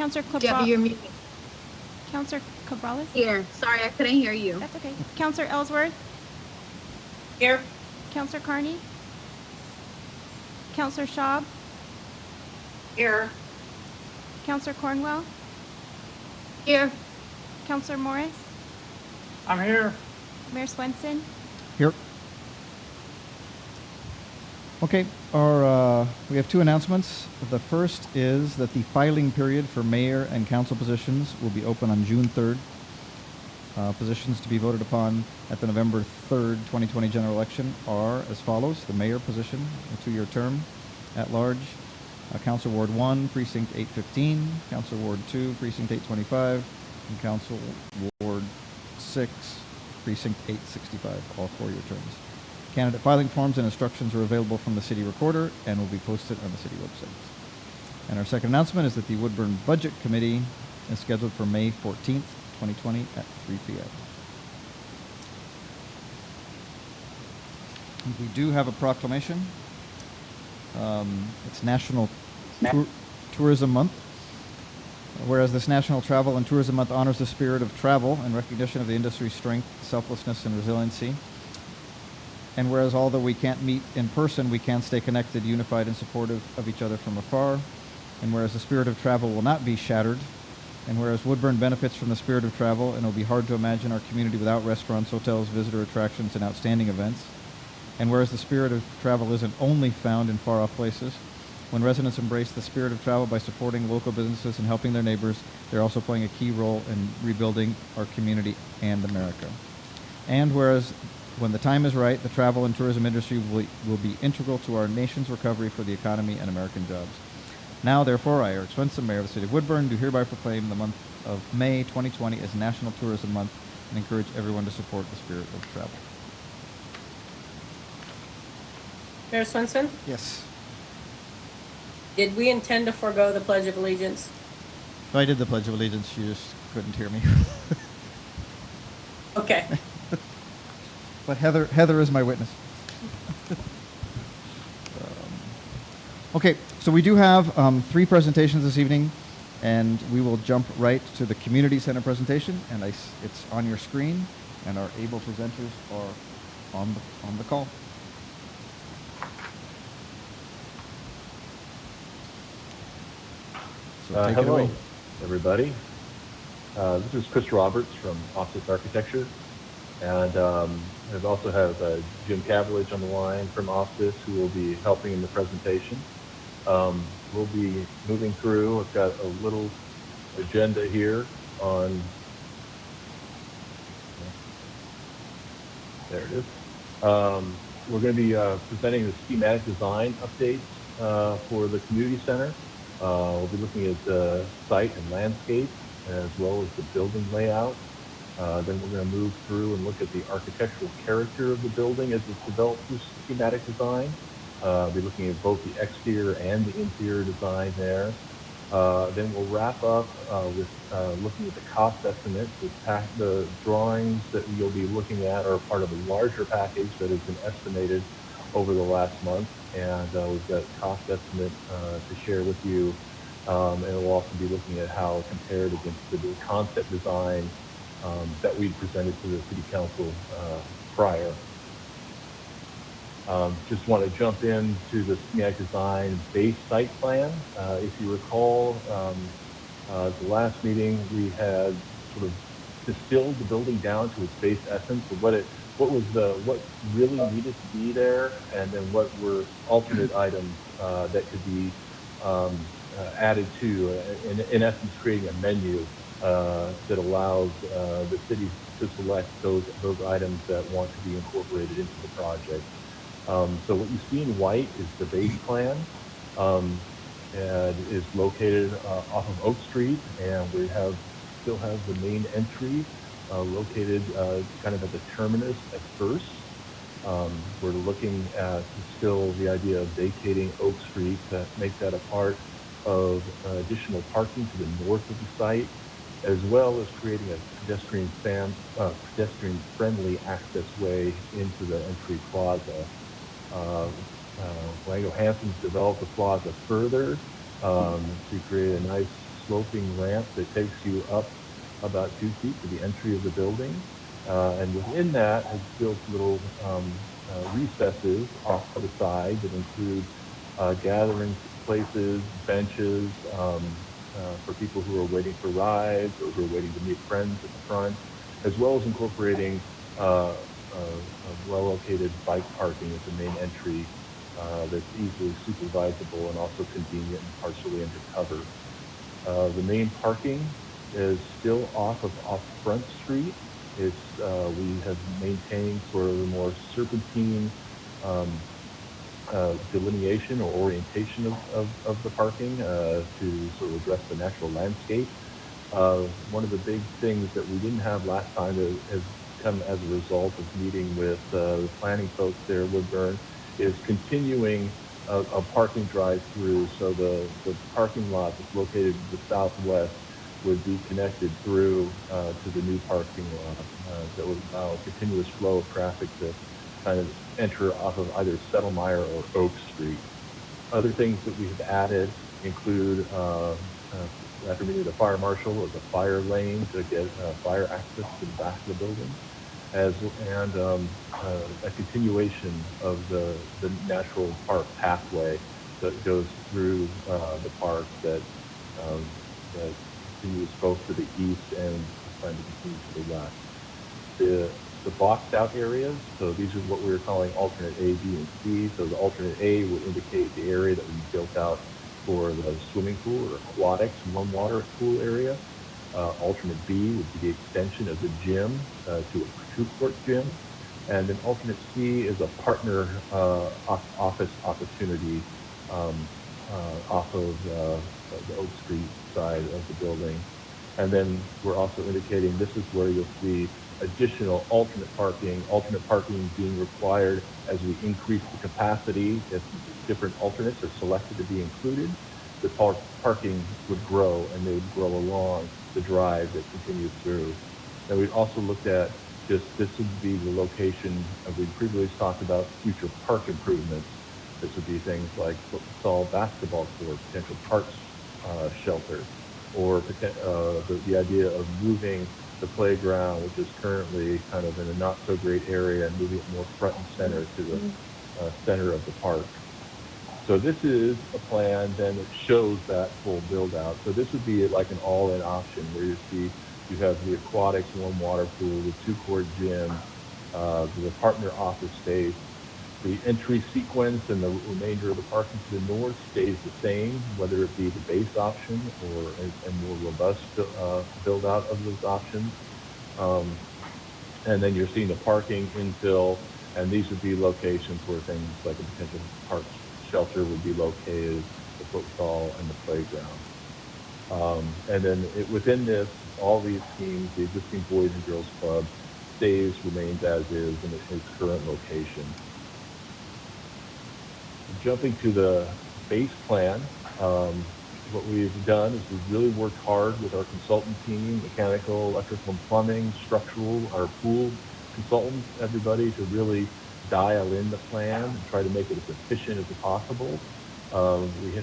Counselor Debbie, you're muted. Counselor Cabrales? Here. Sorry, I couldn't hear you. That's okay. Counselor Ellsworth? Here. Counselor Carney? Counselor Schaub? Here. Counselor Cornwell? Here. Counselor Morris? I'm here. Mayor Swenson? Here. Okay, we have two announcements. The first is that the filing period for mayor and council positions will be open on June 3rd. Positions to be voted upon at the November 3rd, 2020 general election are as follows. The mayor position, a 2-year term at large. Council Ward 1, Precinct 815. Council Ward 2, Precinct 825. And Council Ward 6, Precinct 865, all 4-year terms. Candidate filing forms and instructions are available from the city recorder and will be posted on the city website. And our second announcement is that the Woodburn Budget Committee is scheduled for May 14th, 2020 at 3 p.m. And we do have a proclamation. It's National Tourism Month. Whereas this National Travel and Tourism Month honors the spirit of travel and recognition of the industry's strength, selflessness, and resiliency. And whereas although we can't meet in person, we can stay connected, unified, and supportive of each other from afar. And whereas the spirit of travel will not be shattered, and whereas Woodburn benefits from the spirit of travel, and it will be hard to imagine our community without restaurants, hotels, visitor attractions, and outstanding events. And whereas the spirit of travel isn't only found in far-off places, when residents embrace the spirit of travel by supporting local businesses and helping their neighbors, they're also playing a key role in rebuilding our community and America. And whereas when the time is right, the travel and tourism industry will be integral to our nation's recovery for the economy and American jobs. Now, therefore, I, Eric Swenson, Mayor of the City of Woodburn, do hereby proclaim the month of May 2020 as National Tourism Month and encourage everyone to support the spirit of travel. Mayor Swenson, Yes. did we intend to forego the Pledge of Allegiance? So I did the Pledge of Allegiance. You just couldn't hear me. Okay. But Heather is my witness. Okay, so we do have 3 presentations this evening, and we will jump right to the community center presentation. And it's on your screen, and our able presenters are on the call. So take it away. Hello, everybody. This is Chris Roberts from Office Architecture, and I also have Jim Cavillage on the line from Office, who will be helping in the presentation. We'll be moving through. I've got a little agenda here on. There it is. We're going to be presenting the schematic design updates for the community center. We'll be looking at the site and landscape, as well as the building layout. Then we're going to move through and look at the architectural character of the building as it's developed through schematic design. We'll be looking at both the exterior and the interior design there. Then we'll wrap up with looking at the cost estimates. The drawings that you'll be looking at are part of a larger package that has been estimated over the last month, and we've got a cost estimate to share with you. And we'll also be looking at how it compared against the concept design that we presented to the City Council prior. Just want to jump into the schematic design base site plan. If you recall, the last meeting we had sort of distilled the building down to its base essence of what really needed to be there, and then what were alternate items that could be added to, in essence, creating a menu that allows the city to select those items that want to be incorporated into the project. So what you see in white is the base plan. And is located off of Oak Street, and we still have the main entry located kind of at the terminus at first. We're looking at still the idea of vacating Oak Street to make that a part of additional parking to the north of the site, as well as creating a pedestrian-friendly access way into the entry plaza. Wango Hanson's developed the plaza further to create a nice sloping ramp that takes you up about 2 feet to the entry of the building. And within that has built little recesses off to the side that include gathering places, benches for people who are waiting for rides or who are waiting to meet friends at the front, as well as incorporating well-located bike parking at the main entry that's easily supervisable and also convenient and partially undercover. The main parking is still off Front Street. It's we have maintained sort of a more serpentine delineation or orientation of the parking to sort of address the natural landscape. One of the big things that we didn't have last time has come as a result of meeting with the planning folks there at Woodburn is continuing a parking drive-through. So the parking lot that's located to the southwest would be connected through to the new parking lot that would allow a continuous flow of traffic to kind of enter off of either Meyer or Oak Street. Other things that we have added include, after meeting the fire marshal, is a fire lane to get fire access to the back of the building, and a continuation of the natural park pathway that goes through the park that continues both to the east and trying to continue to the west. The boxed out areas, so these are what we're calling alternate A, B, and C. So the alternate A would indicate the area that we built out for the swimming pool or aquatics, warm water pool area. Alternate B would be the extension of the gym to a 2-court gym. And then alternate C is a partner office opportunity off of the Oak Street side of the building. And then we're also indicating this is where you'll see additional alternate parking being required as we increase the capacity. If different alternates are selected to be included, the parking would grow, and they would grow along the drive that continues through. And we've also looked at this would be the location we previously talked about future park improvements. This would be things like futsal, basketball court, potential parks shelter, or the idea of moving the playground, which is currently kind of in a not so great area, and moving it more front and center to the center of the park. So this is a plan then that shows that full build out. So this would be like an all-in option where you have the aquatics, warm water pool, the 2-court gym, the partner office space. The entry sequence and the remainder of the parking to the north stays the same, whether it be the base option or a more robust build out of those options. And then you're seeing the parking infill, and these would be locations where things like a potential park shelter would be located, the football and the playground. And then within this, all these schemes, the existing Boys and Girls Club remains as is in its current location. Jumping to the base plan, what we've done is we've really worked hard with our consultant team, mechanical, electrical, and plumbing, structural, our pool consultants, everybody, to really dial in the plan and try to make it as efficient as possible. We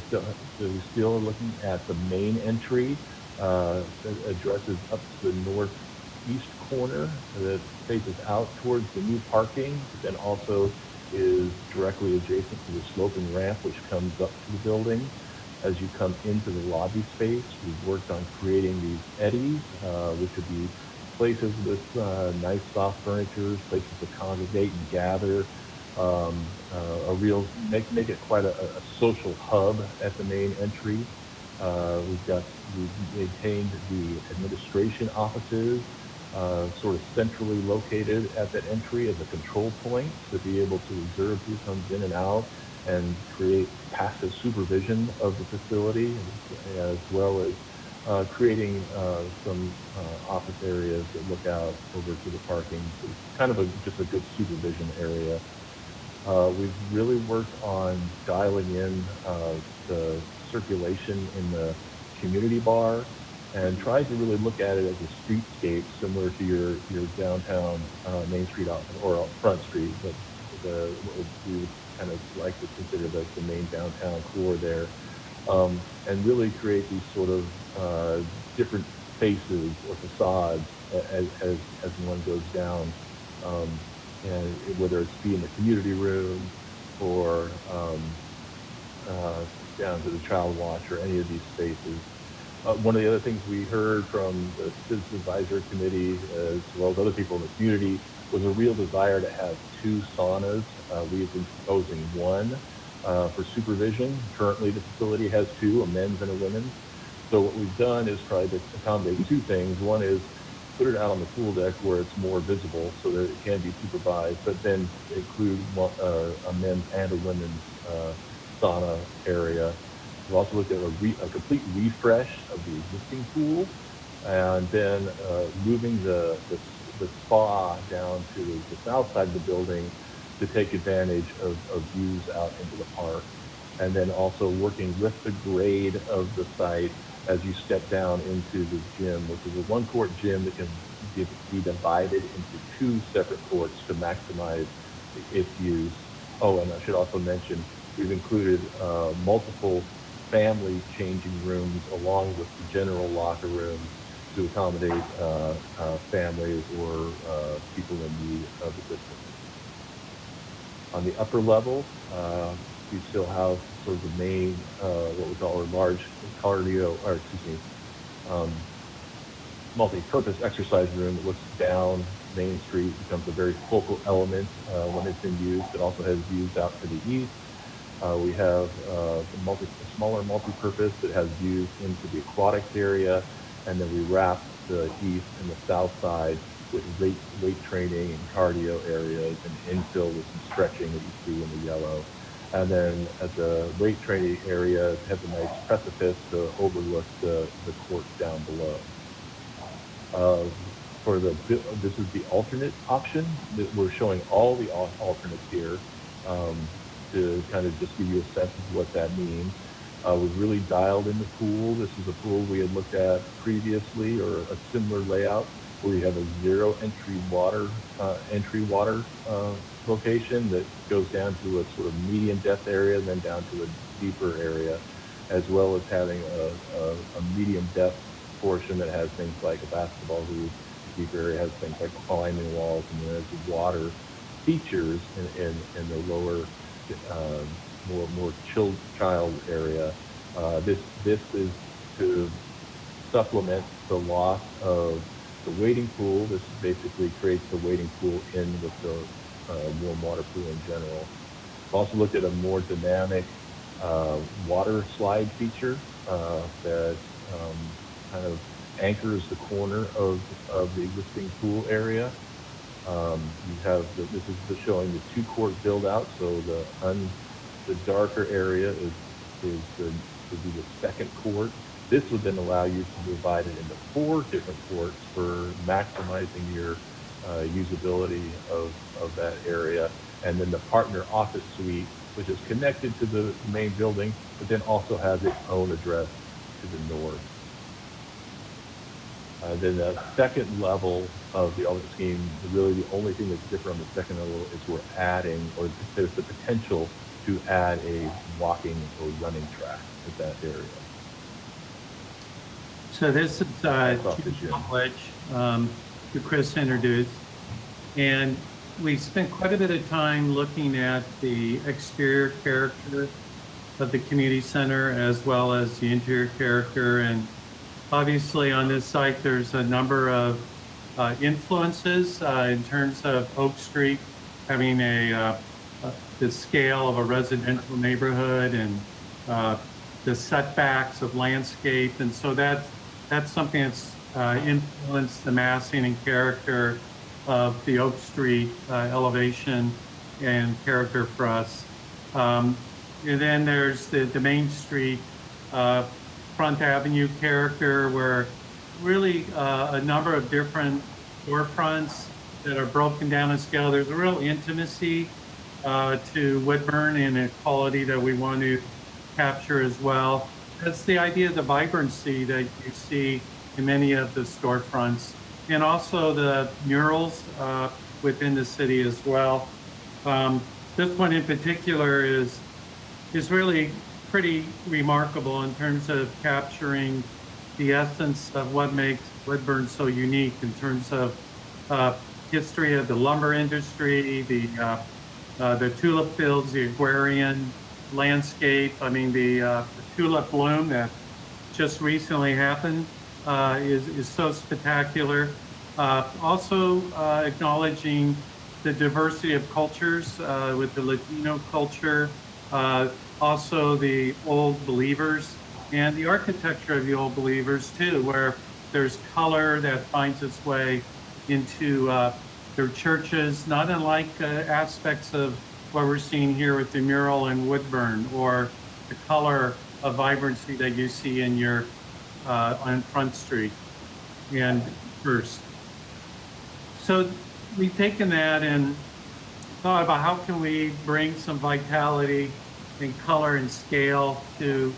still are looking at the main entry that addresses up to the northeast corner that faces out towards the new parking, but then also is directly adjacent to the sloping ramp which comes up to the building. As you come into the lobby space, we've worked on creating these eddies, which would be places with nice soft furniture, places to congregate and gather, make it quite a social hub at the main entry. We've maintained the administration offices sort of centrally located at that entry as a control point to be able to observe who comes in and out and create passive supervision of the facility, as well as creating some office areas that look out over to the parking. So it's kind of just a good supervision area. We've really worked on dialing in the circulation in the community bar and tried to really look at it as a streetscape similar to your downtown Main Street or Front Street, but what we would kind of like to consider the main downtown core there. and really create these sort of different faces or facades as one goes down, um, and whether it's be in the community room or down to the child watch or any of these spaces. One of the other things we heard from the Citizen Advisory Committee, as well as other people in the community, was a real desire to have 2 saunas. We have been proposing one for supervision. Currently, the facility has 2, a men's and a women's. So what we've done is try to accommodate 2 things. One is put it out on the pool deck where it's more visible so that it can be supervised, but then include a men's and a women's sauna area. We've also looked at a complete refresh of the existing pool, and then moving the spa down to the south side of the building to take advantage of views out into the park. And then also working with the grade of the site as you step down into the gym, which is a 1-court gym that can be divided into 2 separate courts to maximize its use. Oh, and I should also mention, we've included multiple family changing rooms along with the general locker rooms to accommodate families or people in need of assistance. On the upper level, we still have sort of the main, what we call our large cardio, or excuse me, multi-purpose exercise room that looks down Main Street, becomes a very focal element when it's in use. It also has views out to the east. We have a smaller multi-purpose that has views into the aquatics area, and then we wrap the east and the south side with weight training and cardio areas and infill with some stretching that you see in the yellow. And then at the weight training area, it has a nice precipice to overlook the courts down below. This is the alternate option that we're showing all the alternates here to kind of just give you a sense of what that means. We've really dialed in the pool. This is a pool we had looked at previously, or a similar layout where you have a zero entry water location that goes down to a sort of medium depth area, then down to a deeper area, as well as having a medium depth portion that has things like a basketball hoop. The deeper area has things like climbing walls, and then there's the water features in the lower, more chilled child area. This is to supplement the loss of the wading pool. This basically creates the wading pool in with the warm water pool in general. We've also looked at a more dynamic water slide feature that kind of anchors the corner of the existing pool area. This is showing the 2-court build out, so the darker area would be the second court. This would then allow you to divide it into 4 different courts for maximizing your usability of that area. And then the partner office suite, which is connected to the main building, but then also has its own address to the north. Then the second level of the alternate scheme, really the only thing that's different on the second level is we're adding, or there's the potential to add a walking or running track at that area. So this is College, who Chris introduced, and we spent quite a bit of time looking at the exterior character of the community center as well as the interior character. And obviously on this site, there's a number of influences in terms of Oak Street having the scale of a residential neighborhood and the setbacks of landscape. And so that's something that's influenced the massing and character of the Oak Street elevation and character for us. And then there's the Main Street Front Avenue character, where really a number of different storefronts that are broken down in scale. There's a real intimacy to Woodburn and a quality that we want to capture as well. That's the idea of the vibrancy that you see in many of the storefronts, and also the murals within the city as well. This one in particular is really pretty remarkable in terms of capturing the essence of what makes Woodburn so unique in terms of history of the lumber industry, the tulip fields, the agrarian landscape. I mean, the tulip bloom that just recently happened is so spectacular. Also acknowledging the diversity of cultures with the Latino culture, also the Old Believers and the architecture of the Old Believers too, where there's color that finds its way into their churches, not unlike aspects of what we're seeing here with the mural in Woodburn, or the color of vibrancy that you see in your on Front Street and First. So we've taken that and thought about how can we bring some vitality and color and scale to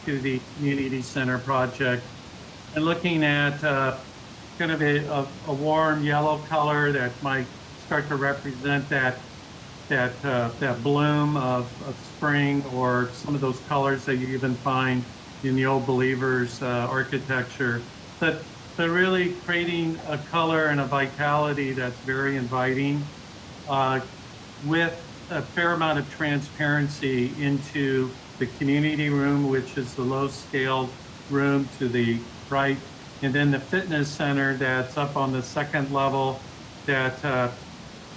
the community center project, and looking at kind of a warm yellow color that might start to represent that bloom of spring, or some of those colors that you even find in the Old Believers architecture, but really creating a color and a vitality that's very inviting, with a fair amount of transparency into the community room, which is the low-scale room to the right, and then the fitness center that's up on the second level that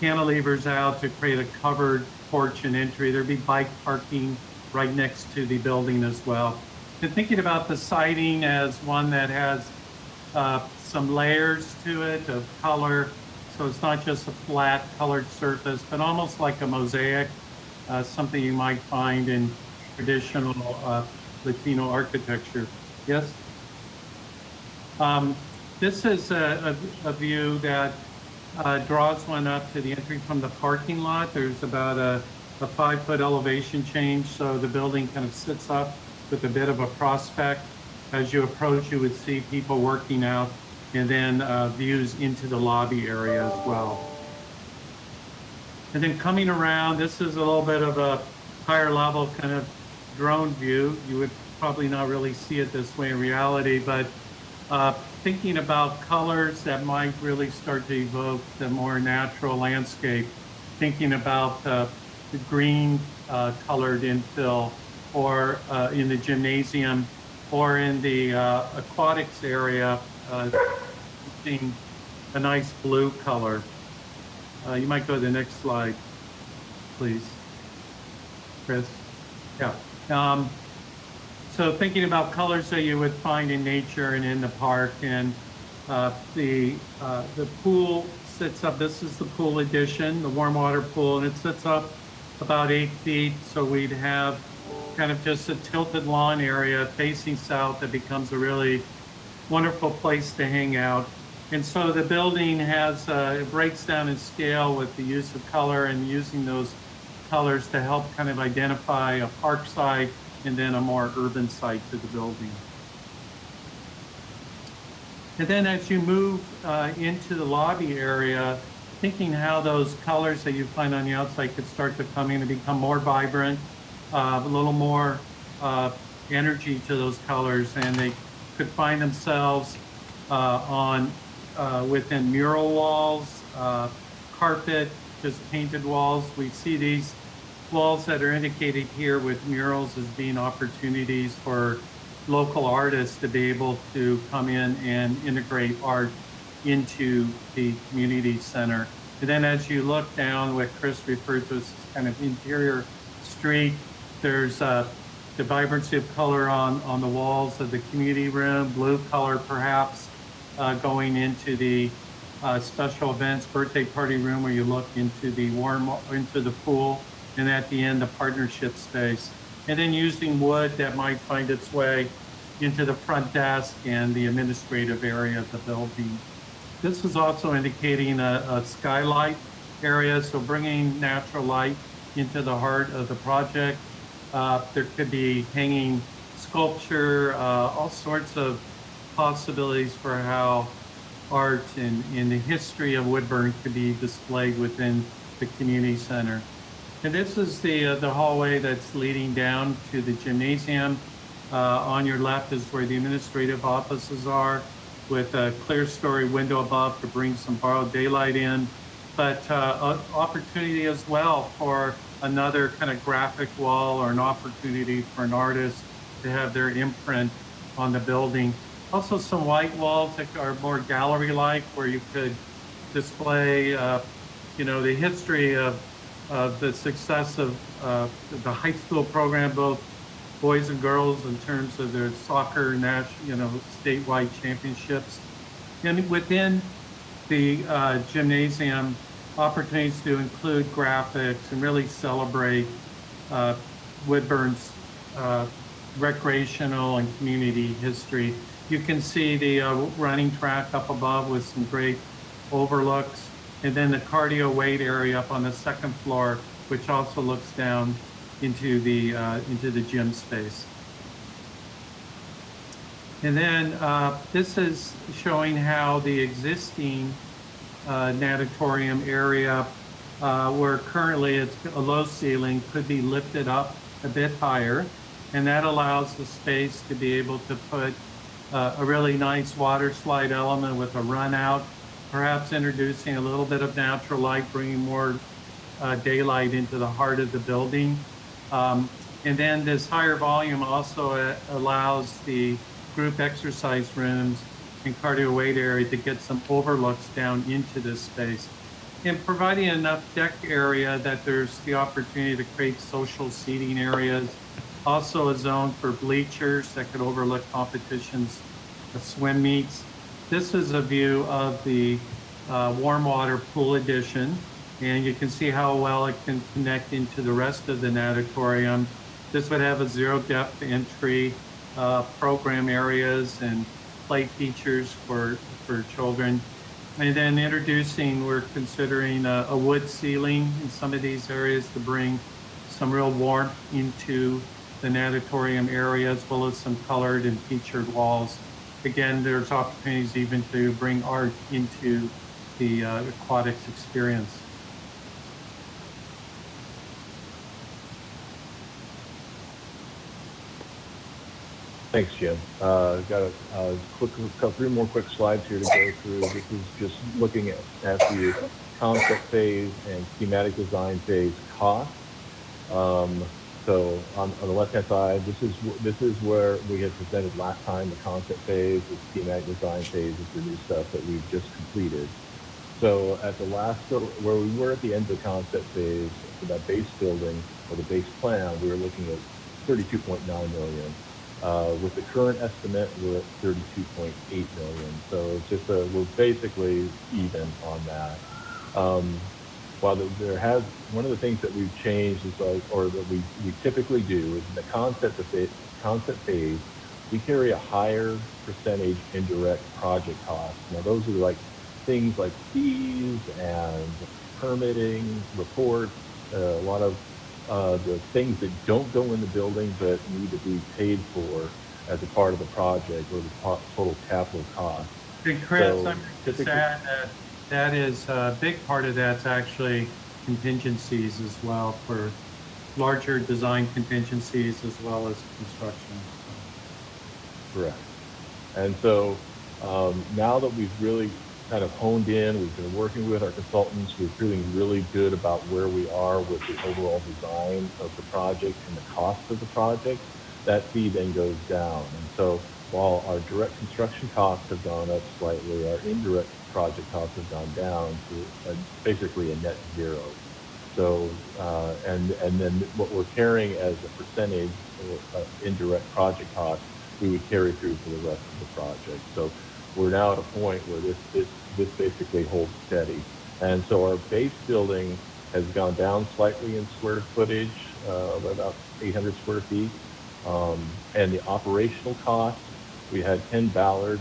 cantilevers out to create a covered porch and entry. There'd be bike parking right next to the building as well. And thinking about the siding as one that has some layers to it of color, so it's not just a flat colored surface, but almost like a mosaic, something you might find in traditional Latino architecture. Yes? This is a view that draws one up to the entry from the parking lot. There's about a 5-foot elevation change, so the building kind of sits up with a bit of a prospect. As you approach, you would see people working out, and then views into the lobby area as well. And then coming around, this is a little bit of a higher level kind of drone view. You would probably not really see it this way in reality, but thinking about colors that might really start to evoke the more natural landscape, thinking about the green colored infill, or in the gymnasium, or in the aquatics area, seeing a nice blue color. You might go to the next slide, please, Chris. Yeah. So thinking about colors that you would find in nature and in the park, and the pool sits up. This is the pool addition, the warm water pool, and it sits up about 8 feet. So we'd have kind of just a tilted lawn area facing south that becomes a really wonderful place to hang out. And so the building has, it breaks down in scale with the use of color, and using those colors to help kind of identify a park site and then a more urban site to the building. And then as you move into the lobby area, thinking how those colors that you find on the outside could start to come in and become more vibrant, a little more energy to those colors, and they could find themselves within mural walls, carpet, just painted walls. We see these walls that are indicated here with murals as being opportunities for local artists to be able to come in and integrate art into the community center. And then as you look down, what Chris referred to as kind of interior street, there's the vibrancy of color on the walls of the community room, blue color perhaps, going into the special events, birthday party room, where you look into the into the pool, and at the end, the partnership space. And then using wood that might find its way into the front desk and the administrative area of the building. This is also indicating a skylight area, so bringing natural light into the heart of the project. There could be hanging sculpture, all sorts of possibilities for how art and the history of Woodburn could be displayed within the community center. And this is the hallway that's leading down to the gymnasium. On your left is where the administrative offices are, with a clear story window above to bring some borrowed daylight in, but an opportunity as well for another kind of graphic wall, or an opportunity for an artist to have their imprint on the building. Also some white walls that are more gallery-like, where you could display, the history of the success of the high school program, both boys and girls, in terms of their soccer statewide championships. And within the gymnasium, opportunities to include graphics and really celebrate Woodburn's recreational and community history. You can see the running track up above with some great overlooks, and then the cardio weight area up on the second floor, which also looks down into the gym space. And then this is showing how the existing natatorium area, where currently it's a low ceiling, could be lifted up a bit higher, and that allows the space to be able to put a really nice water slide element with a run out, perhaps introducing a little bit of natural light, bringing more daylight into the heart of the building. And then this higher volume also allows the group exercise rooms and cardio weight area to get some overlooks down into this space, and providing enough deck area that there's the opportunity to create social seating areas. Also a zone for bleachers that could overlook competitions, swim meets. This is a view of the warm water pool addition, and you can see how well it can connect into the rest of the natatorium. This would have a zero depth entry, program areas and play features for children. And then we're considering a wood ceiling in some of these areas to bring some real warmth into the natatorium area, as well as some colored and featured walls. Again, there's opportunities even to bring art into the aquatics experience. Thanks, Jim. I've got three more quick slides here to go through. This is just looking at the concept phase and schematic design phase cost. So on the left-hand side, this is where we had presented last time. The concept phase, the schematic design phase is the new stuff that we've just completed. So at the where we were at the end of the concept phase for that base building or the base plan, we were looking at $32.9 million. With the current estimate, we're at $32.8 million. So it's just we're basically even on that. While one of the things that we've changed is or that we typically do is in the concept phase, we carry a higher percentage indirect project costs. Now those are like things like fees and permitting, reports, a lot of the things that don't go in the building but need to be paid for as a part of the project or the total capital cost. Hey, Chris, so I'm just add that is a big part of that's actually contingencies as well, for larger design contingencies as well as construction. So. Correct. And so now that we've really kind of honed in, we've been working with our consultants, we're feeling really good about where we are with the overall design of the project and the cost of the project. That fee then goes down. And so while our direct construction costs have gone up slightly, our indirect project costs have gone down to basically a net zero. So, and then what we're carrying as a percentage of indirect project costs, we would carry through for the rest of the project. So we're now at a point where this basically holds steady. And so our base building has gone down slightly in square footage, about 800 square feet. And the operational costs, we had Ken Ballard,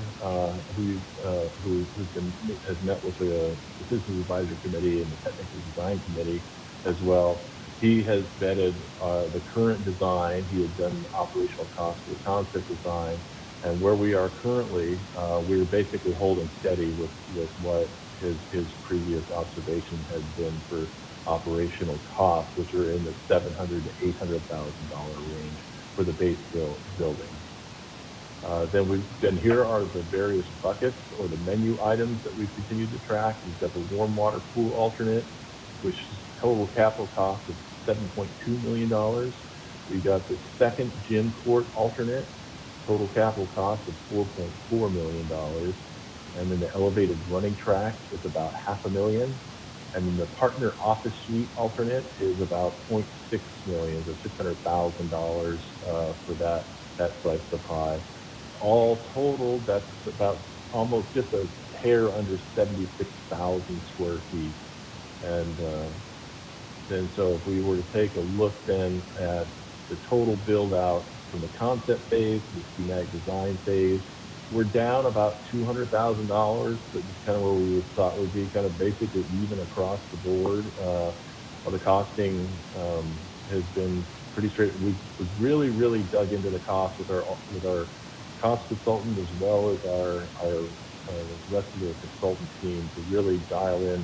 who has met with the Systems Advisory Committee and the Technical Design Committee as well. He has vetted the current design. He had done operational costs for the concept design. And where we are currently, we're basically holding steady with what his previous observations had been for operational costs, which are in the $700,000 to $800,000 range for the base building. Then here are the various buckets or the menu items that we've continued to track. We've got the warm water pool alternate, which total capital cost of $7.2 million. We got the second gym court alternate, total capital cost of $4.4 million. And then the elevated running track is about $500,000. And then the partner office suite alternate is about $0.6 million, or $600,000 for that slice of pie. All total, that's about almost just a hair under 76,000 square feet. And then so if we were to take a look then at the total build out from the concept phase to the schematic design phase, we're down about $200,000, which is kind of where we thought would be kind of basically even across the board. The costing has been pretty straight. We've really, really dug into the cost with our cost consultant as well as our rest of the consultant team to really dial in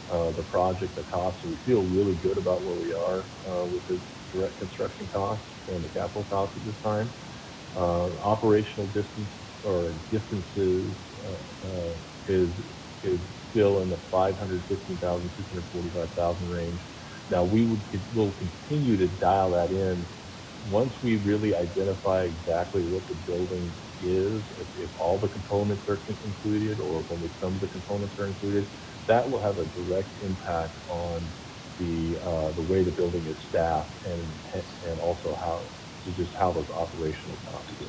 the project, the cost. So we feel really good about where we are with the direct construction costs and the capital costs at this time. Operational distances is still in the 515,000, 645,000 range. Now we'll continue to dial that in once we really identify exactly what the building is. If all the components are included, or if only some of the components are included, that will have a direct impact on the way the building is staffed and also how those operational costs are.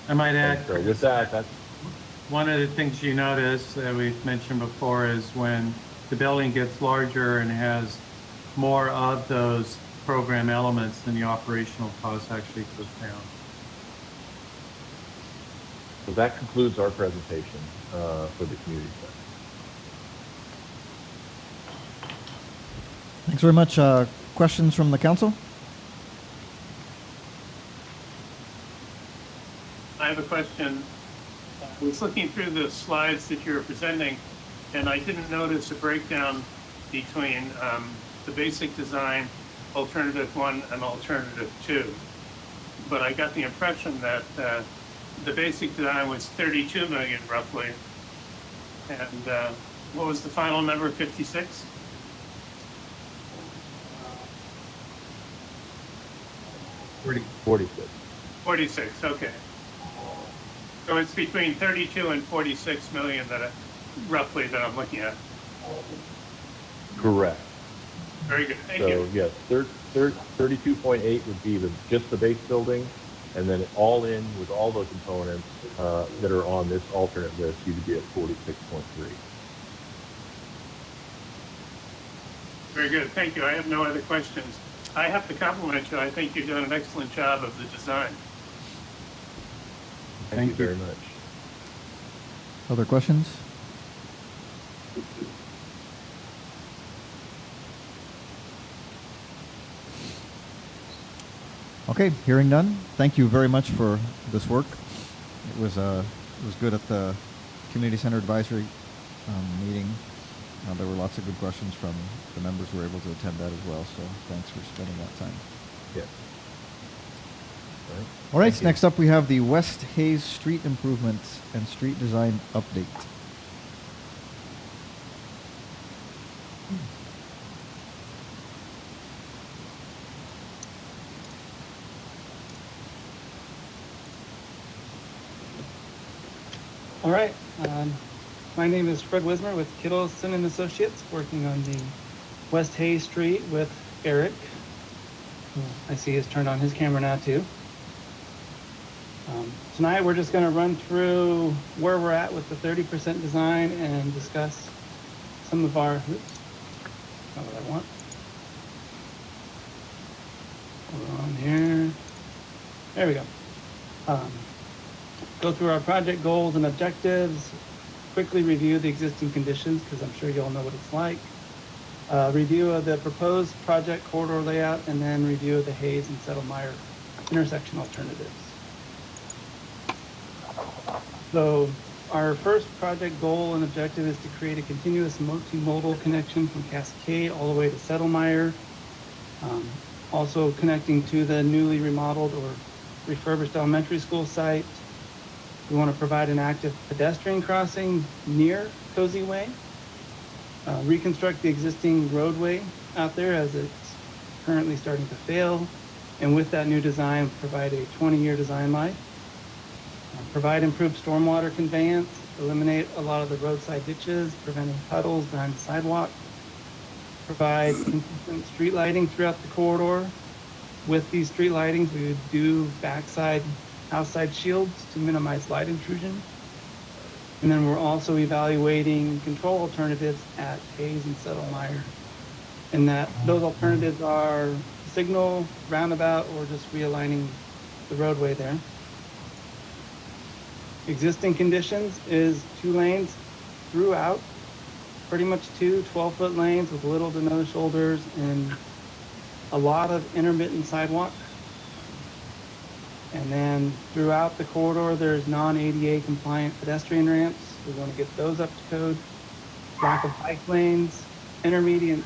I might add, so with that's one of the things you notice that we've mentioned before is when the building gets larger and has more of those program elements, then the operational cost actually goes down. So that concludes our presentation for the community center. Thanks very much. Questions from the council? I have a question. I was looking through the slides that you were presenting, and I didn't notice a breakdown between the basic design, alternative 1 and alternative 2. But I got the impression that the basic design was 32 million roughly. And what was the final number, 56? $46. 46, okay. So it's between 32 and 46 million roughly that I'm looking at. Correct. Very good, thank you. So yes, 32.8 would be just the base building, and then all in with all the components that are on this alternate list, you would be at 46.3. Very good, thank you. I have no other questions. I have to compliment you. I think you've done an excellent job of the design. Thank you very much. Other questions? Okay, hearing none. Thank you very much for this work. It was good at the community center advisory meeting. There were lots of good questions from the members who were able to attend that as well. So thanks for spending that time. Yes. All right, next up we have the West Hayes Street Improvements and Street Design Update. All right, my name is Fred Wismer with Kittleson and Associates, working on the West Hayes Street with Eric. I see he's turned on his camera now too. Tonight we're just going to run through where we're at with the 30% design and discuss some of our, oops, not what I want. Hold on here. There we go. Go through our project goals and objectives, quickly review the existing conditions because I'm sure you all know what it's like. Review of the proposed project corridor layout, and then review of the Hayes and Settle Meyer intersection alternatives. So our first project goal and objective is to create a continuous multimodal connection from Cascade all the way to Meyer. Also connecting to the newly remodeled or refurbished elementary school site. We want to provide an active pedestrian crossing near Cozy Way. Reconstruct the existing roadway out there as it's currently starting to fail. And with that new design, provide a 20-year design life. Provide improved stormwater conveyance, eliminate a lot of the roadside ditches, preventing puddles behind the sidewalk. Provide consistent street lighting throughout the corridor. With these street lightings, we would do backside, outside shields to minimize light intrusion. And then we're also evaluating control alternatives at Hayes and Meyer. And those alternatives are signal, roundabout, or just realigning the roadway there. Existing conditions is 2 lanes throughout, pretty much 2 12-foot lanes with little to no shoulders and a lot of intermittent sidewalk. And then throughout the corridor, there's non-ADA compliant pedestrian ramps. We want to get those up to code. Lack of bike lanes, intermittent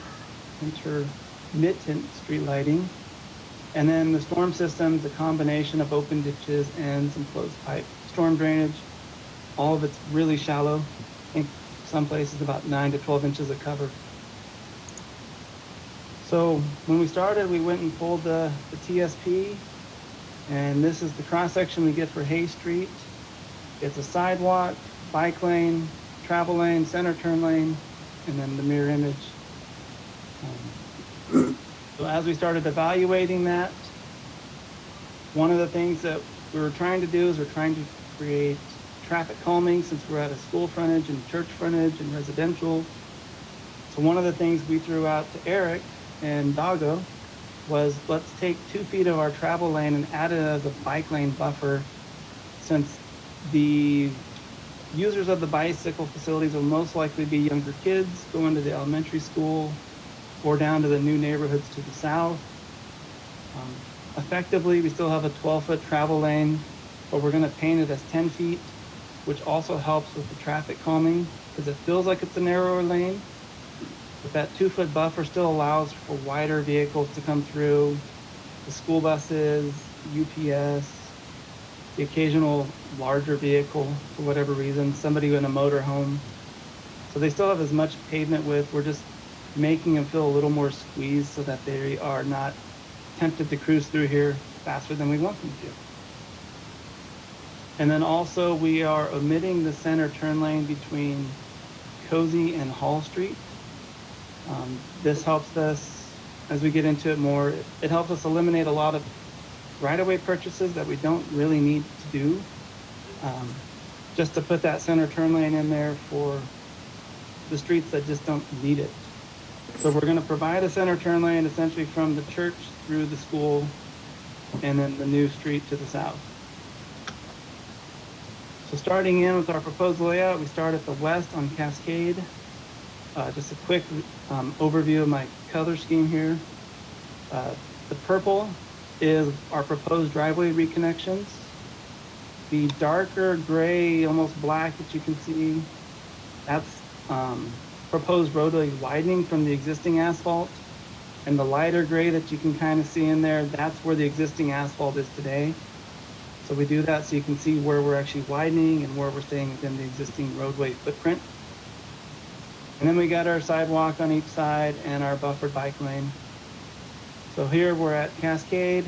street lighting. And then the storm system's a combination of open ditches and some closed pipe. Storm drainage, all of it's really shallow. I think some places about 9 to 12 inches of cover. So when we started, we went and pulled the TSP, and this is the cross section we get for Hay Street. It's a sidewalk, bike lane, travel lane, center turn lane, and then the mirror image. So as we started evaluating that, one of the things that we were trying to do is we're trying to create traffic calming since we're at a school frontage and church frontage and residential. So one of the things we threw out to Eric and Dago was let's take 2 feet of our travel lane and add it as a bike lane buffer, since the users of the bicycle facilities will most likely be younger kids going to the elementary school or down to the new neighborhoods to the south. Effectively, we still have a 12-foot travel lane, but we're going to paint it as 10 feet, which also helps with the traffic calming because it feels like it's a narrower lane. But that 2-foot buffer still allows for wider vehicles to come through, the school buses, UPS, the occasional larger vehicle for whatever reason, somebody in a motor home. So they still have as much pavement width. We're just making them feel a little more squeezed so that they are not tempted to cruise through here faster than we want them to. And then also we are omitting the center turn lane between Cozy and Hall Street. This helps us, as we get into it more, it helps us eliminate a lot of right-of-way purchases that we don't really need to do. Just to put that center turn lane in there for the streets that just don't need it. So we're going to provide a center turn lane essentially from the church through the school and then the new street to the south. So starting in with our proposed layout, we start at the west on Cascade. Just a quick overview of my color scheme here. The purple is our proposed driveway reconnections. The darker gray, almost black that you can see, that's proposed roadway widening from the existing asphalt. And the lighter gray that you can kind of see in there, that's where the existing asphalt is today. So we do that so you can see where we're actually widening and where we're staying within the existing roadway footprint. And then we got our sidewalk on each side and our buffered bike lane. So here we're at Cascade.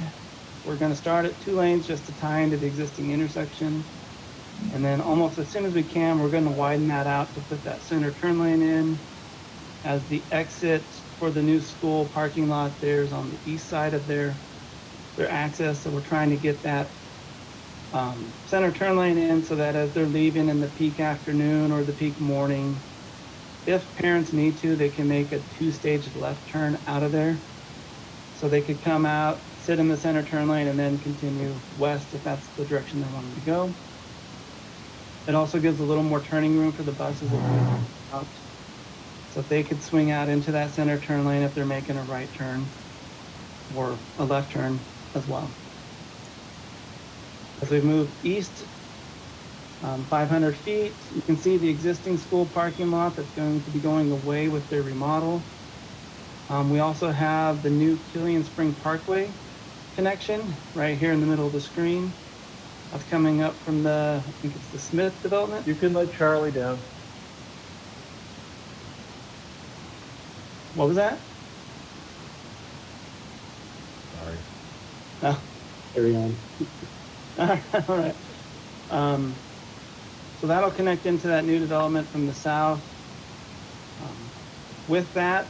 We're going to start at 2 lanes just to tie into the existing intersection. And then almost as soon as we can, we're going to widen that out to put that center turn lane in. As the exit for the new school parking lot there is on the east side of their access. So we're trying to get that center turn lane in so that as they're leaving in the peak afternoon or the peak morning, if parents need to, they can make a 2-stage left turn out of there. So they could come out, sit in the center turn lane, and then continue west if that's the direction they wanted to go. It also gives a little more turning room for the buses that are out. So if they could swing out into that center turn lane if they're making a right turn or a left turn as well. As we move east 500 feet. You can see the existing school parking lot that's going to be going away with their remodel. We also have the new Killian Spring Parkway connection right here in the middle of the screen. That's coming up from the, I think it's the Smith development. You can let Charlie down. What was that? Sorry. Oh, Carry on. all right. So that'll connect into that new development from the south. With that,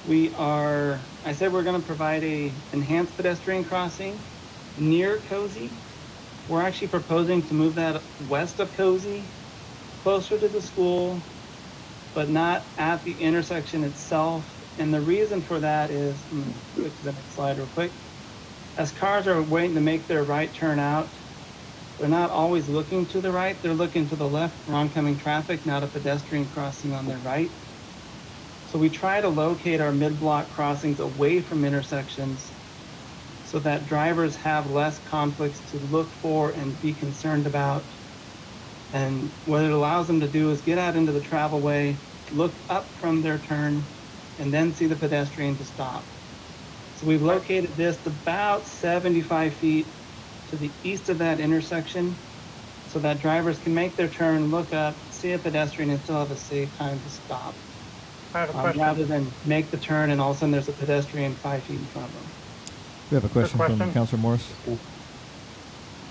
I said we're going to provide a enhanced pedestrian crossing near Cozy. We're actually proposing to move that west of Cozy, closer to the school, but not at the intersection itself. And the reason for that is, go to the next slide real quick. As cars are waiting to make their right turn out, they're not always looking to the right, they're looking to the left for oncoming traffic, not a pedestrian crossing on their right. So we try to locate our mid-block crossings away from intersections so that drivers have less conflicts to look for and be concerned about. And what it allows them to do is get out into the travelway, look up from their turn, and then see the pedestrian to stop. So we've located this about 75 feet to the east of that intersection so that drivers can make their turn, look up, see a pedestrian, and still have a safe time to stop. I have a question. Rather than make the turn and all of a sudden there's a pedestrian 5 feet in front of them. We have a question from question. Councilor Morris.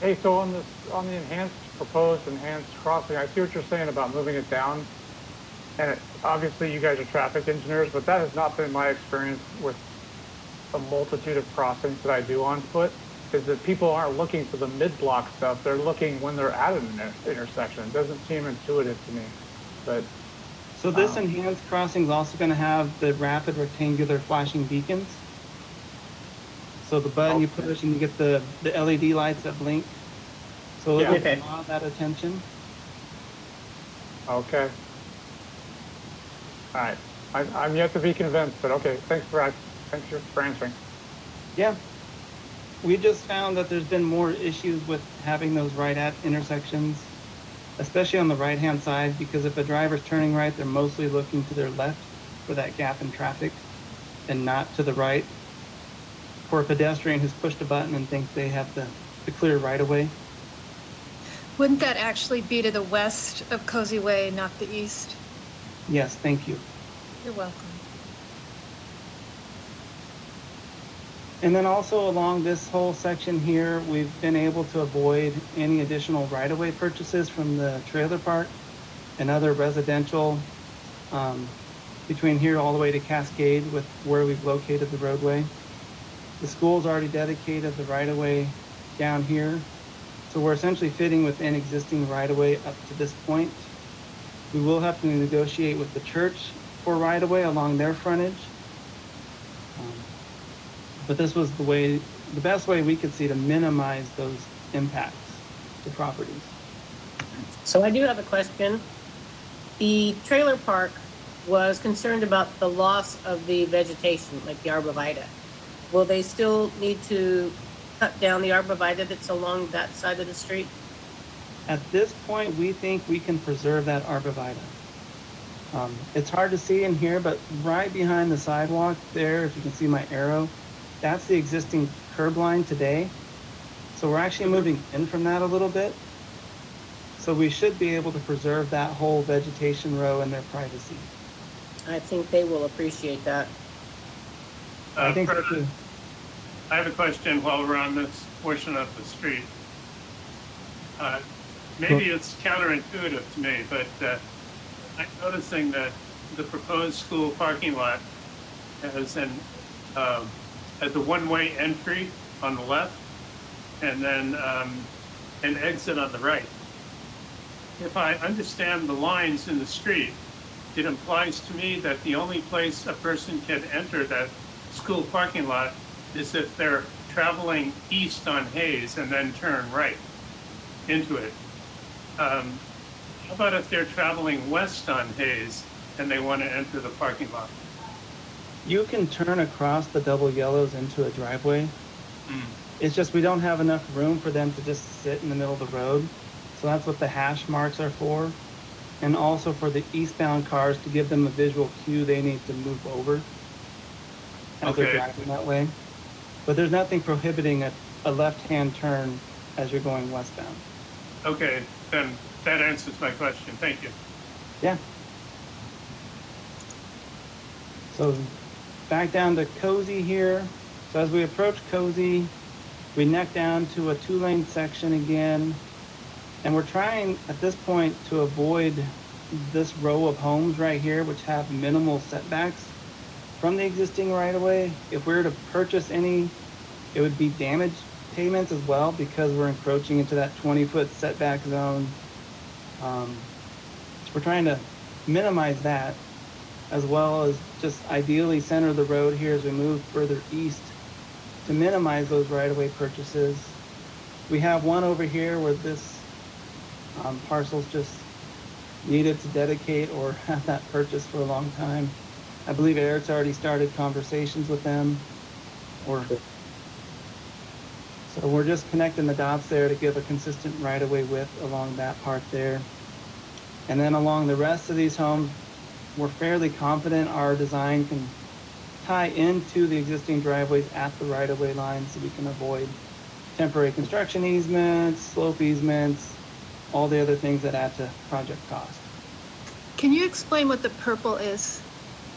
Hey, so on the proposed enhanced crossing, I see what you're saying about moving it down. And obviously you guys are traffic engineers, but that has not been my experience with a multitude of crossings that I do on foot, is that people aren't looking for the mid-block stuff. They're looking when they're at an intersection. It doesn't seem intuitive to me, but. So this enhanced crossing is also going to have the rapid rectangular flashing beacons. So the button you push and you get the LED lights that blink. So it'll draw that attention. Okay. All right. I'm yet to be convinced, but okay. Thanks for answering. Yeah. We just found that there's been more issues with having those right at intersections, especially on the right-hand side, because if a driver's turning right, they're mostly looking to their left for that gap in traffic and not to the right. For a pedestrian who's pushed a button and thinks they have the clear right-of-way. Wouldn't that actually be to the west of Cozy Way, not the east? Yes, thank you. You're welcome. And then also along this whole section here, we've been able to avoid any additional right-of-way purchases from the trailer park and other residential between here all the way to Cascade with where we've located the roadway. The school's already dedicated the right-of-way down here. So we're essentially fitting within existing right-of-way up to this point. We will have to negotiate with the church for right-of-way along their frontage. But this was the best way we could see to minimize those impacts to properties. So I do have a question. The trailer park was concerned about the loss of the vegetation, like the arborvitae. Will they still need to cut down the arborvitae that's along that side of the street? At this point, we think we can preserve that arborvitae. It's hard to see in here, but right behind the sidewalk there, if you can see my arrow, that's the existing curb line today. So we're actually moving in from that a little bit. So we should be able to preserve that whole vegetation row in their privacy. I think they will appreciate that. I think President, I have a question while we're on this portion of the street. Maybe it's counterintuitive to me, but I'm noticing that the proposed school parking lot has a one-way entry on the left and then an exit on the right. If I understand the lines in the street, it implies to me that the only place a person can enter that school parking lot is if they're traveling east on Hayes and then turn right into it. How about if they're traveling west on Hayes and they want to enter the parking lot? you can turn across the double yellows into a driveway. It's just we don't have enough room for them to just sit in the middle of the road. So that's what the hash marks are for. And also for the eastbound cars to give them a visual cue they need to move over as they're Okay. driving that way. But there's nothing prohibiting a left-hand turn as you're going westbound. Okay, then that answers my question. Thank you. Yeah. So back down to Cozy here. So as we approach Cozy, we neck down to a 2-lane section again. And we're trying at this point to avoid this row of homes right here, which have minimal setbacks from the existing right-of-way. If we were to purchase any, it would be damage payments as well, because we're encroaching into that 20-foot setback zone. So we're trying to minimize that, as well as just ideally center the road here as we move further east to minimize those right-of-way purchases. We have one over here where this parcel's just needed to dedicate or have that purchase for a long time. I believe Eric's already started conversations with them, so we're just connecting the dots there to give a consistent right-of-way width along that part there. And then along the rest of these homes, we're fairly confident our design can tie into the existing driveways at the right-of-way line, so we can avoid temporary construction easements, slope easements, all the other things that add to project cost. Can you explain what the purple is?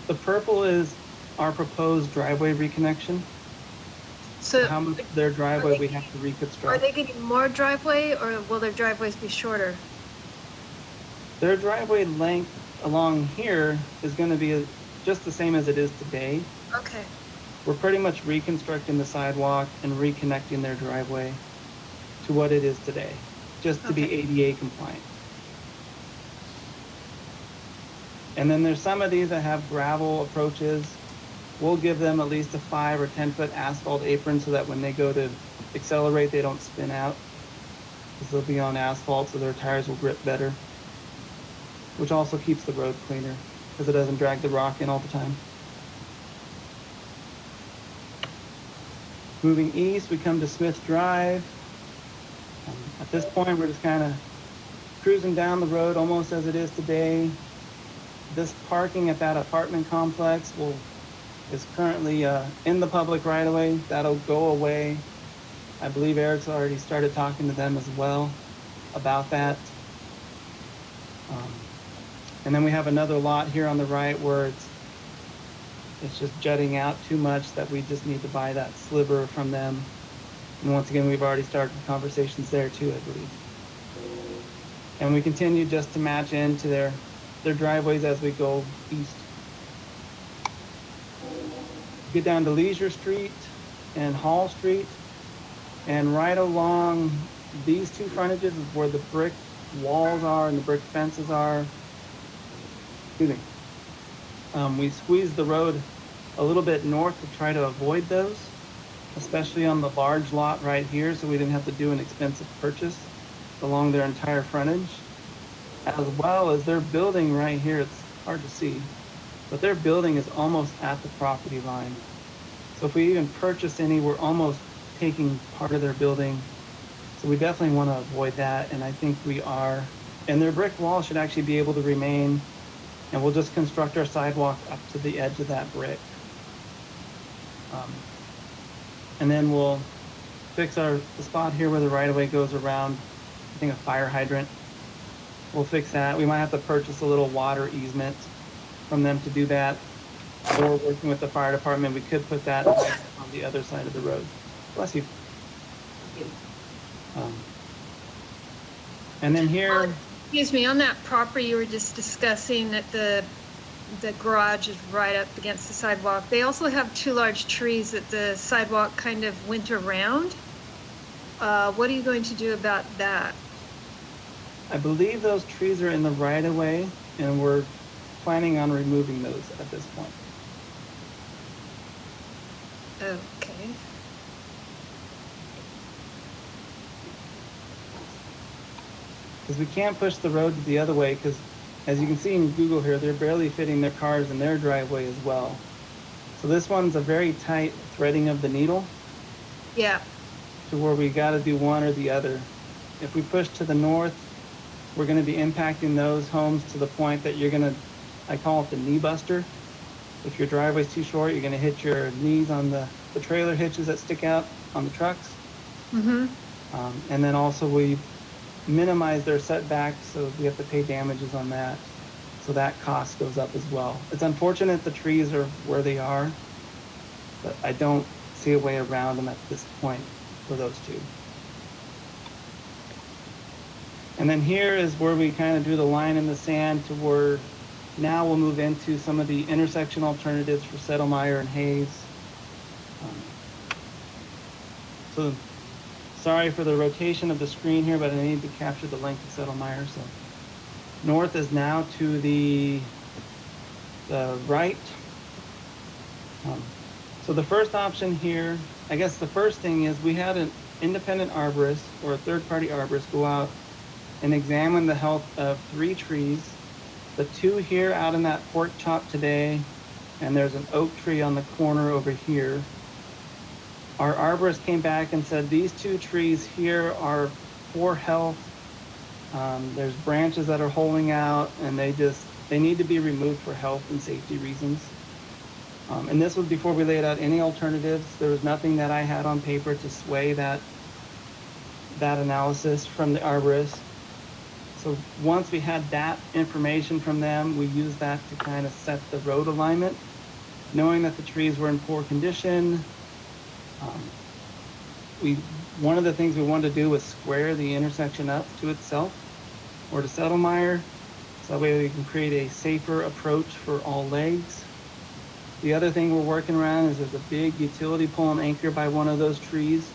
The purple is our proposed driveway reconnection. So How much their driveway we have to reconstruct. are they getting more driveway, or will their driveways be shorter? Their driveway length along here is going to be just the same as it is today. Okay. We're pretty much reconstructing the sidewalk and reconnecting their driveway to what it is today, just to be Okay. ADA compliant. And then there's some of these that have gravel approaches. We'll give them at least a 5 or 10-foot asphalt apron so that when they go to accelerate, they don't spin out, because they'll be on asphalt, so their tires will grip better, which also keeps the road cleaner because it doesn't drag the rock in all the time. Moving east, we come to Smith Drive. At this point, we're just kind of cruising down the road almost as it is today. This parking at that apartment complex is currently in the public right-of-way. That'll go away. I believe Eric's already started talking to them as well about that. And then we have another lot here on the right where it's just jutting out too much that we just need to buy that sliver from them. And once again, we've already started conversations there too, I believe. And we continue just to match into their driveways as we go east. Get down to Leisure Street and Hall Street, and right along these two frontages is where the brick walls are and the brick fences are. Excuse me. We squeezed the road a little bit north to try to avoid those, especially on the large lot right here, so we didn't have to do an expensive purchase along their entire frontage. As well as their building right here, it's hard to see, but their building is almost at the property line. So if we even purchase any, we're almost taking part of their building. So we definitely want to avoid that, and I think we are. And their brick wall should actually be able to remain, and we'll just construct our sidewalk up to the edge of that brick. And then we'll fix the spot here where the right-of-way goes around, I think, a fire hydrant. We'll fix that. We might have to purchase a little water easement from them to do that. Or working with the fire department, we could put that on the other side of the road. Bless you. And then here... Excuse me, on that property you were just discussing that the garage is right up against the sidewalk. They also have 2 large trees that the sidewalk kind of went around. What are you going to do about that? I believe those trees are in the right-of-way, and we're planning on removing those at this point. Okay. Because we can't push the road the other way, because as you can see in Google here, they're barely fitting their cars in their driveway as well. So this one's a very tight threading of the needle. Yeah. To where we got to do one or the other. If we push to the north, we're going to be impacting those homes to the point that you're going to, I call it the knee buster. If your driveway's too short, you're going to hit your knees on the trailer hitches that stick out on the trucks. Mm-hmm. And then also we minimize their setbacks, so we have to pay damages on that. So that cost goes up as well. It's unfortunate the trees are where they are, but I don't see a way around them at this point for those two. And then here is where we kind of drew the line in the sand to where now we'll move into some of the intersection alternatives for Settlemyre and Hayes. So sorry for the rotation of the screen here, but I need to capture the length of Settlemyre. So north is now to the right. So the first option here, I guess the first thing is we had an independent arborist or a third-party arborist go out and examine the health of 3 trees. The 2 here out in that pork chop today, and there's an oak tree on the corner over here. Our arborist came back and said these 2 trees here are poor health. There's branches that are holding out, and they need to be removed for health and safety reasons. And this was before we laid out any alternatives. There was nothing that I had on paper to sway that analysis from the arborist. So once we had that information from them, we used that to kind of set the road alignment, knowing that the trees were in poor condition. One of the things we wanted to do was square the intersection up to itself or to Settlemyre, so that way we can create a safer approach for all legs. The other thing we're working around is there's a big utility pole and anchor by one of those trees,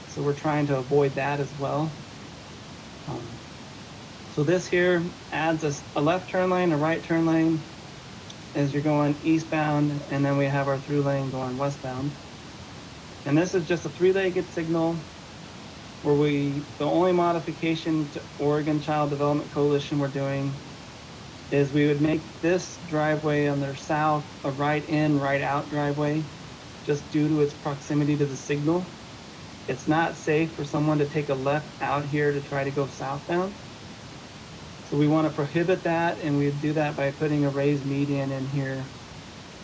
so we're trying to avoid that as well. So this here adds a left turn lane, a right turn lane as you're going eastbound, and then we have our through lane going westbound. And this is just a 3-legged signal where the only modification to Oregon Child Development Coalition we're doing is we would make this driveway on their south a right in, right out driveway, just due to its proximity to the signal. It's not safe for someone to take a left out here to try to go southbound. So we want to prohibit that, and we do that by putting a raised median in here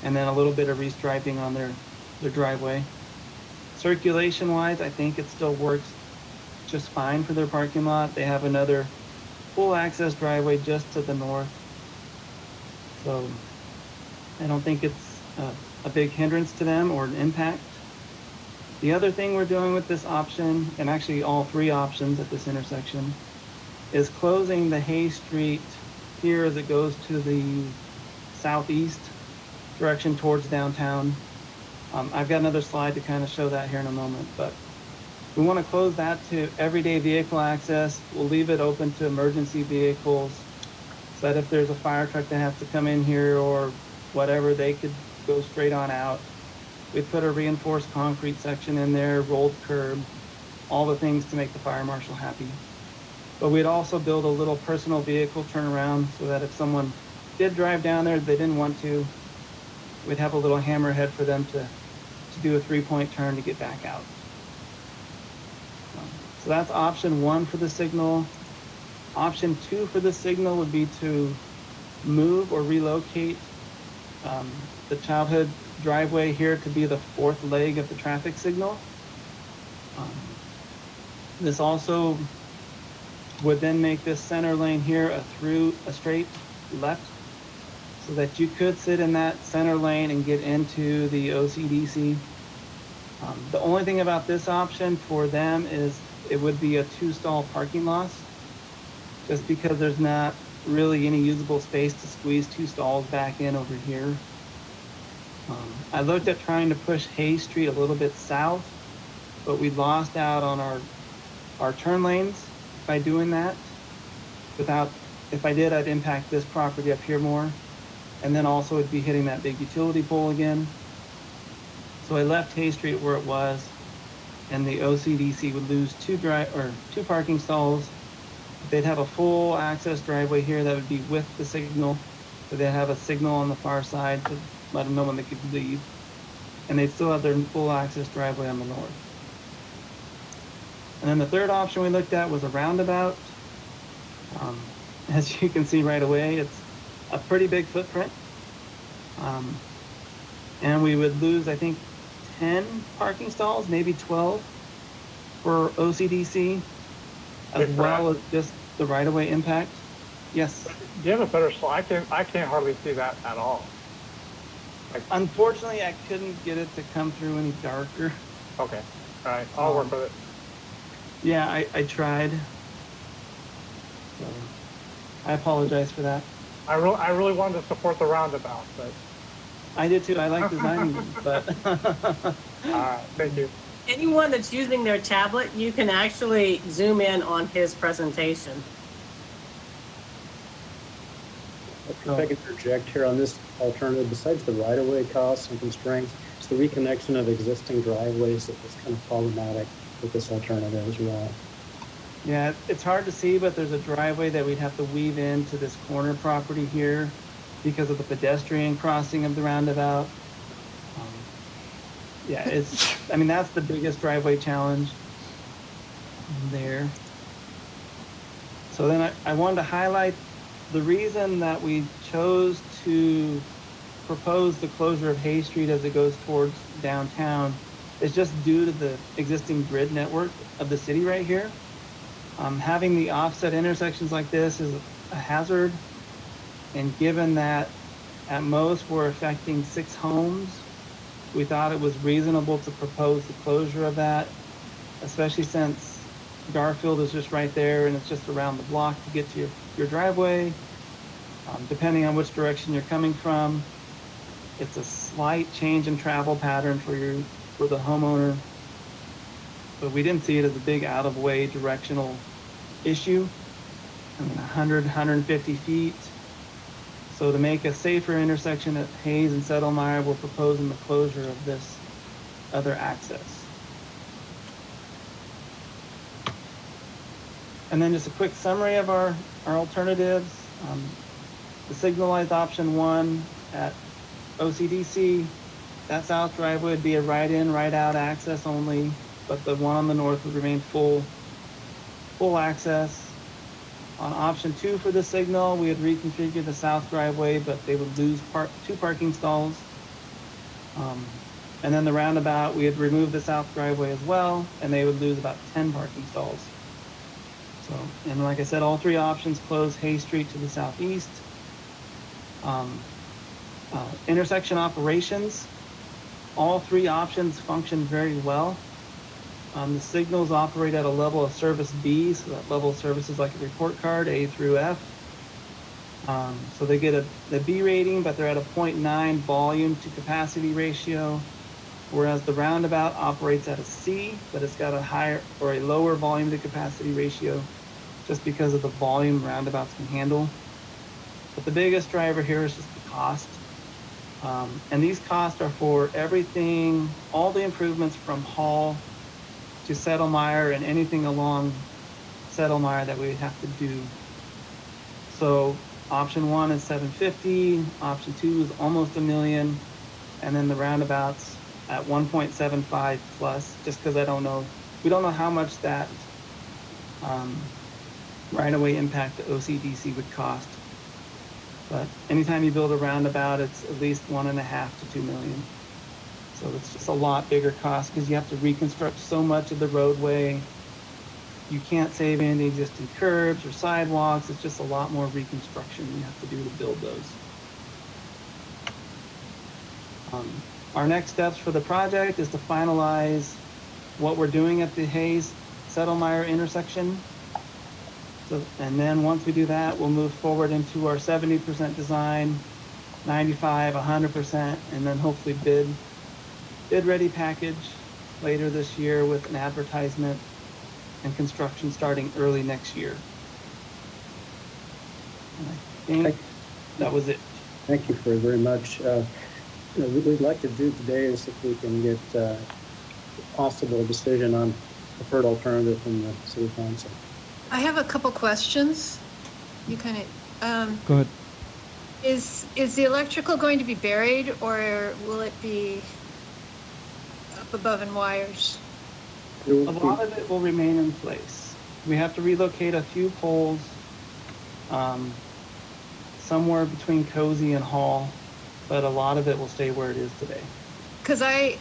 and then a little bit of restriping on their driveway. Circulation wise, I think it still works just fine for their parking lot. They have another full access driveway just to the north. So I don't think it's a big hindrance to them or an impact. The other thing we're doing with this option, and actually all 3 options at this intersection, is closing the Hayes Street here as it goes to the southeast direction towards downtown. I've got another slide to kind of show that here in a moment, but we want to close that to everyday vehicle access. We'll leave it open to emergency vehicles so that if there's a fire truck that has to come in here or whatever, they could go straight on out. We put a reinforced concrete section in there, rolled curb, all the things to make the fire marshal happy. But we'd also build a little personal vehicle turnaround so that if someone did drive down there, they didn't want to, we'd have a little hammerhead for them to do a 3-point turn to get back out. So that's option 1 for the signal. Option 2 for the signal would be to move or relocate the childhood driveway here to be the 4th leg of the traffic signal. This also would then make this center lane here a straight left, so that you could sit in that center lane and get into the OCDC. The only thing about this option for them is it would be a 2-stall parking loss, just because there's not really any usable space to squeeze 2 stalls back in over here. I looked at trying to push Hayes Street a little bit south, but we lost out on our turn lanes by doing that. If I did, I'd impact this property up here more, and then also it'd be hitting that big utility pole again. So I left Hayes Street where it was, and the OCDC would lose 2 parking stalls. They'd have a full access driveway here that would be with the signal, so they'd have a signal on the far side to let them know when they could leave, and they'd still have their full access driveway on the north. And then the third option we looked at was a roundabout. As you can see right away, it's a pretty big footprint. And we would lose, I think, 10 parking stalls, maybe 12 for OCDC, as well as just the right-of-way impact. Yes. Do you have a better slide? I can't hardly see that at all. Unfortunately, I couldn't get it to come through any darker. Okay. All right. I'll work with it. Yeah, I tried. So I apologize for that. I really wanted to support the roundabout, but. I did too. I like designing them, but. All right. Thank you. Anyone that's using their tablet, you can actually zoom in on his presentation. If I could interject here on this alternative, besides the right-of-way costs and constraints, it's the reconnection of existing driveways that was kind of problematic with this alternative as well. Yeah, it's hard to see, but there's a driveway that we'd have to weave into this corner property here because of the pedestrian crossing of the roundabout. Yeah, that's the biggest driveway challenge there. So then I wanted to highlight the reason that we chose to propose the closure of Hay Street as it goes towards downtown is just due to the existing grid network of the city right here. Having the offset intersections like this is a hazard, and given that at most we're affecting 6 homes, we thought it was reasonable to propose the closure of that, especially since Garfield is just right there and it's just around the block to get to your driveway. Depending on which direction you're coming from, it's a slight change in travel pattern for the homeowner, but we didn't see it as a big out-of-way directional issue. 100, 150 feet. So to make a safer intersection at Hayes and Settlemyre, we're proposing the closure of this other access. And then just a quick summary of our alternatives. The signalized option 1 at OCDC, that south driveway would be a right-in, right-out access only, but the one on the north would remain full access. On option 2 for the signal, we would reconfigure the south driveway, but they would lose 2 parking stalls. And then the roundabout, we would remove the south driveway as well, and they would lose about 10 parking stalls. So, and like I said, all 3 options close Hay Street to the southeast. Intersection operations, all 3 options function very well. The signals operate at a level of service B, so that level of service is like a report card, A through F. So they get the B rating, but they're at a 0.9 volume to capacity ratio, whereas the roundabout operates at a C, but it's got a higher or a lower volume to capacity ratio, just because of the volume roundabouts can handle. But the biggest driver here is just the cost. And these costs are for everything, all the improvements from Hall to Settlemyre and anything along Settlemyre that we would have to do. So option 1 is $750, option 2 is almost $1 million, and then the roundabouts at 1.75 plus, just because we don't know how much that right-of-way impact to OCDC would cost. But anytime you build a roundabout, it's at least $1.5 to $2 million. So it's just a lot bigger cost because you have to reconstruct so much of the roadway. You can't save any of the existing curbs or sidewalks. It's just a lot more reconstruction you have to do to build those. Our next steps for the project is to finalize what we're doing at the Hayes Settlemyre intersection. So, and then once we do that, we'll move forward into our 70% design, 95, 100%, and then hopefully bid ready package later this year with an advertisement and construction starting early next year. And I think that was it. Thank you very much. What we'd like to do today is if we can get a possible decision on preferred alternative from the City Council. I have a couple questions. You kind of, Go ahead. is the electrical going to be buried, or will it be up above in wires? A lot of it will remain in place. We have to relocate a few poles somewhere between Cozy and Hall, but a lot of it will stay where it is today. Because I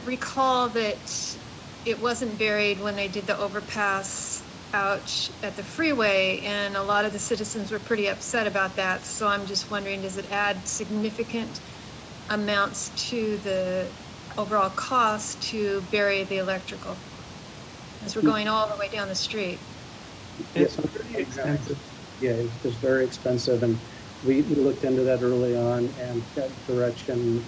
recall that it wasn't buried when they did the overpass out at the freeway, and a lot of the citizens were pretty upset about that. So I'm just wondering, does it add significant amounts to the overall cost to bury the electrical? As we're going all the way down the street. It's pretty expensive. Yeah, it's very expensive, and we looked into that early on and got direction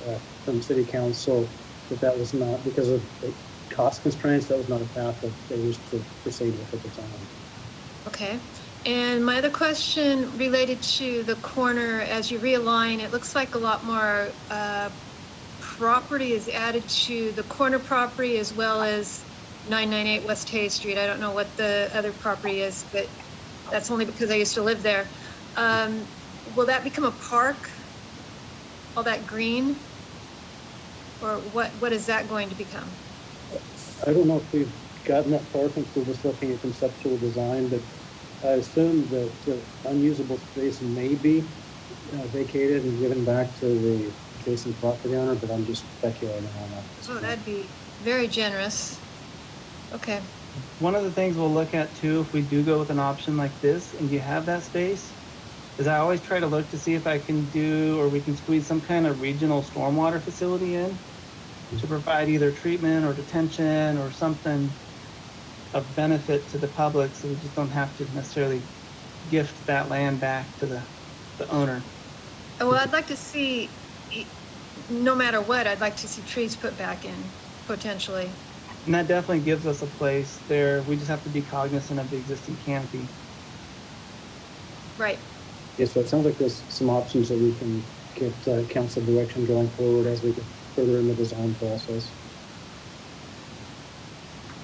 from City Council that was not, because of the cost constraints, that was not a path that they used to proceed with at the time. Okay. And my other question related to the corner, as you realign, it looks like a lot more property is added to the corner property as well as 998 West Hay Street. I don't know what the other property is, but that's only because I used to live there. Will that become a park? All that green? Or what is that going to become? I don't know if we've gotten that far since we're just looking at conceptual design, but I assume that unusable space may be vacated and given back to the adjacent property owner, but I'm just speculating on that. Oh, that'd be very generous. Okay. One of the things we'll look at too, if we do go with an option like this and you have that space, is I always try to look to see if I can do, or we can squeeze some kind of regional stormwater facility in to provide either treatment or detention or something of benefit to the public, so we just don't have to necessarily gift that land back to the owner. Well, I'd like to see, no matter what, I'd like to see trees put back in, potentially. And that definitely gives us a place there. We just have to be cognizant of the existing canopy. Right. Yeah, so it sounds like there's some options that we can get council direction going forward as we get further in the design process.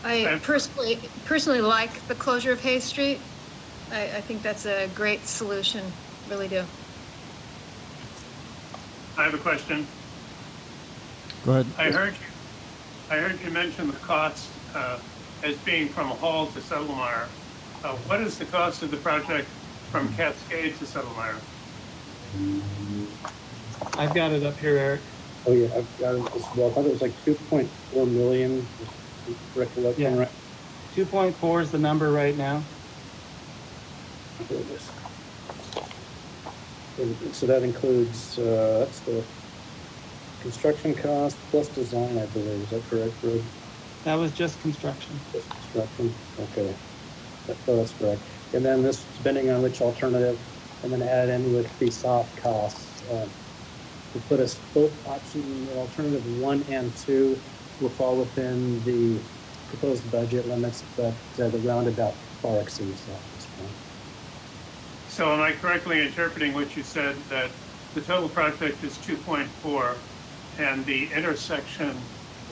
I personally like the closure of Hay Street. I think that's a great solution, really do. I have a question. Go ahead. I heard you mention the cost as being from Hall to Settlemyre. What is the cost of the project from Cascade to Settlemyre? I've got it up here, Eric. Oh yeah, I've got it as well. I thought it was like 2.4 million. Recollection, Yeah. right? 2.4 is the number right now. There it is. So that includes that's the construction cost plus design, I believe. Is that correct, Rod? That was just construction. Just construction. Okay, that's correct. And then this, depending on which alternative, and then add in with the soft costs. To put us both option alternative 1 and 2 will fall within the proposed budget limits, but the roundabout far exceeds that at this point. So am I correctly interpreting what you said, that the total project is 2.4 and the intersection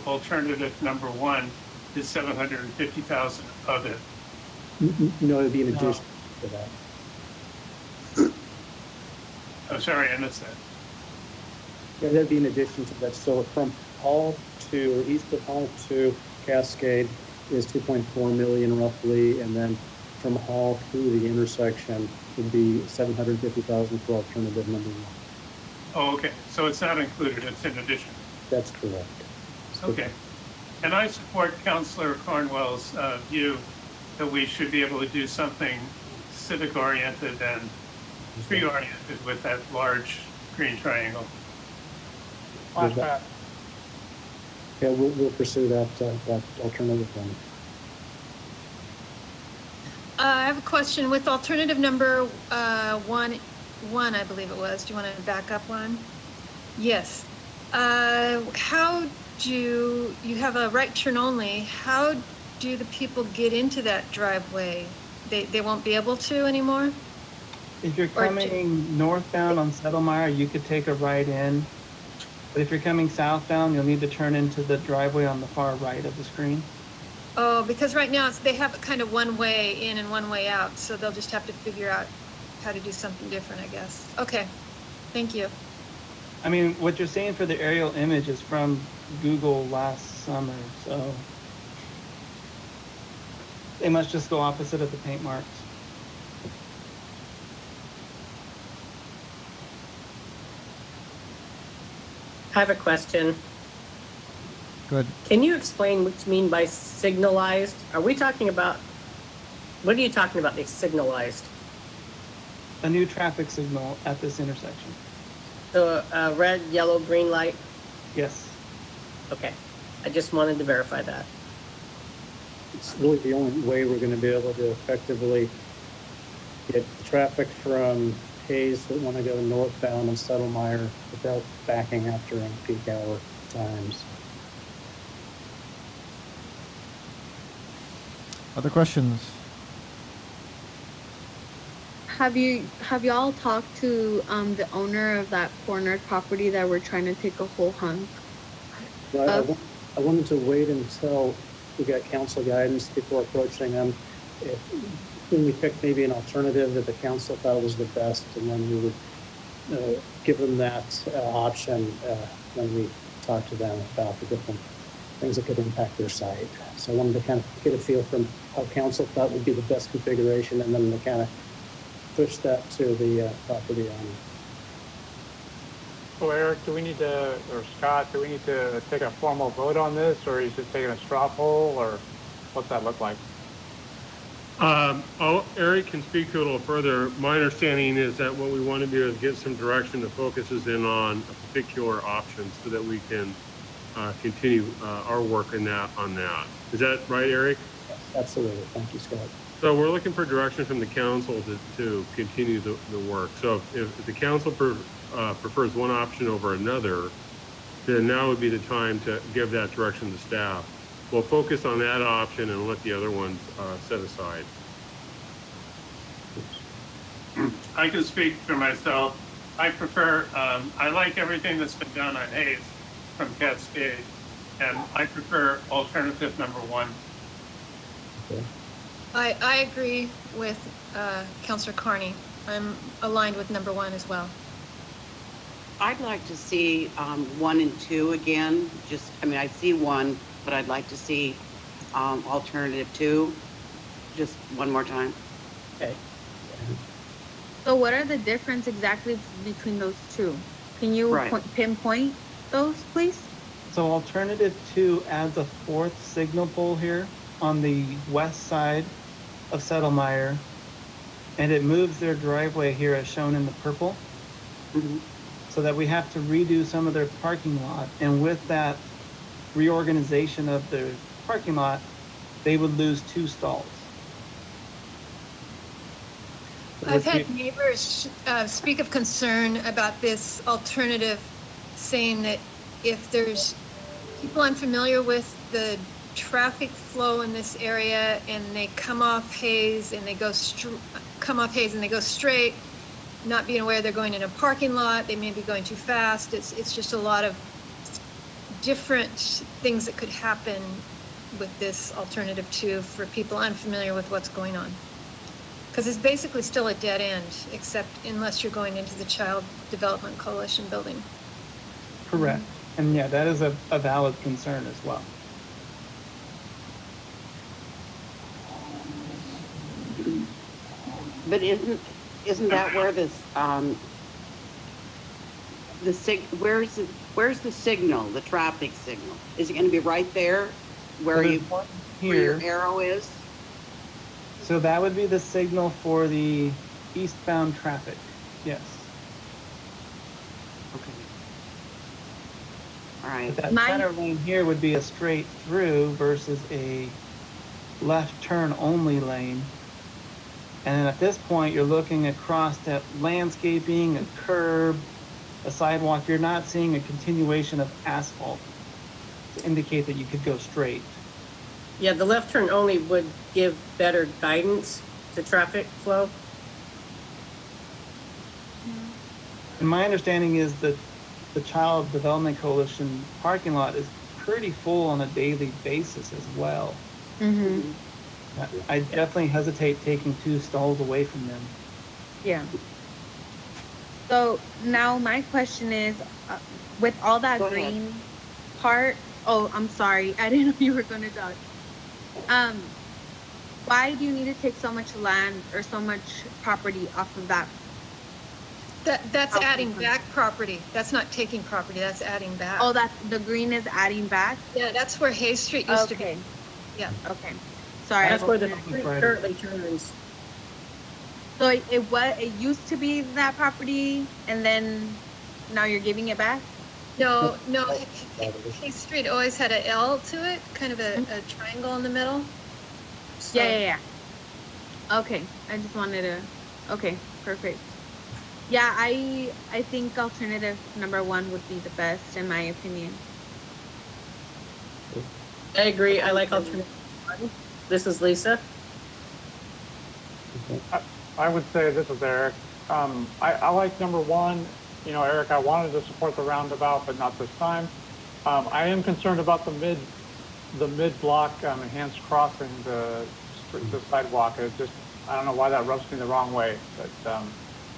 alternative number 1 is 750,000 of it? No, it would be in addition to that. Oh, sorry, I missed that. Yeah, that'd be in addition to that. So from Hall to, or east of Hall to Cascade is 2.4 million roughly, and then from Hall through the intersection would be 750,000 for alternative number 1. Oh, okay. So it's not included, it's in addition. That's correct. Okay. And I support Councillor Cornwell's view that we should be able to do something civic-oriented and tree-oriented with that large green triangle. Flashback. Yeah, we'll pursue that alternative one. I have a question with alternative number one, I believe it was. Do you want to back up one? Yes. How do you have a right turn only? How do the people get into that driveway? They won't be able to anymore? If you're coming northbound on Settlemyre, you could take a right in. But if you're coming southbound, you'll need to turn into the driveway on the far right of the screen. Oh, because right now they have it kind of one way in and one way out, so they'll just have to figure out how to do something different, I guess. Okay, thank you. I mean, what you're saying for the aerial image is from Google last summer, so they must just go opposite of the paint marks. I have a question. Good. Can you explain what you mean by signalized? Are we talking about, what are you talking about, the signalized? A new traffic signal at this intersection. So red, yellow, green light? Yes. Okay. I just wanted to verify that. It's really the only way we're going to be able to effectively get the traffic from Hayes that want to go northbound and Settlemyre without backing up during peak hour times. Other questions? Have y'all talked to the owner of that corner property that we're trying to take a whole hunk? Well, I wanted to wait until we got council guidance before approaching them. When we picked maybe an alternative that the council thought was the best, and then we would give them that option when we talk to them about the different things that could impact their site. So I wanted to kind of get a feel from how council thought would be the best configuration, and then to kind of push that to the property owner. So Eric, do we need to, or Scott, do we need to take a formal vote on this, or are you just taking a straw poll, or what's that look like? Eric can speak to it a little further. My understanding is that what we want to do is get some direction that focuses in on a particular option so that we can continue our work on that. Is that right, Eric? Yes, absolutely. Thank you, Scott. So we're looking for direction from the council to continue the work. So if the council prefers one option over another, then now would be the time to give that direction to staff. We'll focus on that option and let the other ones set aside. I can speak for myself. I prefer, I like everything that's been done on Hayes from Cascade, and I prefer alternative number one. Okay. I agree with Councilor Carney. I'm aligned with number one as well. I'd like to see 1 and 2 again. I see 1, but I'd like to see alternative 2 just one more time. Okay. So what are the difference exactly between those two? Can you pinpoint those, please? So alternative 2 adds a 4th signal pole here on the west side of Settlemyre, and it moves their driveway here as shown in the purple. Mm-hmm. So that we have to redo some of their parking lot, and with that reorganization of their parking lot, they would lose 2 stalls. I've had neighbors speak of concern about this alternative, saying that if there's people unfamiliar with the traffic flow in this area and they come off Hayes and they go straight, not being aware they're going in a parking lot, they may be going too fast. It's just a lot of different things that could happen with this alternative 2 for people unfamiliar with what's going on. Because it's basically still a dead end, except unless you're going into the Child Development Coalition building. Correct. And yeah, that is a valid concern as well. But isn't that where this where's the signal, the traffic signal? Is it going to be right there where your arrow is? So that would be the signal for the eastbound traffic. Yes. Okay. All right. But that center lane here would be a straight through versus a left turn only lane. And then at this point, you're looking across that landscaping, a curb, a sidewalk. You're not seeing a continuation of asphalt to indicate that you could go straight. Yeah, the left turn only would give better guidance to traffic flow. And my understanding is that the Child Development Coalition parking lot is pretty full on a daily basis as well. Mm-hmm. I definitely hesitate taking 2 stalls away from them. Yeah. So now my question is, with all that green part, oh, I'm sorry. I didn't know you were going to talk. Why do you need to take so much land or so much property off of that That's adding back property. That's not taking property, that's adding back. Oh, that the green is adding back? Yeah, that's where Hay Street used to be. Okay, Yeah. okay. Sorry. That's where the Right. street currently turns. So it used to be that property and then now you're giving it back? No, Hay Street always had a L to it, kind of a triangle in the middle. So- Yeah. Okay, I just wanted to, okay, perfect. Yeah, I think alternative number 1 would be the best in my opinion. I agree. I like alternative one. This is Lisa. I would say, this is Eric. I like number 1. You know, Eric, I wanted to support the roundabout, but not this time. I am concerned about the mid-block enhanced crossing, the sidewalk. It just, I don't know why that rubs me the wrong way, but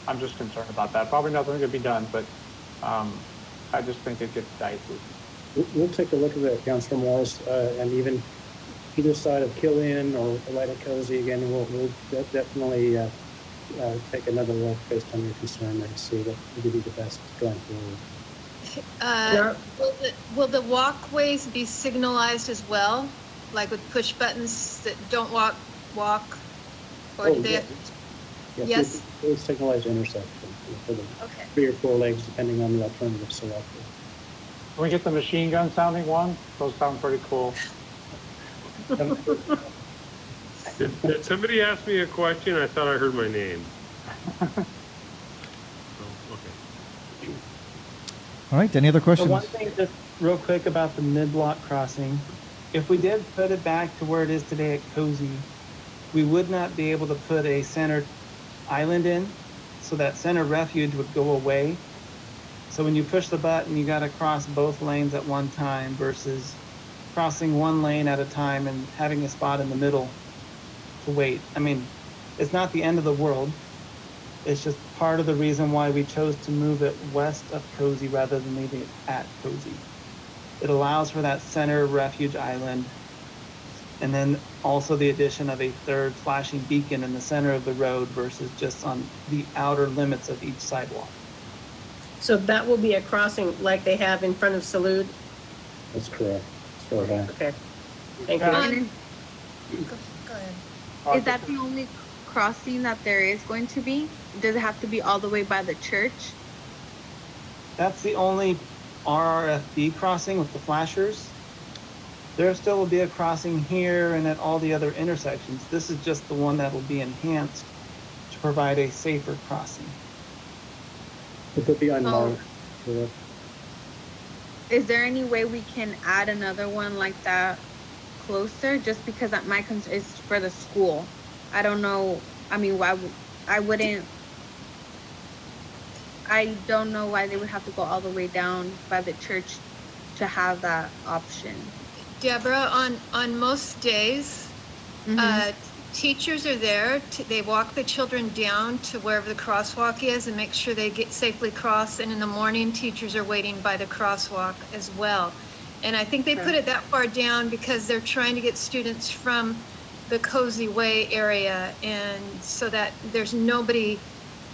I'm just concerned about that. Probably nothing could be done, but I just think it gets dicey. We'll take a look at that, Councilor Morris, and even either side of Killian or Light at Cozy again, we'll definitely take another look based on your concern and see what will give you the best going forward. Will the walkways be signalized as well? Like with push buttons that don't walk? Or do they yeah. have Yes. We'll signalize intersection for the Okay. 3 or 4 legs, depending on the alternative selected. Can we get the machine gun sounding one? Those sound pretty cool. Did somebody ask me a question? I thought I heard my name. Oh, okay. All right, any other So questions? one thing just real quick about the mid-block crossing. If we did put it back to where it is today at Cozy, we would not be able to put a center island in, so that center refuge would go away. So when you push the button, you got to cross both lanes at one time versus crossing one lane at a time and having a spot in the middle to wait. I mean, it's not the end of the world. It's just part of the reason why we chose to move it west of Cozy rather than leaving it at Cozy. It allows for that center refuge island, and then also the addition of a third flashing beacon in the center of the road versus just on the outer limits of each sidewalk. So that will be a crossing like they have in front of Salud? That's correct. So, Okay. Thank you. Go ahead. Is that the only crossing that there is going to be? Does it have to be all the way by the church? That's the only RRFB crossing with the flashers. There still will be a crossing here and at all the other intersections. This is just the one that will be enhanced to provide a safer crossing. It would be unmarked. Is there any way we can add another one like that closer? Just because my concern is for the school. I don't know. I mean, I don't know why they would have to go all the way down by the church to have that option. Deborah, on most days, teachers are there. They walk the children down to wherever the crosswalk is and make sure they get safely cross. And in the morning, teachers are waiting by the crosswalk as well. And I think they put it that far down because they're trying to get students from the Cozy Way area, and so that there's nobody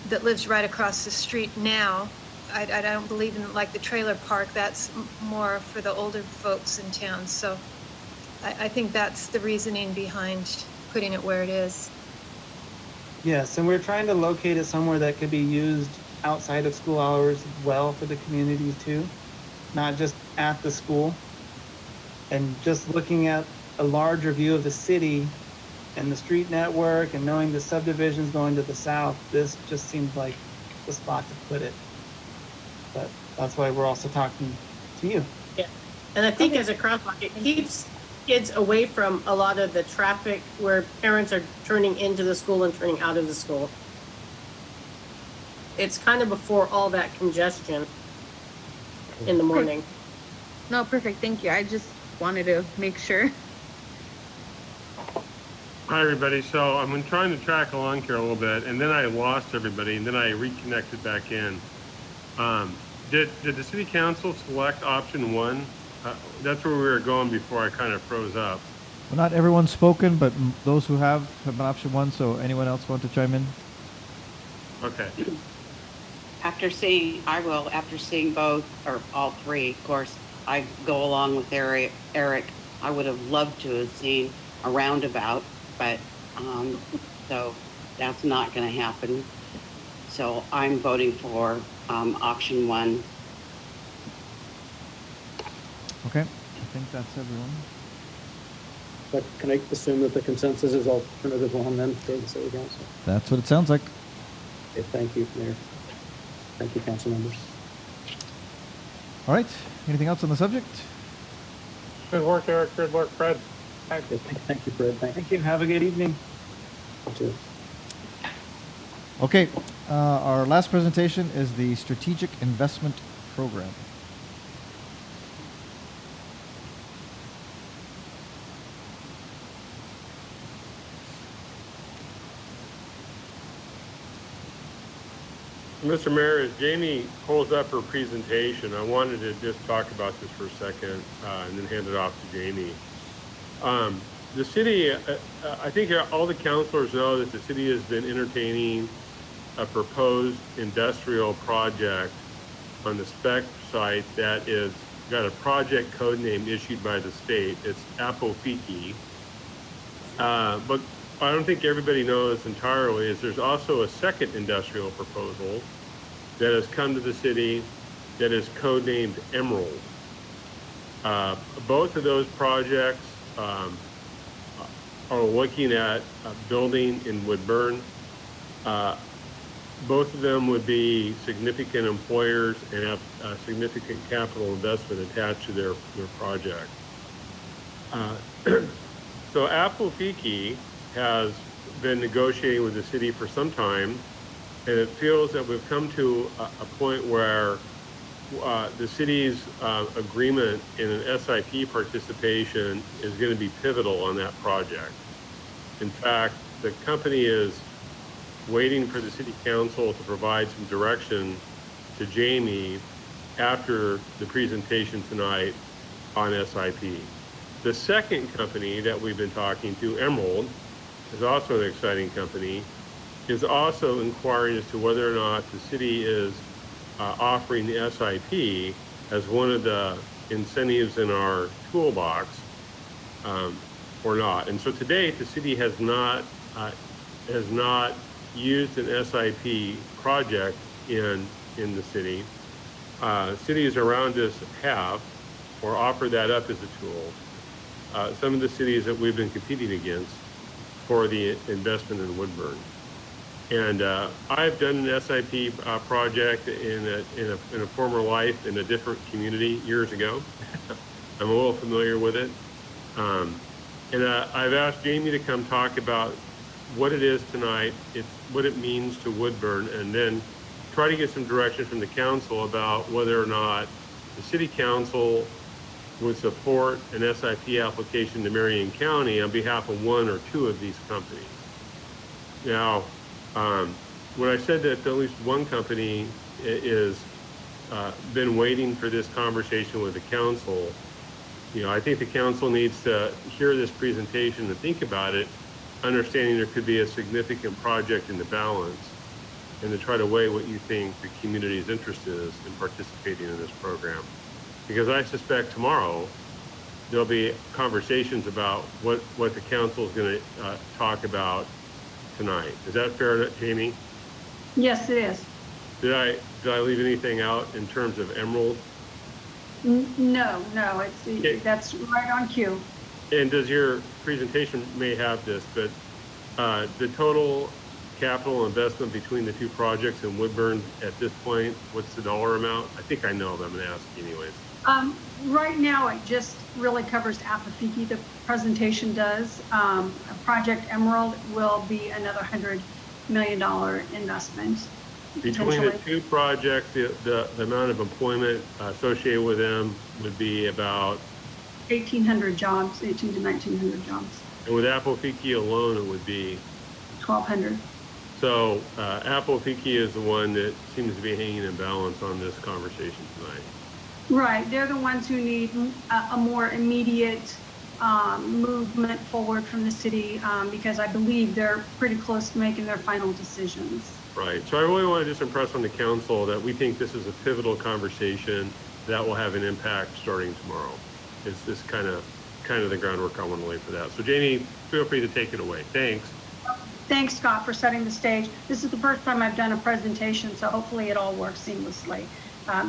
that lives right across the street now. I don't believe in like the trailer park. That's more for the older folks in town. So I think that's the reasoning behind putting it where it is. Yes, and we're trying to locate it somewhere that could be used outside of school hours as well for the community too, not just at the school. And just looking at a larger view of the city and the street network and knowing the subdivisions going to the south, this just seems like the spot to put it. But that's why we're also talking to you. Yeah, and I think as a crosswalk, it keeps kids away from a lot of the traffic where parents are turning into the school and turning out of the school. It's kind of before all that congestion in the morning. No, perfect. Thank you. I just wanted to make sure. Hi, everybody. So I'm trying to track along here a little bit, and then I lost everybody, and then I reconnected back in. Did the city council select option 1? That's where we were going before I kind of froze up. Well, not everyone's spoken, but those who have been option 1. So anyone else want to chime in? Okay. After seeing both, or all three, of course, I go along with Eric. I would have loved to have seen a roundabout, but, so that's not gonna happen. So I'm voting for, option one. Okay, I think that's everyone. But can I assume that the consensus is alternative one then, for the city council? That's what it sounds like. Okay, thank you, Mayor. Thank you, council members. All right, anything else on the subject? Good work, Eric. Good work, Fred. Thanks. Okay, thank you, Fred. Thank you. Have a good evening. You too. Okay, our last presentation is the Strategic Investment Program. Mr. Mayor, as Jamie pulls up her presentation, I wanted to just talk about this for a second and then hand it off to Jamie. The city, I think all the councilors know that the city has been entertaining a proposed industrial project on the spec site that is got a project code name issued by the state. It's Apofiki. But I don't think everybody knows entirely is there's also a second industrial proposal that has come to the city that is codenamed Emerald. Both of those projects are looking at a building in Woodburn. Both of them would be significant employers and have significant capital investment attached to their project. So Apofiki has been negotiating with the city for some time, and it feels that we've come to a point where the city's agreement in an SIP participation is going to be pivotal on that project. In fact, the company is waiting for the city council to provide some direction to Jamie after the presentation tonight on SIP. The second company that we've been talking to, Emerald, is also an exciting company, is also inquiring as to whether or not the city is offering the SIP as one of the incentives in our toolbox or not. And so to date, the city has not used an SIP project in the city. Cities around us have or offer that up as a tool. Some of the cities that we've been competing against for the investment in Woodburn. And I've done an SIP project in a former life in a different community years ago. I'm a little familiar with it. And I've asked Jamie to come talk about what it is tonight, what it means to Woodburn, and then try to get some direction from the council about whether or not the city council would support an SIP application to Marion County on behalf of one or two of these companies. Now, when I said that at least one company is been waiting for this conversation with the council, I think the council needs to hear this presentation and think about it, understanding there could be a significant project in the balance, and to try to weigh what you think the community's interest is in participating in this program. Because I suspect tomorrow there'll be conversations about what the council is going to talk about tonight. Is that fair, Jamie? Yes, it is. Did I leave anything out in terms of Emerald? No, that's right on cue. And does your presentation may have this, but the total capital investment between the two projects in Woodburn at this point, what's the dollar amount? I think I know, but I'm going to ask anyways. Right now, it just really covers Apofiki. The presentation does. Project Emerald will be another $100 million investment. Between the two projects, the amount of employment associated with them would be about 1,800 jobs, 1,800 to 1,900 jobs. And with Apofiki alone, it would be 1,200. So Apofiki is the one that seems to be hanging in balance on this conversation tonight. Right, they're the ones who need a more immediate movement forward from the city, because I believe they're pretty close to making their final decisions. Right. So I really want to just impress on the council that we think this is a pivotal conversation that will have an impact starting tomorrow. It's this kind of the groundwork I want to lay for that. So Jamie, feel free to take it away. Thanks. Thanks, Scott, for setting the stage. This is the first time I've done a presentation, so hopefully it all works seamlessly.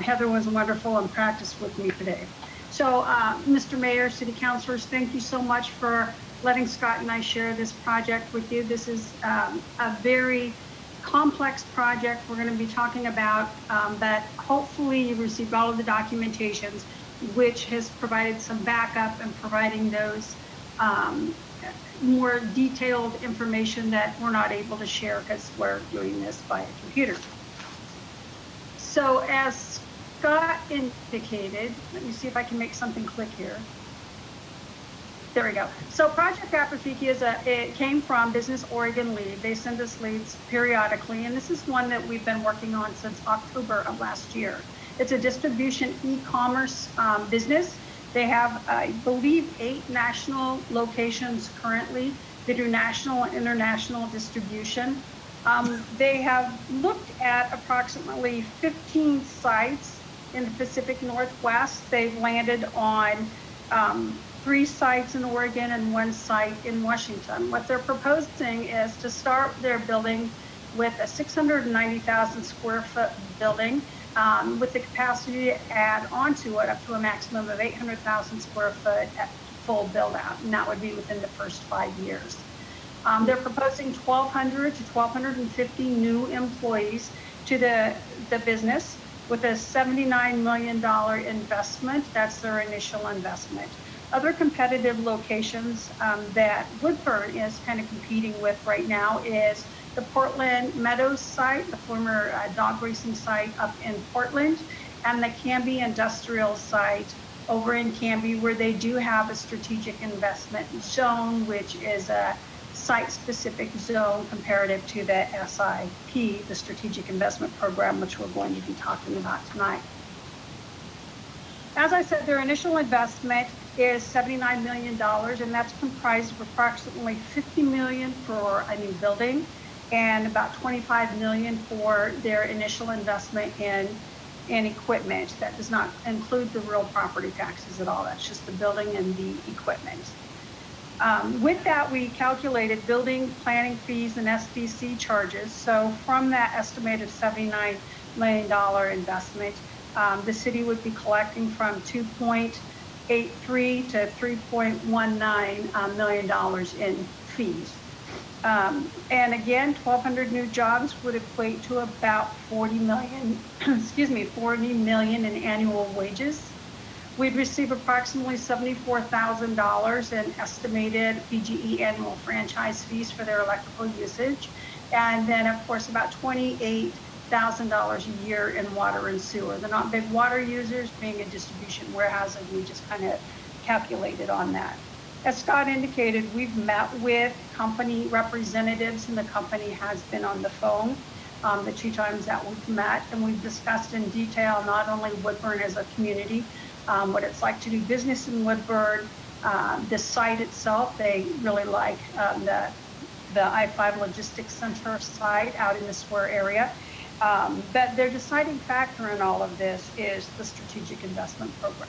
Heather was wonderful and practiced with me today. So, Mr. Mayor, City Councilors, thank you so much for letting Scott and I share this project with you. This is a very complex project we're going to be talking about, that hopefully you received all of the documentations, which has provided some backup and providing those more detailed information that we're not able to share because we're doing this by a computer. So as Scott indicated, let me see if I can make something click here. There we go. So Project Apafiki it came from Business Oregon Lead. They send us leads periodically, and this is one that we've been working on since October of last year. It's a distribution e-commerce business. They have, I believe, 8 national locations currently. They do national and international distribution. They have looked at approximately 15 sites in the Pacific Northwest. They've landed on 3 sites in Oregon and 1 site in Washington. What they're proposing is to start their building with a 690,000 square foot building, with the capacity to add onto it up to a maximum of 800,000 square foot at full build out, and that would be within the first 5 years. They're proposing 1,200 to 1,250 new employees to the business with a $79 million investment. That's their initial investment. Other competitive locations that Woodburn is kind of competing with right now is the Portland Meadows site, the former dog racing site up in Portland, and the Canby Industrial site over in Canby, where they do have a strategic investment zone, which is a site-specific zone comparative to the SIP, the Strategic Investment Program, which we're going to be talking about tonight. As I said, their initial investment is $79 million, and that's comprised of approximately $50 million for a new building and about $25 million for their initial investment in equipment. That does not include the real property taxes at all. That's just the building and the equipment. With that, we calculated building, planning fees, and SDC charges. So from that estimated $79 million investment, the city would be collecting from $2.83 to $3.19 million in fees. And again, 1,200 new jobs would equate to about 40 million in annual wages. We'd receive approximately $74,000 in estimated PGE annual franchise fees for their electrical usage. And then, of course, about $28,000 a year in water and sewer. They're not big water users, being a distribution warehouse, and we just kind of calculated on that. As Scott indicated, we've met with company representatives, and the company has been on the phone the 2 times that we've met, and we've discussed in detail not only Woodburn as a community, what it's like to do business in Woodburn, the site itself. They really like the I-5 Logistics Center site out in the Square area. But their deciding factor in all of this is the Strategic Investment Program.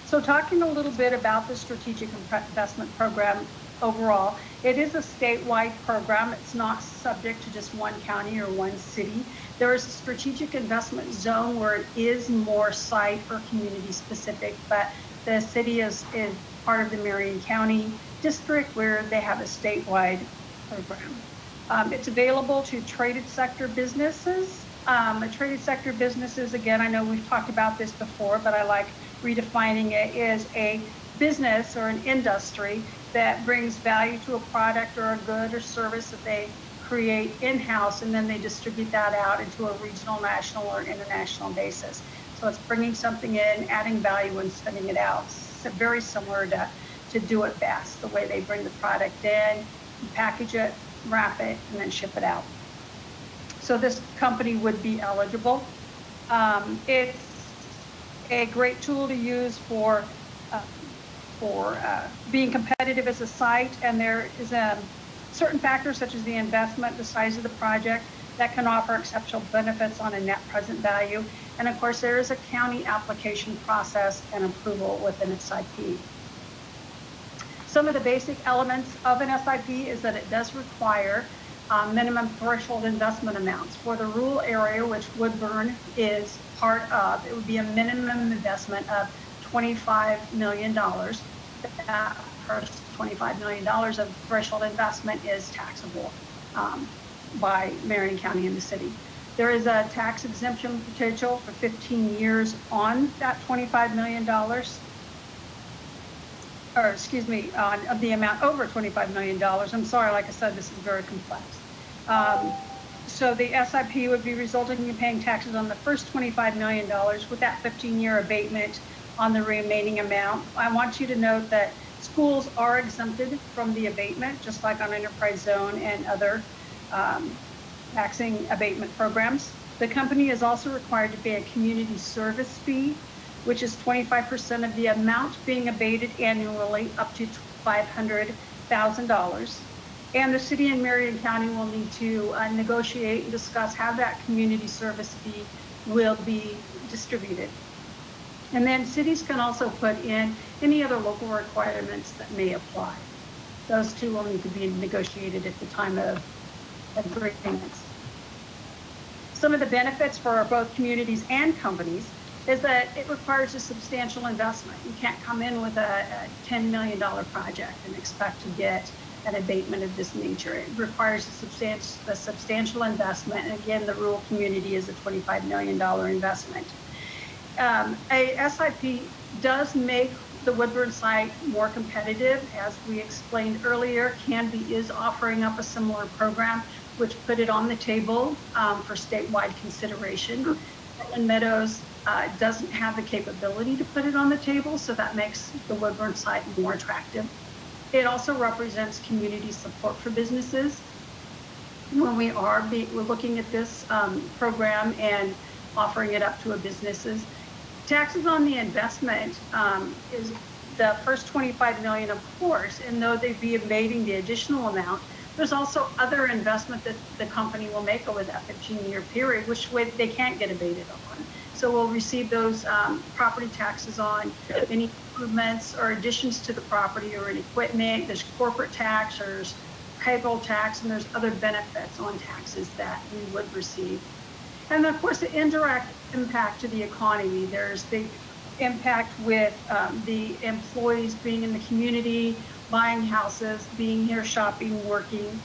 So talking a little bit about the Strategic Investment Program overall, it is a statewide program. It's not subject to just one county or one city. There is a strategic investment zone where it is more site or community specific, but the city is part of the Marion County district where they have a statewide program. It's available to traded sector businesses. Traded sector businesses, again, I know we've talked about this before, but I like redefining it, is a business or an industry that brings value to a product or a good or service that they create in-house, and then they distribute that out into a regional, national, or international basis. So it's bringing something in, adding value, and sending it out. It's very similar to Do It Best, the way they bring the product in, package it, wrap it, and then ship it out. So this company would be eligible. It's a great tool to use for being competitive as a site, and there is certain factors such as the investment, the size of the project, that can offer exceptional benefits on a net present value. And of course, there is a county application process and approval with an SIP. Some of the basic elements of an SIP is that it does require minimum threshold investment amounts. For the rural area, which Woodburn is part of, it would be a minimum investment of $25 million. That first $25 million of threshold investment is taxable by Marion County and the city. There is a tax exemption potential for 15 years on that $25 million, or excuse me, of the amount over $25 million. I'm sorry, like I said, this is very complex. So the SIP would be resulting in paying taxes on the first $25 million with that 15-year abatement on the remaining amount. I want you to note that schools are exempted from the abatement, just like on enterprise zone and other taxing abatement programs. The company is also required to pay a community service fee, which is 25% of the amount being abated annually, up to $500,000. And the city and Marion County will need to negotiate and discuss how that community service fee will be distributed. And then cities can also put in any other local requirements that may apply. Those two will need to be negotiated at the time of agreements. Some of the benefits for both communities and companies is that it requires a substantial investment. You can't come in with a $10 million project and expect to get an abatement of this nature. It requires a substantial investment. And again, the rural community is a $25 million investment. A SIP does make the Woodburn site more competitive. As we explained earlier, Canby is offering up a similar program, which put it on the table for statewide consideration. Portland Meadows doesn't have the capability to put it on the table, so that makes the Woodburn site more attractive. It also represents community support for businesses. When we're looking at this program and offering it up to businesses, taxes on the investment is the first $25 million, of course, and though they'd be abating the additional amount, there's also other investment that the company will make over that 15-year period, which they can't get abated on. So we'll receive those property taxes on any improvements or additions to the property or an equipment. There's corporate tax, there's payroll tax, and there's other benefits on taxes that we would receive. And then, of course, the indirect impact to the economy. There's the impact with the employees being in the community, buying houses, being here, shopping, working,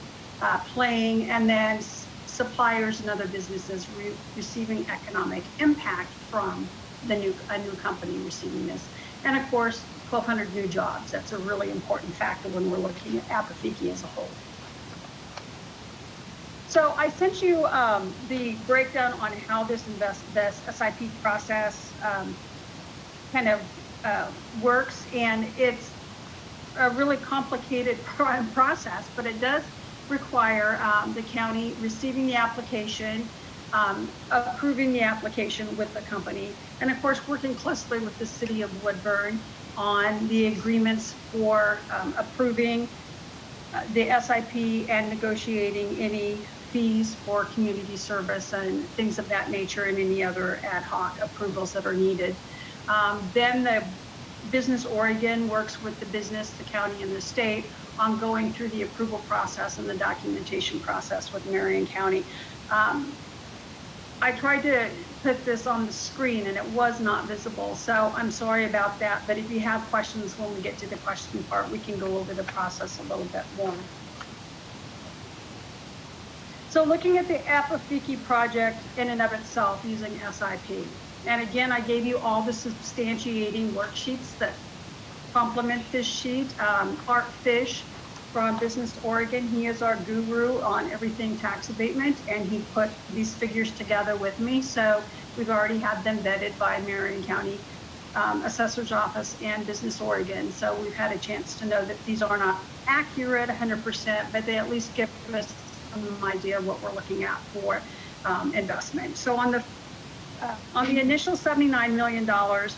playing, and then suppliers and other businesses receiving economic impact from a new company receiving this. And of course, 1,200 new jobs. That's a really important factor when we're looking at Apofiki as a whole. So I sent you the breakdown on how this SIP process kind of works, and it's a really complicated process, but it does require the county receiving the application, approving the application with the company, and of course working closely with the city of Woodburn on the agreements for approving the SIP and negotiating any fees for community service and things of that nature, and any other ad hoc approvals that are needed. Then the Business Oregon works with the business, the county, and the state on going through the approval process and the documentation process with Marion County. I tried to put this on the screen and it was not visible, so I'm sorry about that, but if you have questions when we get to the question part, we can go over the process a little bit more. So looking at the Apofiki project in and of itself using SIP, and again, I gave you all the substantiating worksheets that complement this sheet. Art Fish from Business Oregon, he is our guru on everything tax abatement, and he put these figures together with me. So we've already had them vetted by Marion County Assessor's Office and Business Oregon. So we've had a chance to know that these are not accurate 100%, but they at least give us some idea of what we're looking at for investment. So on the On the initial $79 million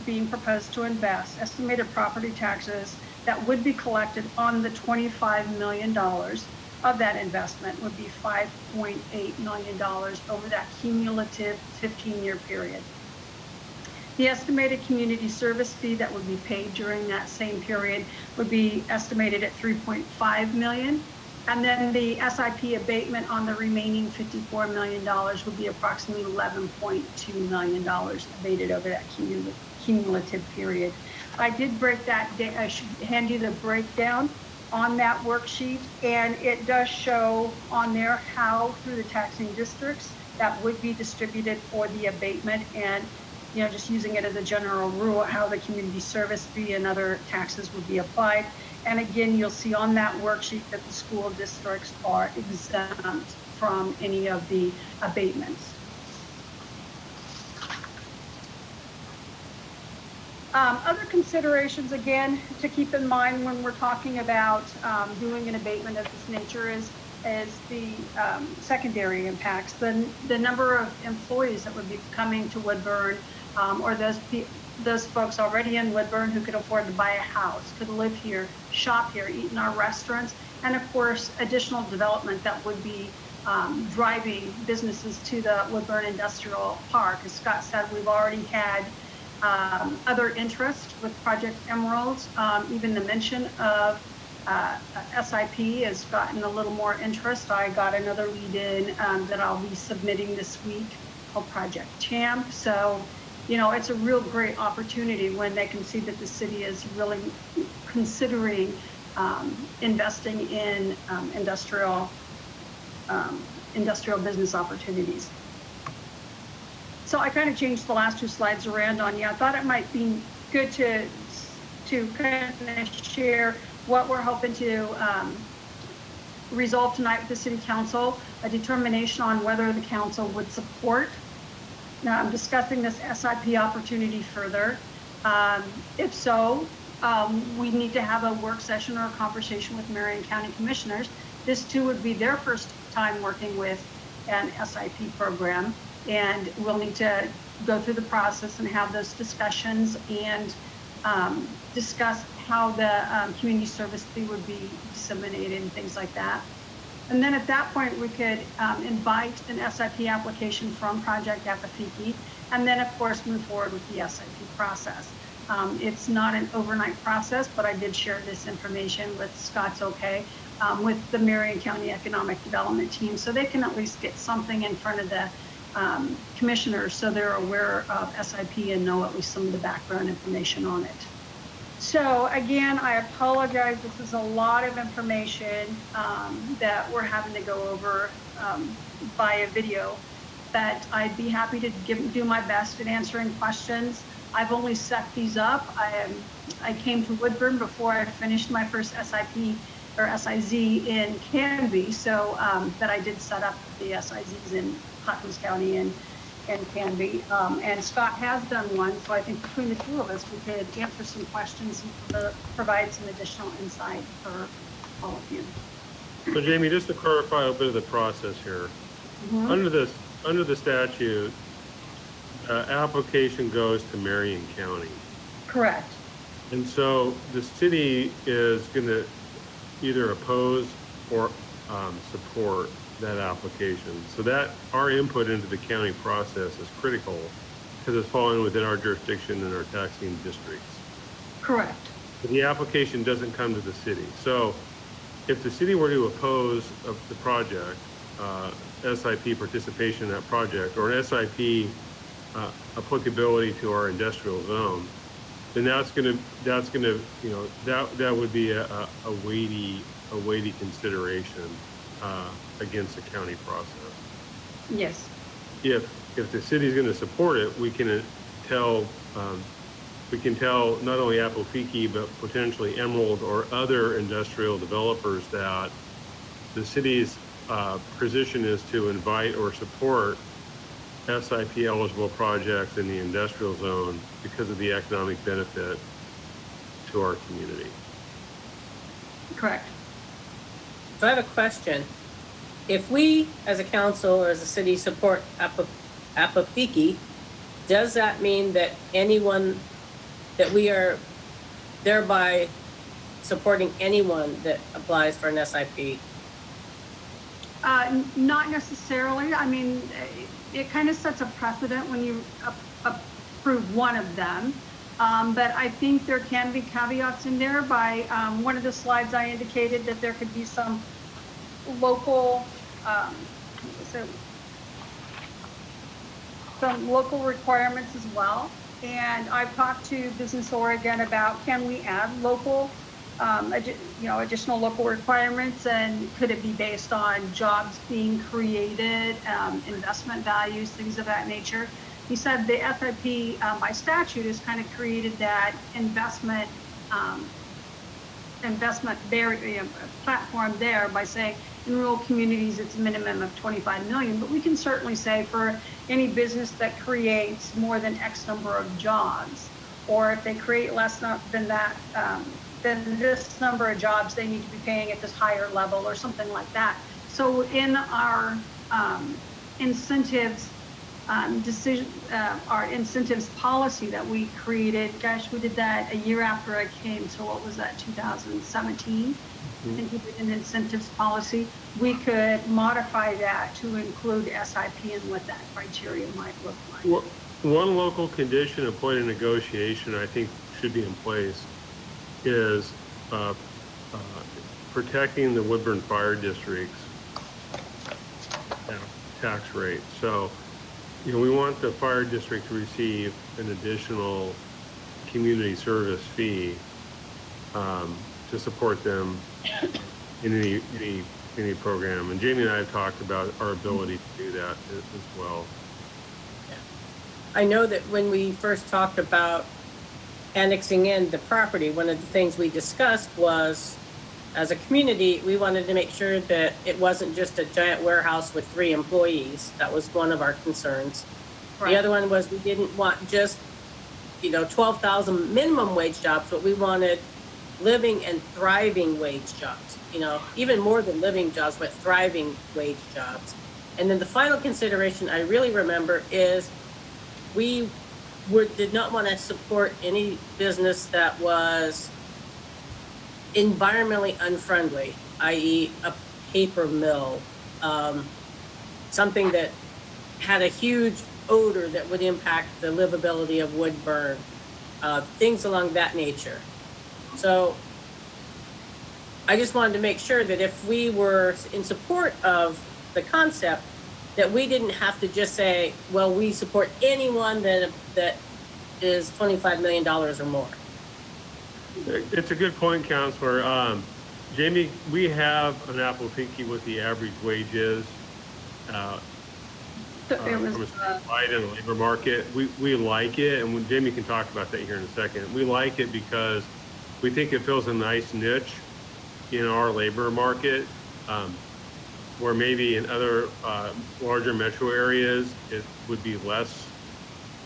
being proposed to invest, estimated property taxes that would be collected on the $25 million of that investment would be $5.8 million over that cumulative 15-year period. The estimated community service fee that would be paid during that same period would be estimated at $3.5 million. And then the SIP abatement on the remaining $54 million would be approximately $11.2 million abated over that cumulative period. I did break that down. I should hand you the breakdown on that worksheet, and it does show on there how through the taxing districts that would be distributed for the abatement, and just using it as a general rule, how the community service fee and other taxes would be applied. And again, you'll see on that worksheet that the school districts are exempt from any of the abatements. Other considerations, again, to keep in mind when we're talking about doing an abatement of this nature is the secondary impacts. The number of employees that would be coming to Woodburn, or those folks already in Woodburn who could afford to buy a house, could live here, shop here, eat in our restaurants, and of course, additional development that would be driving businesses to the Woodburn Industrial Park. As Scott said, we've already had other interest with Project Emeralds. Even the mention of SIP has gotten a little more interest. I got another lead in that I'll be submitting this week called Project Champ. So, it's a real great opportunity when they can see that the city is really considering investing in industrial business opportunities. So I kind of changed the last two slides around on you. I thought it might be good to kind of share what we're hoping to resolve tonight with the City Council, a determination on whether the council would support discussing this SIP opportunity further. If so, we need to have a work session or a conversation with Marion County Commissioners. This too would be their first time working with an SIP program, and we'll need to go through the process and have those discussions and discuss how the community service fee would be disseminated and things like that. And then at that point, we could invite an SIP application from Project Apafiki, and then of course move forward with the SIP process. It's not an overnight process, but I did share this information with Scott's okay, with the Marion County Economic Development Team, so they can at least get something in front of the commissioners so they're aware of SIP and know at least some of the background information on it. So again, I apologize. This is a lot of information that we're having to go over via video, but I'd be happy to do my best at answering questions. I've only set these up. I came to Woodburn before I finished my first SIP or SIZ in Canby, so that I did set up the SIZs in Hopkins County and Canby. And Scott has done one, so I think between the two of us, we could answer some questions and provide some additional insight for all of you. So Jamie, just to clarify a bit of the process here, under the statute, application goes to Marion County. Correct. And so the city is going to either oppose or support that application. So that our input into the county process is critical because it's falling within our jurisdiction and our taxing districts. Correct. But the application doesn't come to the city. So if the city were to oppose the project, SIP participation in that project, or an SIP applicability to our industrial zone, then that would be a weighty consideration against the county process. Yes. If the city is going to support it, we can tell not only Apofiki but potentially Emerald or other industrial developers that the city's position is to invite or support SIP eligible projects in the industrial zone because of the economic benefit to our community. Correct. So I have a question. If we, as a council or as a city, support Apafiki, does that mean that anyone, that we are thereby supporting anyone that applies for an SIP? Not necessarily. I mean, it kind of sets a precedent when you approve one of them. But I think there can be caveats in there. By one of the slides I indicated that there could be some local, some local requirements as well. And I've talked to Business Oregon about, can we add local, additional local requirements, and could it be based on jobs being created, investment values, things of that nature. He said the SIP by statute has kind of created that investment platform there by saying in rural communities it's a minimum of 25 million, but we can certainly say for any business that creates more than X number of jobs, or if they create less than that, then this number of jobs they need to be paying at this higher level or something like that. So in our incentives our incentives policy that we created, gosh, we did that a year after I came, so what was that, 2017? I think we did an incentives policy. We could modify that to include SIP and what that criteria might look like. One local condition of point of negotiation I think should be in place is protecting the Woodburn Fire District's tax rate. So, we want the fire district to receive an additional community service fee to support them in any program. And Jamie and I have talked about our ability to do that as well. I know that when we first talked about annexing in the property, one of the things we discussed was, as a community, we wanted to make sure that it wasn't just a giant warehouse with 3 employees. That was one of our concerns. Right. The other one was we didn't want just, 12,000 minimum wage jobs, but we wanted living and thriving wage jobs, even more than living jobs, but thriving wage jobs. And then the final consideration I really remember is we did not want to support any business that was environmentally unfriendly, i.e. a paper mill, something that had a huge odor that would impact the livability of Woodburn, things along that nature. So I just wanted to make sure that if we were in support of the concept, that we didn't have to just say, well, we support anyone that is $25 million or more. It's a good point, Counselor. Jamie, we have an application what the average wage is from a statewide and a labor market. We like it, and when Jamie can talk about that here in a second. We like it because we think it fills a nice niche in our labor market, where maybe in other larger metro areas it would be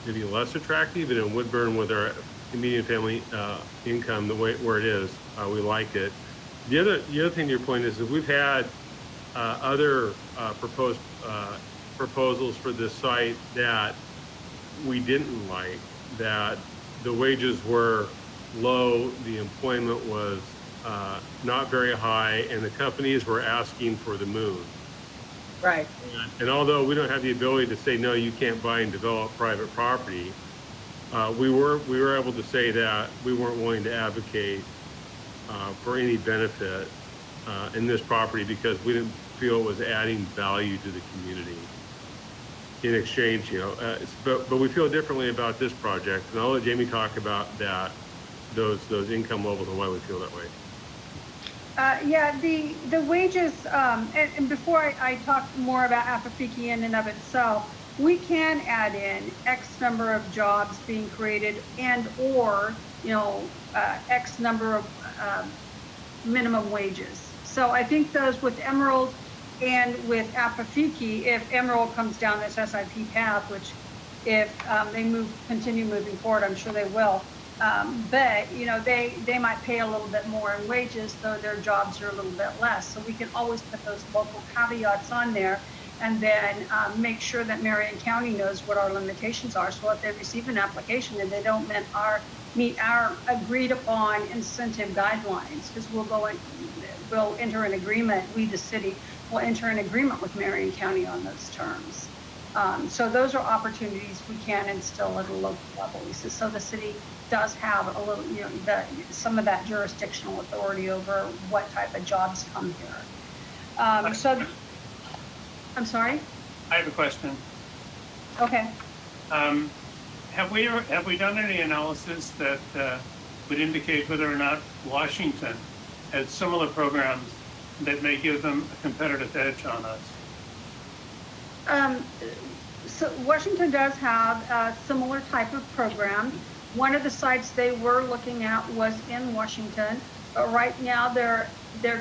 maybe less attractive. And in Woodburn, with our median family income where it is, we like it. The other thing to your point is that we've had other proposals for this site that we didn't like, that the wages were low, the employment was not very high, and the companies were asking for the moon. Right. And although we don't have the ability to say, no, you can't buy and develop private property, we were able to say that we weren't willing to advocate for any benefit in this property because we didn't feel it was adding value to the community in exchange, but we feel differently about this project, and I'll let Jamie talk about that, those income levels and why we feel that way. Yeah, the wages, and before I talk more about Apafiki in and of itself, we can add in X number of jobs being created and or, X number of minimum wages. So I think those with Emerald and with Apafiki, if Emerald comes down this SIP path, which if they continue moving forward, I'm sure they will. But they might pay a little bit more in wages, though their jobs are a little bit less. So we can always put those local caveats on there. and then make sure that Marion County knows what our limitations are. So if they receive an application and they don't meet our agreed upon incentive guidelines, because we'll enter an agreement, we the city will enter an agreement with Marion County on those terms. So those are opportunities we can instill at a local level, Lisa. So the city does have a little, some of that jurisdictional authority over what type of jobs come here. So, I'm sorry? I have a question. Okay. Have we done any analysis that would indicate whether or not Washington has similar programs that may give them a competitive edge on us? So Washington does have a similar type of program. One of the sites they were looking at was in Washington, but right now their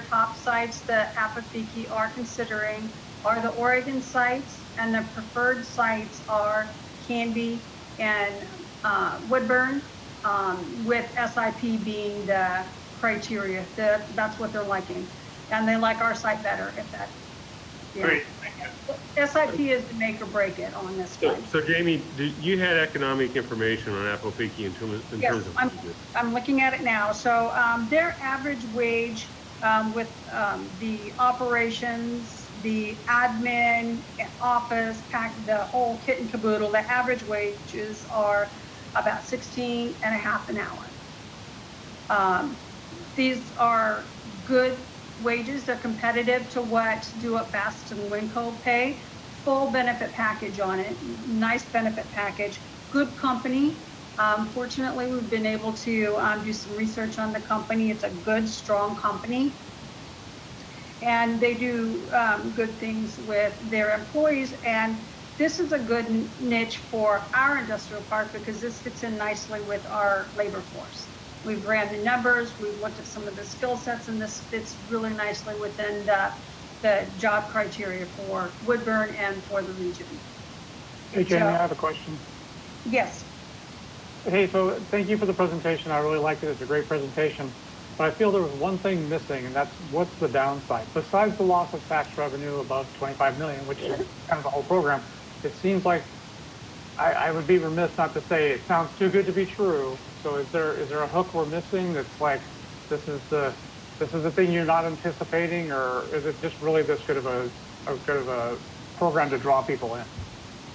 top sites that Apofiki are considering are the Oregon sites, and the preferred sites are Canby and Woodburn, with SIP being the criteria. That's what they're liking, and they like our site better. If that, yeah. Great. SIP is the make or break it on this one. So Jamie, you had economic information on Apofiki in terms of I'm looking at it now. So their average wage with the operations, the admin, office, the whole kit and caboodle, the average wages are about 16 and a half an hour. These are good wages. They're competitive to what Do It Fast and Winco pay. Full benefit package on it. Nice benefit package. Good company. Fortunately, we've been able to do some research on the company. It's a good, strong company. And they do good things with their employees. And this is a good niche for our industrial park because this fits in nicely with our labor force. We've ran the numbers, we've looked at some of the skill sets, and this fits really nicely within the job criteria for Woodburn and for the region. Hey, Jamie, I have a question. Yes. Hey, so thank you for the presentation. I really liked it. It's a great presentation. But I feel there was one thing missing, and that's what's the downside? Besides the loss of tax revenue above 25 million, which is kind of the whole program, it seems like I would be remiss not to say it sounds too good to be true. So is there a hook we're missing that's like this is the thing you're not anticipating, or is it just really this good of a program to draw people in?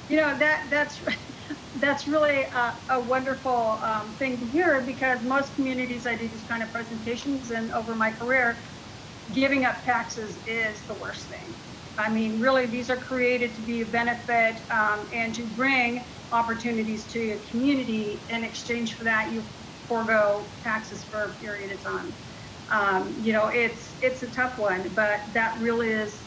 You know, that's really a wonderful thing to hear, because most communities I do these kind of presentations, and over my career, giving up taxes is the worst thing. I mean, really, these are created to be a benefit and to bring opportunities to your community. In exchange for that, you forego taxes for a period of time. You know, it's a tough one, but that really is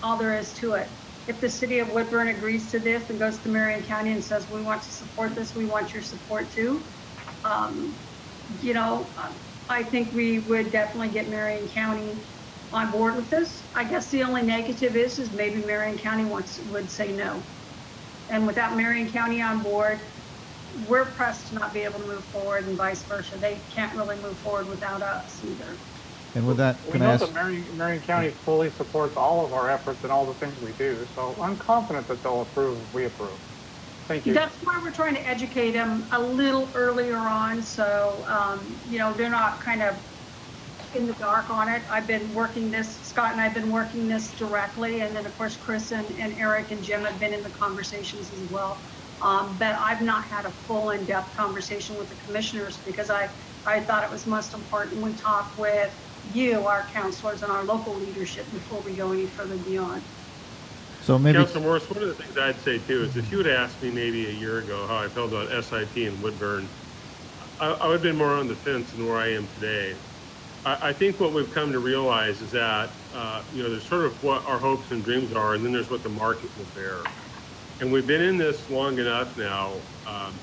all there is to it. If the city of Woodburn agrees to this and goes to Marion County and says, we want to support this, we want your support too, you know, I think we would definitely get Marion County on board with this. I guess the only negative is maybe Marion County would say no. And without Marion County on board, we're pressed to not be able to move forward, and vice versa. They can't really move forward without us either. And with that, we know that Marion County fully supports all of our efforts and all the things we do. So I'm confident that they'll approve if we approve. Thank you. That's why we're trying to educate them a little earlier on, so you know, they're not kind of in the dark on it. I've been working this, Scott and I've been working this directly, and then of course Chris and Eric and Jim have been in the conversations as well. But I've not had a full in-depth conversation with the commissioners, because I thought it was most important we talk with you, our counselors, and our local leadership before we go any further beyond. So maybe, Councilor Morris, one of the things I'd say too is if you had asked me maybe a year ago how I felt about SIP and Woodburn, I would have been more on the fence than where I am today. I think what we've come to realize is that, you know, there's sort of what our hopes and dreams are, and then there's what the market will bear. And we've been in this long enough now,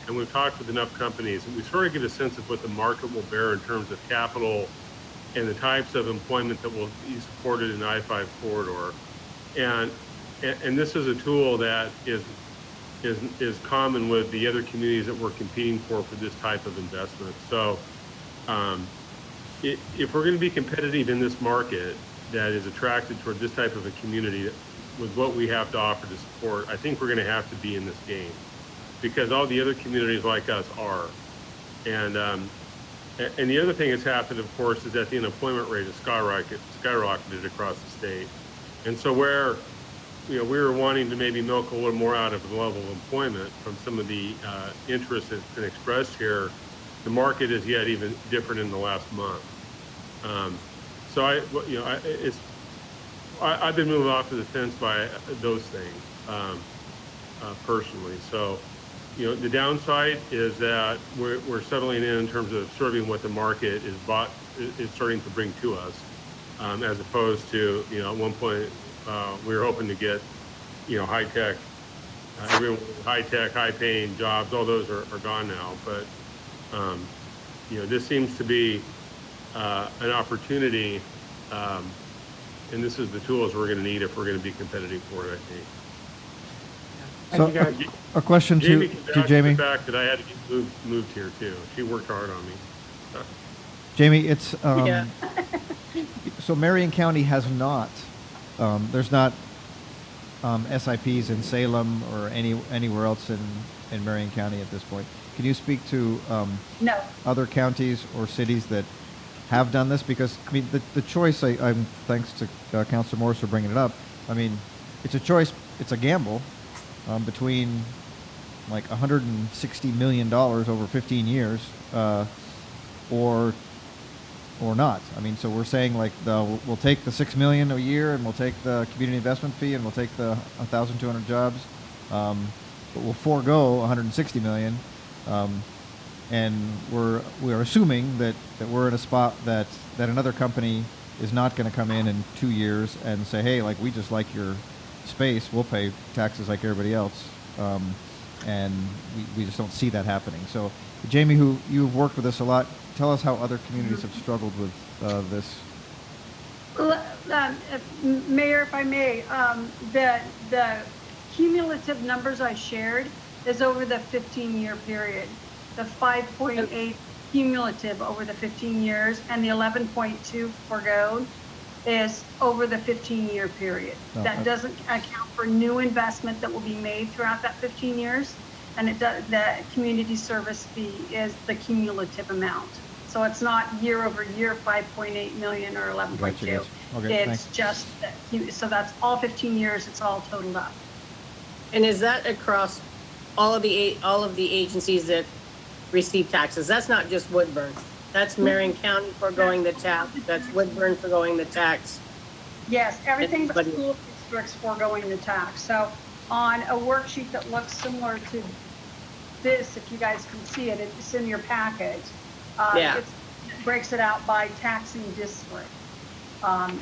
and we've talked with enough companies, and we sort of get a sense of what the market will bear in terms of capital and the types of employment that will be supported in the I-5 corridor. And this is a tool that is common with the other communities that we're competing for this type of investment. So if we're going to be competitive in this market that is attracted toward this type of a community, with what we have to offer to support, I think we're going to have to be in this game, because all the other communities like us are. And the other thing that's happened, of course, is that the unemployment rate has skyrocketed across the state. And so where, we were wanting to maybe milk a little more out of the level of employment from some of the interest that's been expressed here, the market is yet even different in the last month. So I've been moved off of the fence by those things personally. So, the downside is that we're settling in terms of serving what the market is starting to bring to us, as opposed to, at one point we were hoping to get, high tech, everyone with high tech, high paying jobs. All those are gone now. But this seems to be an opportunity, and this is the tools we're going to need if we're going to be competitive for it, I think. So a question to Jamie. The fact that I had to get moved here too. She worked hard on me. Jamie, it's so Marion County has not. There's not SIPs in Salem or anywhere else in Marion County at this point. Can you speak to No. other counties or cities that have done this? Because I mean, the choice. I'm thanks to Councilor Morris for bringing it up. I mean, it's a choice. It's a gamble. Between like $160 million over 15 years, or not. I mean, so we're saying like we'll take the $6 million a year, and we'll take the community investment fee, and we'll take the 1,200 jobs, but we'll forego 160 million, and we are assuming that we're in a spot that another company is not going to come in 2 years and say, hey, like we just like your space, we'll pay taxes like everybody else, and we just don't see that happening. So, Jamie, who you've worked with us a lot, tell us how other communities have struggled with this. Mayor, if I may, the cumulative numbers I shared is over the 15-year period. The 5.8 cumulative over the 15 years, and the 11.2 forgoed is over the 15-year period. That doesn't account for new investment that will be made throughout that 15 years, and the community service fee is the cumulative amount. So it's not year over year 5.8 million or 11.2. Gotcha. Okay, it's thanks. just so that's all 15 years. It's all totaled up. And is that across all of the agencies that receive taxes? That's not just Woodburn. That's Marion County foregoing the tax. That's Woodburn foregoing the tax. Yes, everything but school districts foregoing the tax. So on a worksheet that looks similar to this, if you guys can see it, it's in your package. It breaks it out by taxing district. And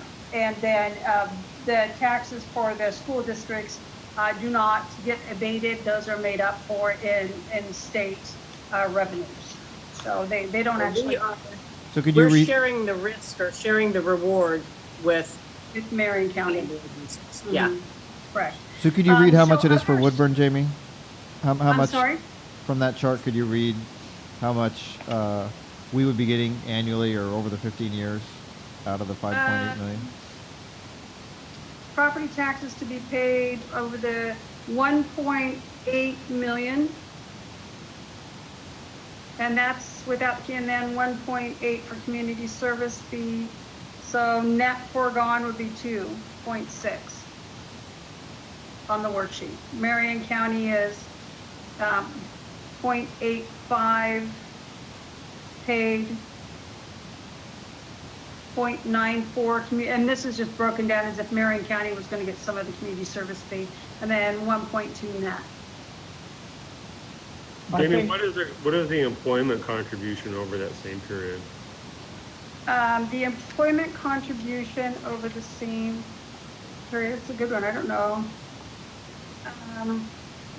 then the taxes for the school districts do not get abated. Those are made up for in state revenues. So they don't actually. So could you We're sharing the risk or sharing the reward with Marion County. Yeah. Correct. So could you read how much it is for Woodburn, Jamie? How I'm much? sorry? From that chart, could you read how much we would be getting annually or over the 15 years out of the 5.8 million? Property taxes to be paid over the 1.8 million. And that's without, and then 1.8 for community service fee. So net foregone would be 2.6 on the worksheet. Marion County is 0.85 paid, 0.94 and this is just broken down as if Marion County was going to get some of the community service fee, and then 1.2 net. Jamie, what is the employment contribution over that same period? The employment contribution over the same period, it's a good one, I don't know.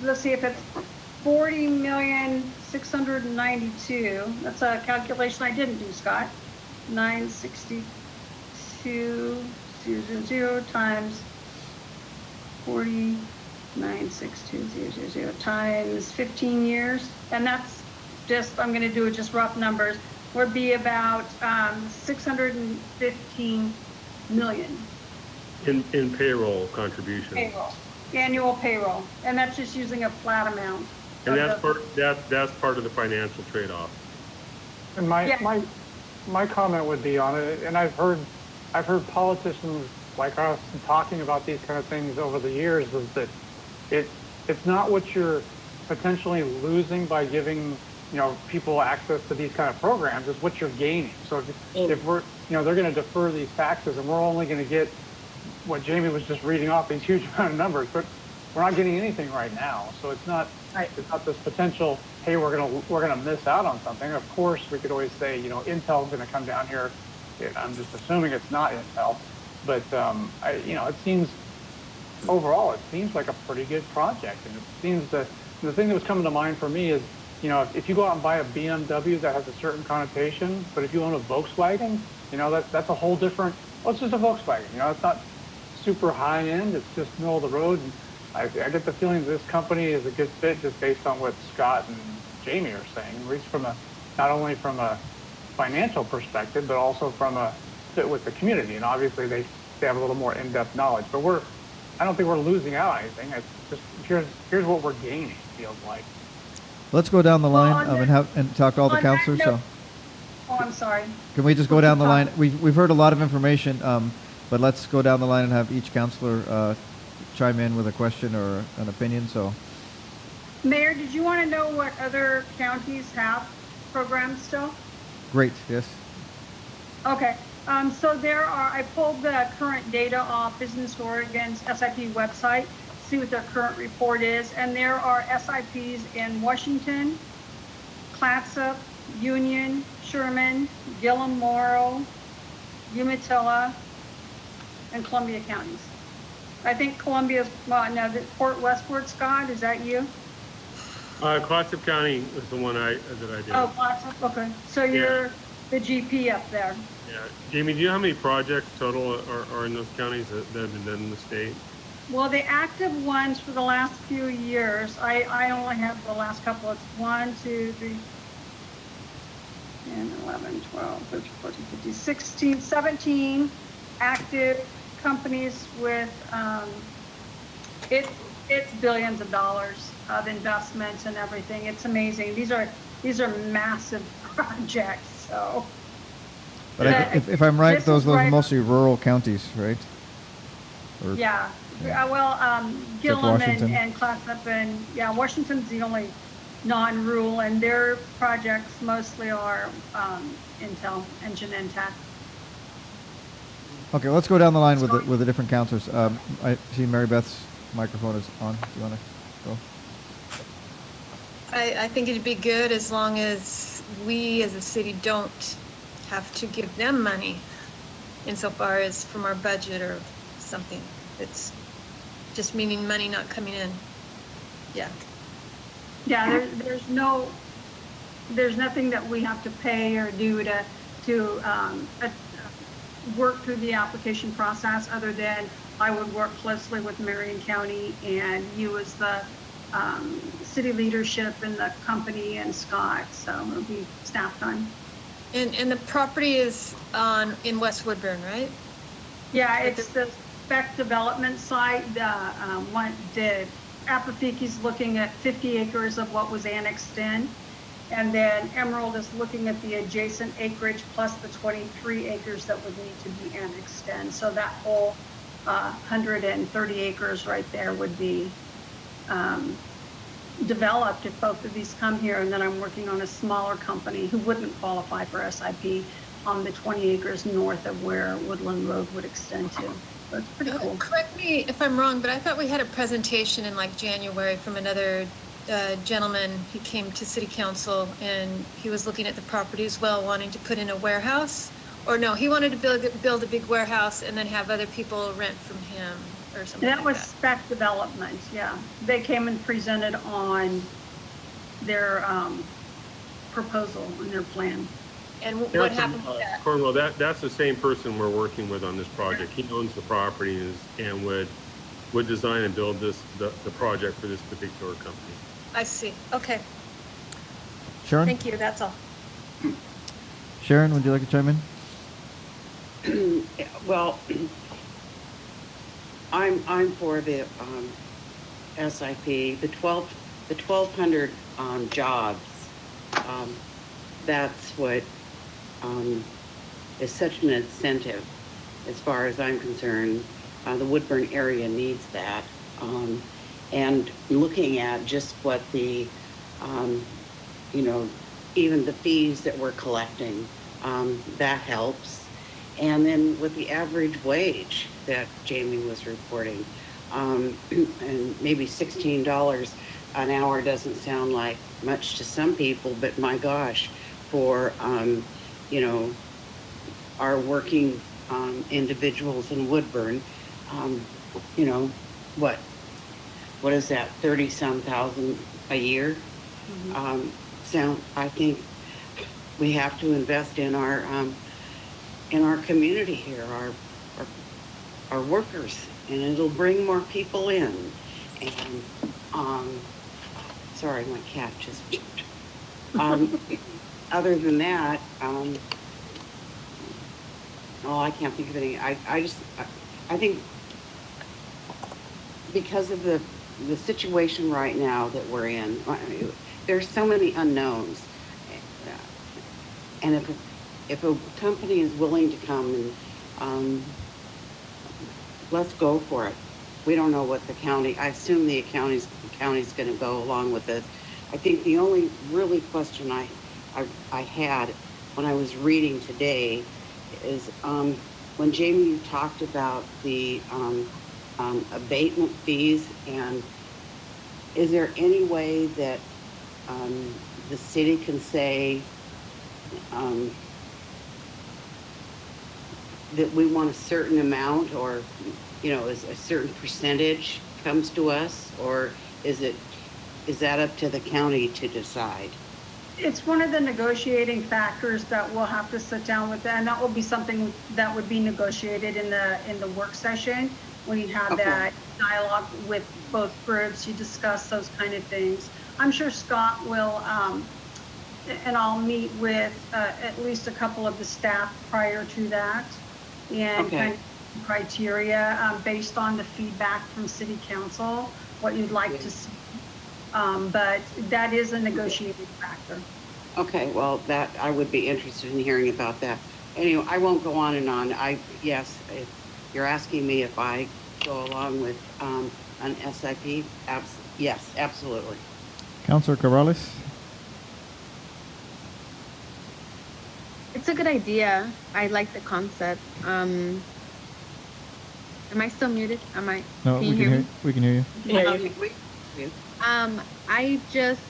Let's see if it's 40,692,000. That's a calculation I didn't do, Scott. 962,000 times 49,620,000 times 15 years, and that's just, I'm going to do it just rough numbers, would be about 615 million. In payroll contributions. Payroll, annual payroll, and that's just using a flat amount. And of that's part of the financial trade-off. And my comment would be on it, and I've heard politicians like us talking about these kind of things over the years, is that it's not what you're potentially losing by giving people access to these kind of programs, it's what you're gaining. So if we're they're going to defer these taxes, and we're only going to get what Jamie was just reading off, these huge amount of numbers, but we're not getting anything right now. So it's not this potential, hey, we're gonna miss out on something. Of course, we could always say, Intel's going to come down here. I'm just assuming it's not Intel, but it seems overall it seems like a pretty good project, and it seems that the thing that was coming to mind for me is, if you go out and buy a BMW, that has a certain connotation, but if you own a Volkswagen, that's a whole different. Well, it's just a Volkswagen. It's not super high end. It's just middle of the road. And I get the feeling that this company is a good fit just based on what Scott and Jamie are saying, at least not only from a financial perspective, but also from a fit with the community. And obviously they have a little more in-depth knowledge. But I don't think we're losing out on anything. It's just here's what we're gaining, feels like. Let's go down the line and talk to all the counselors. So. Oh, I'm sorry. Can we just go down the line? We've heard a lot of information, but let's go down the line and have each counselor chime in with a question or an opinion. So, Mayor, did you want to know what other counties have programs still? Great. Yes. Okay. So I pulled the current data off Business Oregon's SIP website, see what their current report is, and there are SIPs in Washington, Clatsop, Union, Sherman, Gillum, Morrow, Umatilla, and Columbia counties. I think Columbia's, now the Port Westport, Scott, is that you? Clatsop County is the one that I did. Oh, Clatsop, okay. So you're the GP up there. Yeah. Jamie, do you know how many projects total are in those counties that have been done in the state? Well, the active ones for the last few years, I only have the last couple. It's 1, 2, 3, 10, 11, 12, 13, 14, 15, 16, 17 active companies with, it's billions of dollars of investments and everything. It's amazing. These are massive projects. So, but if I'm right, those are mostly rural counties, right? Or yeah. Gillum and Clatsop, and Washington's the only non-rural, and their projects mostly are Intel and Genentech. Okay, let's go down the line with the different counselors. I see Mary Beth's microphone is on. Do you want to go? I think it'd be good as long as we as a city don't have to give them money insofar as from our budget or something. It's just meaning money not coming in. Yeah. Yeah, there's nothing that we have to pay or do to work through the application process, other than I would work closely with Marion County and you as the city leadership and the company and Scott. So it'll be staff time. And the property is in West Woodburn, right? Yeah, it's the spec development site. The Apotheke's looking at 50 acres of what was annexed in. And then Emerald is looking at the adjacent acreage plus the 23 acres that would need to be annexed in. So that whole 130 acres right there would be developed if both of these come here. And then I'm working on a smaller company who wouldn't qualify for SIP on the 20 acres north of where Woodland Road would extend to. So it's pretty cool. Correct me if I'm wrong, but I thought we had a presentation in like January from another gentleman. He came to city council and he was looking at the property as well, wanting to put in a warehouse. Or no, he wanted to build a big warehouse and then have other people rent from him or something. That was spec development, yeah. They came and presented on their proposal and their plan. And what happened with that? Cornwell, that's the same person we're working with on this project. He owns the property and would design and build the project for this particular company. I see. Okay. Sharon? Thank you. That's all. Sharon, would you like to chime in? Well, I'm for the SIP, the 1,200 jobs. That's what is such an incentive, as far as I'm concerned. The Woodburn area needs that. And looking at just what the, you know, even the fees that we're collecting, that helps. And then with the average wage that Jamie was reporting, and maybe $16 an hour doesn't sound like much to some people, but my gosh, for, you know, our working individuals in Woodburn, you know, what is that, 30-some thousand a year? Mm-hmm. So I think we have to invest in our community here, our workers, and it'll bring more people in. And sorry, my cat just other than that, oh, I can't think of any. I think because of the situation right now that we're in, there's so many unknowns. And if a company is willing to come and let's go for it. We don't know what the county, I assume the county's going to go along with it. I think the only really question I had when I was reading today is when Jamie, you talked about the abatement fees, and is there any way that the city can say that we want a certain amount, or, you know, is a certain percentage comes to us, or is that up to the county to decide? It's one of the negotiating factors that we'll have to sit down with, and that will be something that would be negotiated in the work session when you have that dialogue with both groups. You discuss those kind of things. I'm sure Scott will, and I'll meet with at least a couple of the staff prior to that, and kind of criteria based on the feedback from City Council, what you'd like to see. But that is a negotiating factor. Okay, well, that I would be interested in hearing about that. Anyway, I won't go on and on. Yes, if you're asking me if I go along with an SIP, yes, absolutely. Councilor Corrales? It's a good idea. I like the concept. Am I still muted? Am I? No, can you hear me? We can hear you. Yeah. I just,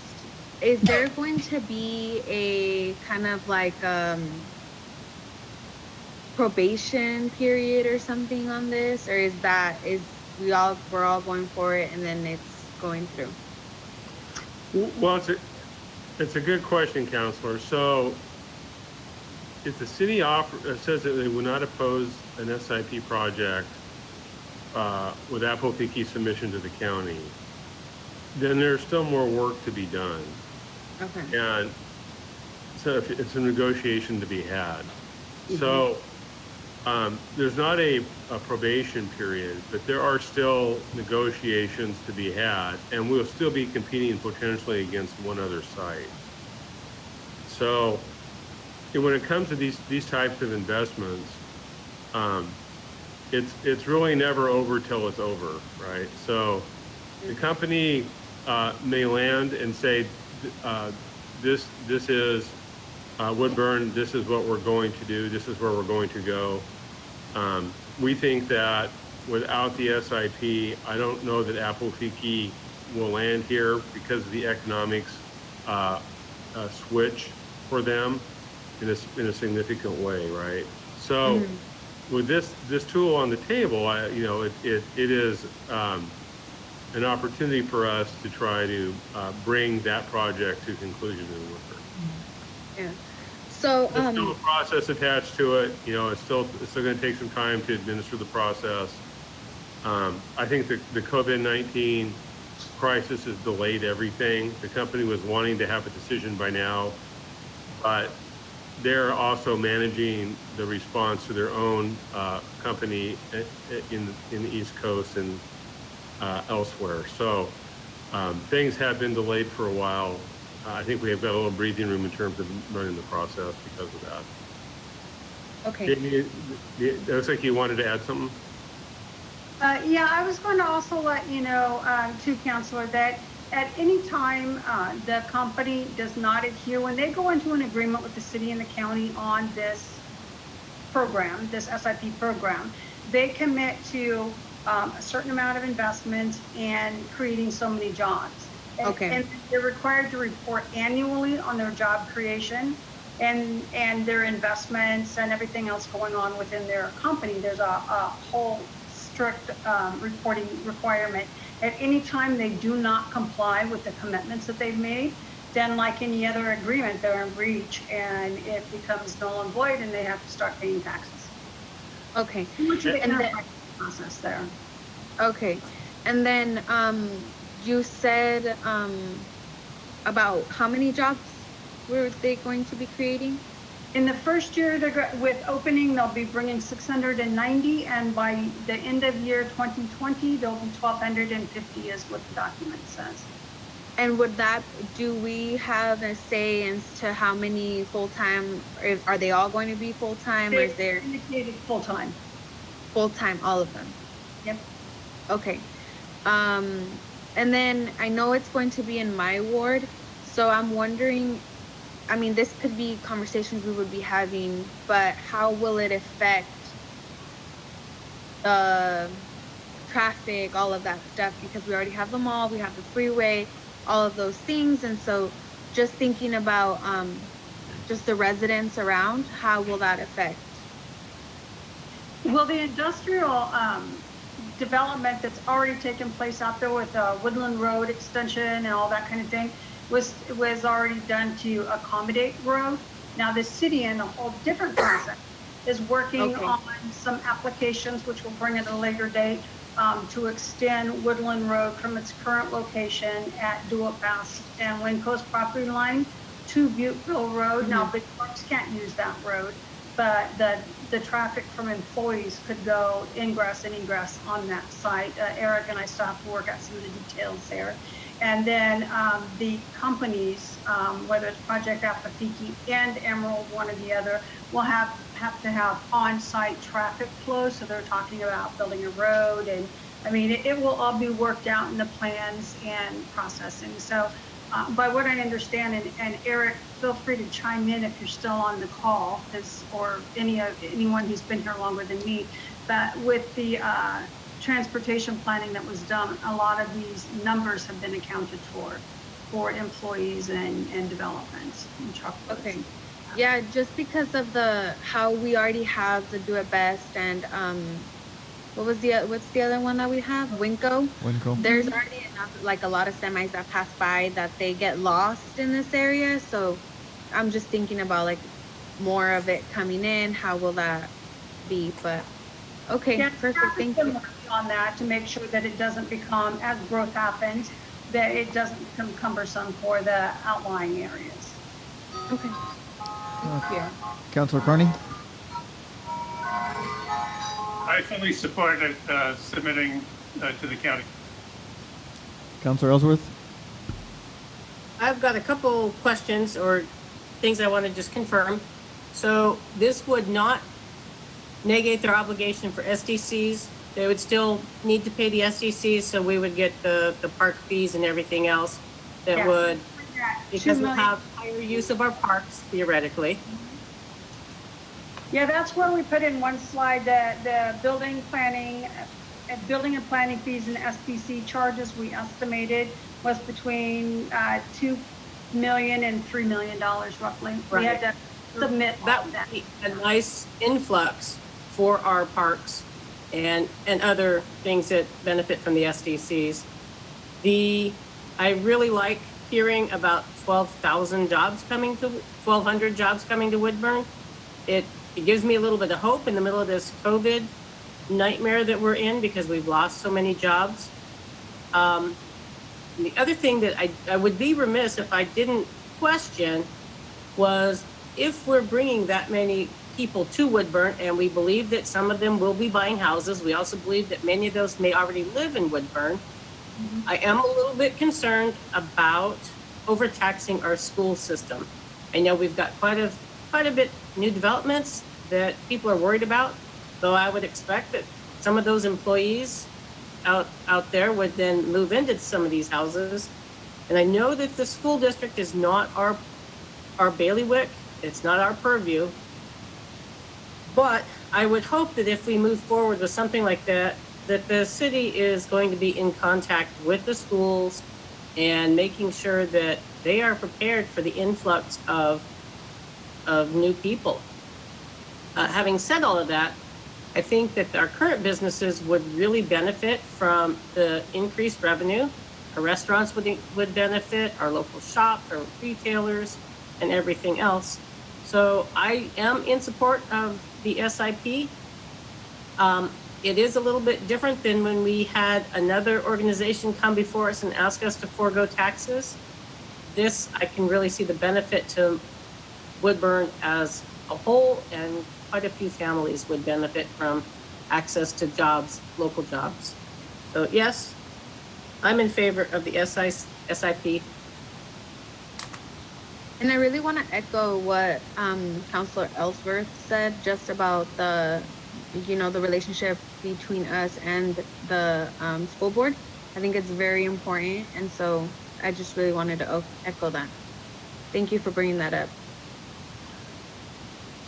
is there going to be a kind of like probation period or something on this, or we're all going for it and then it's going through? Well, it's a good question, Counselor. So if the city says that they would not oppose an SIP project with Apofiki submission to the county, then there's still more work to be done. Okay. And so it's a negotiation to be had. Mm-hmm. So there's not a probation period, but there are still negotiations to be had, and we'll still be competing potentially against one other site. So when it comes to these types of investments, it's really never over till it's over, right? So the company may land and say, this is Woodburn, this is what we're going to do, this is where we're going to go. We think that without the SIP, I don't know that Apofiki will land here because of the economics switch for them in a significant way, right? So with this tool on the table, it is an opportunity for us to try to bring that project to conclusion in Woodburn. Yeah. So there's still a process attached to it. You know, it's still going to take some time to administer the process. I think the COVID-19 crisis has delayed everything. The company was wanting to have a decision by now, but they're also managing the response to their own company in the East Coast and elsewhere. So things have been delayed for a while. I think we have got a little breathing room in terms of running the process because of that. Okay. It looks like you wanted to add something. Yeah, I was going to also let you know, too, Counselor, that at any time the company does not adhere, when they go into an agreement with the city and the county on this program, this SIP program, they commit to a certain amount of investment and creating so many jobs. Okay. And they're required to report annually on their job creation and their investments and everything else going on within their company. There's a whole strict reporting requirement. At any time they do not comply with the commitments that they've made, then like any other agreement, they're in breach and it becomes null and void and they have to start paying taxes. Okay. Much of the enterprise process there. Okay. And then you said about how many jobs were they going to be creating? In the first year with opening, they'll be bringing 690, and by the end of year 2020, there'll be 1,250 is what the document says. And do we have a say as to how many full-time, are they all going to be full-time, or is there? Indicated full-time. Full-time, all of them? Yep. Okay. And then I know it's going to be in my ward, so I'm wondering, I mean, this could be conversations we would be having, but how will it affect traffic, all of that stuff? Because we already have the mall, we have the freeway, all of those things. And so just thinking about just the residents around, how will that affect? Well, the industrial development that's already taken place out there with Woodland Road extension and all that kind of thing was already done to accommodate growth. Now the city, in a whole different process, is working on some applications, which we'll bring at a later date, to extend Woodland Road from its current location at Dual Pass and Wincoast property line to Butteville Road. Now big trucks can't use that road, but the traffic from employees could go ingress and egress on that site. Eric and I still have to work out some of the details there. And then the companies, whether it's Project Apatiki and Emerald, one or the other, will have to have on-site traffic flow. So they're talking about building a road, and I mean, it will all be worked out in the plans and processing. So by what I understand, and Eric, feel free to chime in if you're still on the call, or anyone who's been here longer than me, but with the transportation planning that was done, a lot of these numbers have been accounted for employees and development and truck roads. Okay. Yeah, just because of how we already have the Do It Best and what's the other one that we have? Winco. There's already enough, like a lot of semis that pass by that they get lost in this area. So I'm just thinking about like more of it coming in. How will that be? But okay, yeah, perfect. Thank you. On that to make sure that it doesn't become, as growth happens, that it doesn't become cumbersome for the outlying areas. Okay. Thank you. Councilor Carney? I fully support it, submitting to the county. Councilor Ellsworth? I've got a couple questions or things I want to just confirm. So this would not negate their obligation for SDCs. They would still need to pay the SDCs, so we would get the park fees and everything else that would, because we'll have higher use of our parks, theoretically. Yeah, that's where we put in one slide that the building and planning fees and SDC charges we estimated was between $2 million and $3 million roughly. Right. We had to submit that would be a nice influx for our parks and other things that benefit from the SDCs. I really like hearing about 1,200 jobs coming to Woodburn. It gives me a little bit of hope in the middle of this COVID nightmare that we're in because we've lost so many jobs. The other thing that I would be remiss if I didn't question was if we're bringing that many people to Woodburn, and we believe that some of them will be buying houses, we also believe that many of those may already live in Woodburn. I am a little bit concerned about overtaxing our school system. I know we've got quite a bit new developments that people are worried about, though I would expect that some of those employees out there would then move into some of these houses. And I know that the school district is not our bailiwick, it's not our purview. But I would hope that if we move forward with something like that, that the city is going to be in contact with the schools and making sure that they are prepared for the influx of new people. Having said all of that, I think that our current businesses would really benefit from the increased revenue. Our restaurants would benefit, our local shops, our retailers, and everything else. So I am in support of the SIP. It is a little bit different than when we had another organization come before us and ask us to forego taxes. This, I can really see the benefit to Woodburn as a whole, and quite a few families would benefit from access to jobs, local jobs. So yes, I'm in favor of the SIP. And I really want to echo what Councilor Ellsworth said just about the relationship between us and the school board. I think it's very important. And so I just really wanted to echo that. Thank you for bringing that up.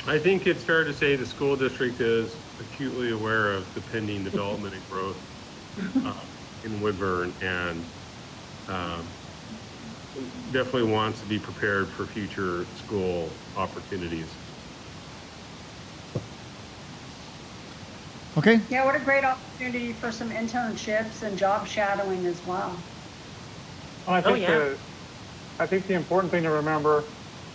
I think it's fair to say the school district is acutely aware of the pending development and growth in Woodburn, and definitely wants to be prepared for future school opportunities. Okay. Yeah, what a great opportunity for some internships and job shadowing as well. Well, I think the important thing to remember,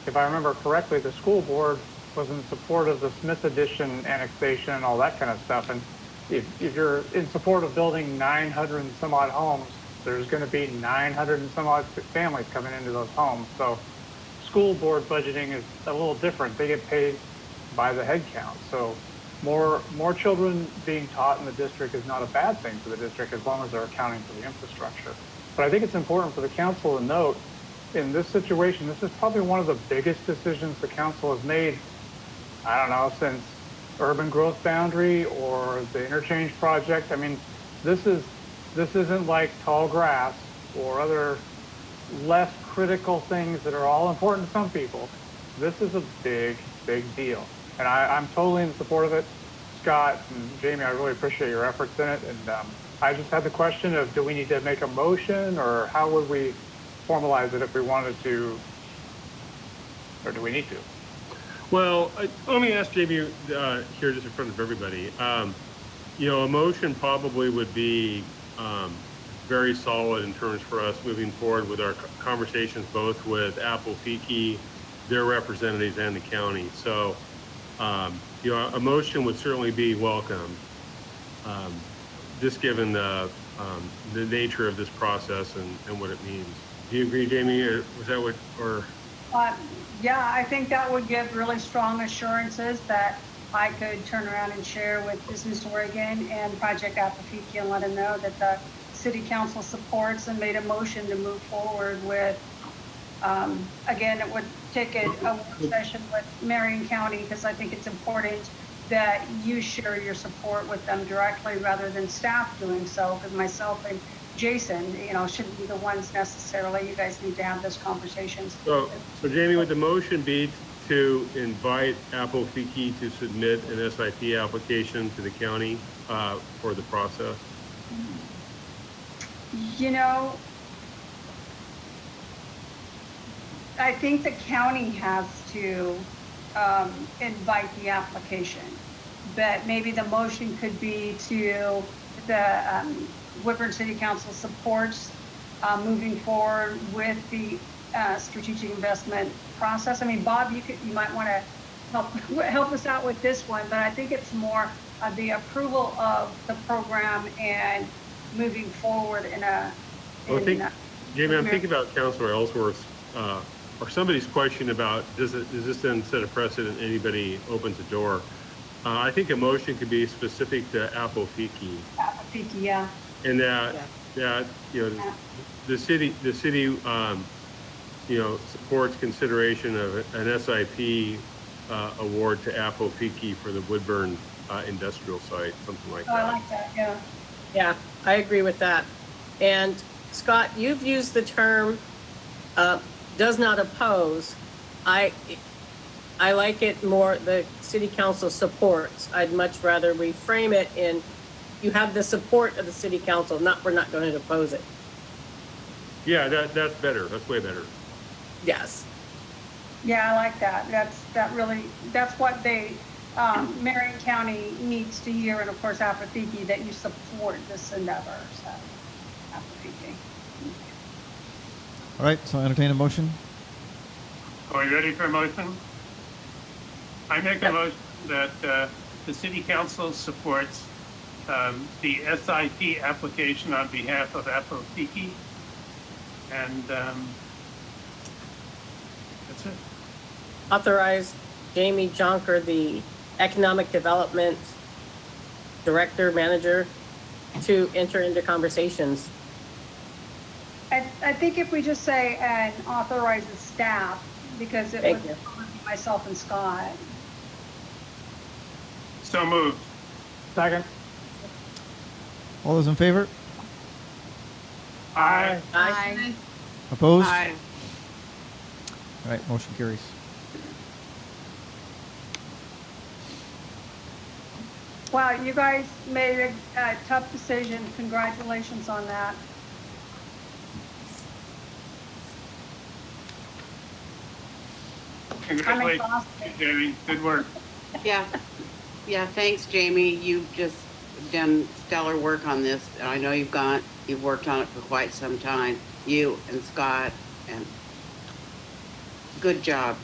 if I remember correctly, the school board was in support of the Smith Addition annexation and all that kind of stuff. And if you're in support of building 900 and some odd homes, there's going to be 900 and some odd families coming into those homes. So school board budgeting is a little different. They get paid by the head count. So more children being taught in the district is not a bad thing for the district as long as they're accounting for the infrastructure. But I think it's important for the council to note, in this situation, this is probably one of the biggest decisions the council has made, I don't know, since urban growth boundary or the interchange project. I mean, this isn't like tall grass or other less critical things that are all important to some people. This is a big, big deal. And I'm totally in support of it. Scott and Jamie, I really appreciate your efforts in it. And I just had the question of, do we need to make a motion, or how would we formalize it if we wanted to, or do we need to? Well, let me ask Jamie here just in front of everybody. A motion probably would be very solid in terms for us moving forward with our conversations both with Apple Fiki, their representatives, and the county. So, a motion would certainly be welcome, just given the nature of this process and what it means. Do you agree, Jamie? Or was that what, or? Yeah, I think that would give really strong assurances that I could turn around and share with Business Oregon and Project Apafiki and let them know that the City Council supports and made a motion to move forward with, again, it would take a work session with Marion County, because I think it's important that you share your support with them directly rather than staff doing so, because myself and Jason, shouldn't be the ones necessarily. You guys need to have those conversations. So Jamie, would the motion be to invite Apple Fiki to submit an SIP application to the county for the process? I think the county has to invite the application, but maybe the motion could be to the Woodburn City Council supports moving forward with the strategic investment process. I mean, Bob, you might want to help us out with this one, but I think it's more the approval of the program and moving forward in a. Jamie, I'm thinking about Councilor Ellsworth's or somebody's question about, does this then set a precedent, anybody opens a door? I think a motion could be specific to Apofiki. Apofiki, yeah. And that, you know, the city, you know, supports consideration of an SIP award to Apofiki for the Woodburn industrial site, something like that. I like that, yeah. Yeah, I agree with that. And Scott, you've used the term does not oppose. I like it more, the city council supports. I'd much rather reframe it in, you have the support of the city council, we're not going to oppose it. Yeah, that's better. That's way better. Yes. Yeah, I like that. That's what they, Marion County needs to hear, and of course, Apofiki, that you support this endeavor, so, Apofiki. All right, so I entertain a motion. Are you ready for a motion? I make a motion that the city council supports the SIP application on behalf of Apofiki, and that's it. Authorize Jamie Jonker, the Economic Development Director, Manager, to enter into conversations. I think if we just say and authorize the staff, because it would be myself and Scott. So moved. Second. All those in favor? Aye. Aye. Opposed? Aye. All right, motion carries. Wow, you guys made a tough decision. Congratulations on that. Congratulations, Jamie. Good work. Yeah. Yeah, thanks, Jamie. You've just done stellar work on this. I know you've worked on it for quite some time. You and Scott, and good job.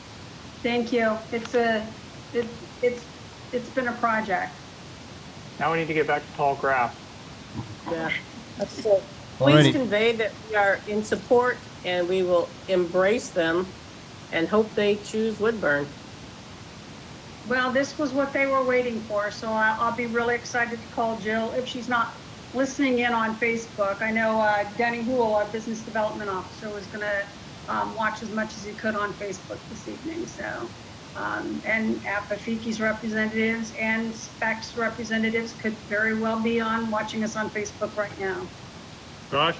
Thank you. It's been a project. Now we need to get back to tall grass. Yeah. So please convey that we are in support and we will embrace them and hope they choose Woodburn. Well, this was what they were waiting for, so I'll be really excited to call Jill if she's not listening in on Facebook. I know Denny Hool, our business development officer, was going to watch as much as he could on Facebook this evening. So, and Apofiki's representatives and SPEC's representatives could very well be watching us on Facebook right now. Gosh,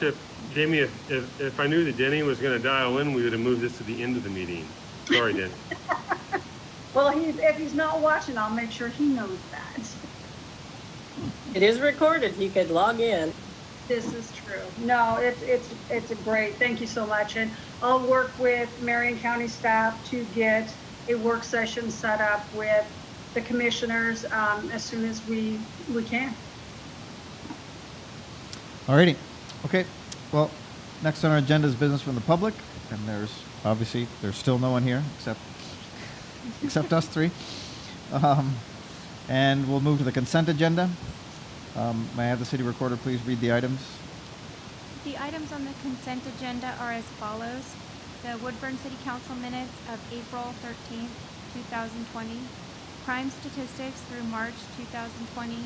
Jamie, if I knew that Denny was going to dial in, we would have moved this to the end of the meeting. Sorry, Denny. Well, if he's not watching, I'll make sure he knows that. It is recorded. You could log in. This is true. No, it's a great. Thank you so much. And I'll work with Marion County staff to get a work session set up with the commissioners as soon as we can. All righty. Okay. Well, next on our agenda is business from the public, and there's still no one here except us three. And we'll move to the consent agenda. May I have the city recorder please read the items? The items on the consent agenda are as follows. The Woodburn City Council minutes of April 13th, 2020, crime statistics through March 2020,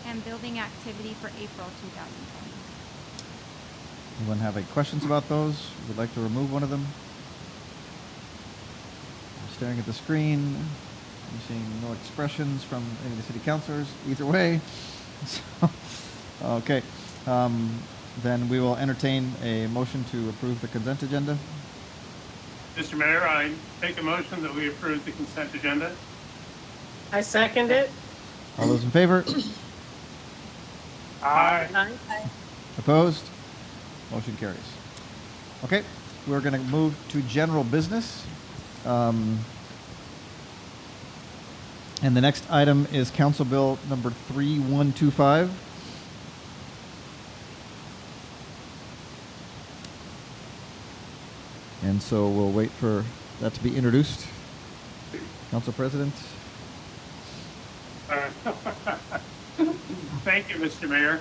and building activity for April 2020. Anyone have any questions about those? Would like to remove one of them? I'm staring at the screen. I'm seeing no expressions from any of the city councilors either way. So, okay. Then we will entertain a motion to approve the consent agenda. Mr. Mayor, I make a motion that we approve the consent agenda. I second it. All those in favor? Aye. Aye. Opposed? Motion carries. Okay, we're going to move to general business. And the next item is Council Bill number 3125. And so we'll wait for that to be introduced. Council President. Thank you, Mr. Mayor.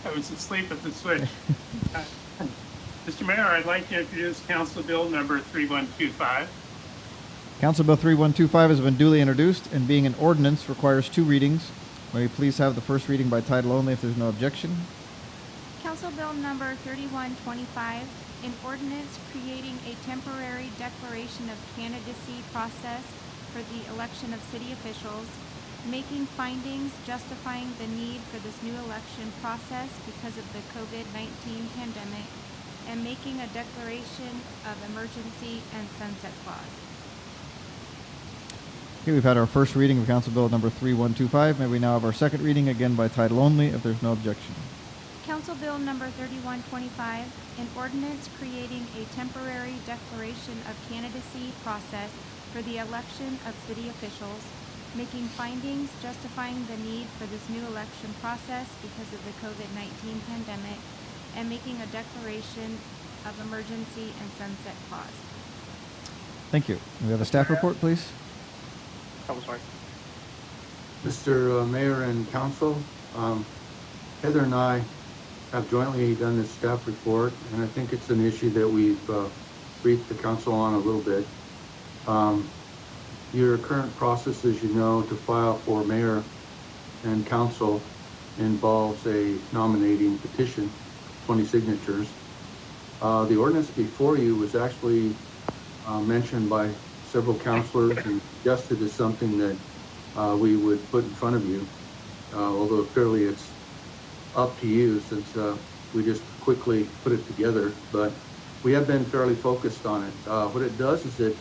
I was asleep at the switch. Mr. Mayor, I'd like to introduce Council Bill number 3125. Council Bill 3125 has been duly introduced, and being an ordinance requires 2 readings. May we please have the first reading by title only if there's no objection? Council Bill number 3125, an ordinance creating a temporary declaration of candidacy process for the election of city officials, making findings justifying the need for this new election process because of the COVID-19 pandemic, and making a declaration of emergency and sunset clause. Okay, we've had our first reading of Council Bill number 3125. May we now have our second reading, again by title only, if there's no objection. Council Bill number 3125, an ordinance creating a temporary declaration of candidacy process for the election of city officials, making findings justifying the need for this new election process because of the COVID-19 pandemic, and making a declaration of emergency and sunset clause. Thank you. May we have a staff report, please? Oh, sorry. Mr. Mayor and Council, Heather and I have jointly done this staff report, and I think it's an issue that we've briefed the council on a little bit. Your current process, as you know, to file for mayor and council involves a nominating petition, 20 signatures. The ordinance before you was actually mentioned by several councilors and suggested as something that we would put in front of you, although clearly it's up to you since we just quickly put it together, but we have been fairly focused on it. What it does is it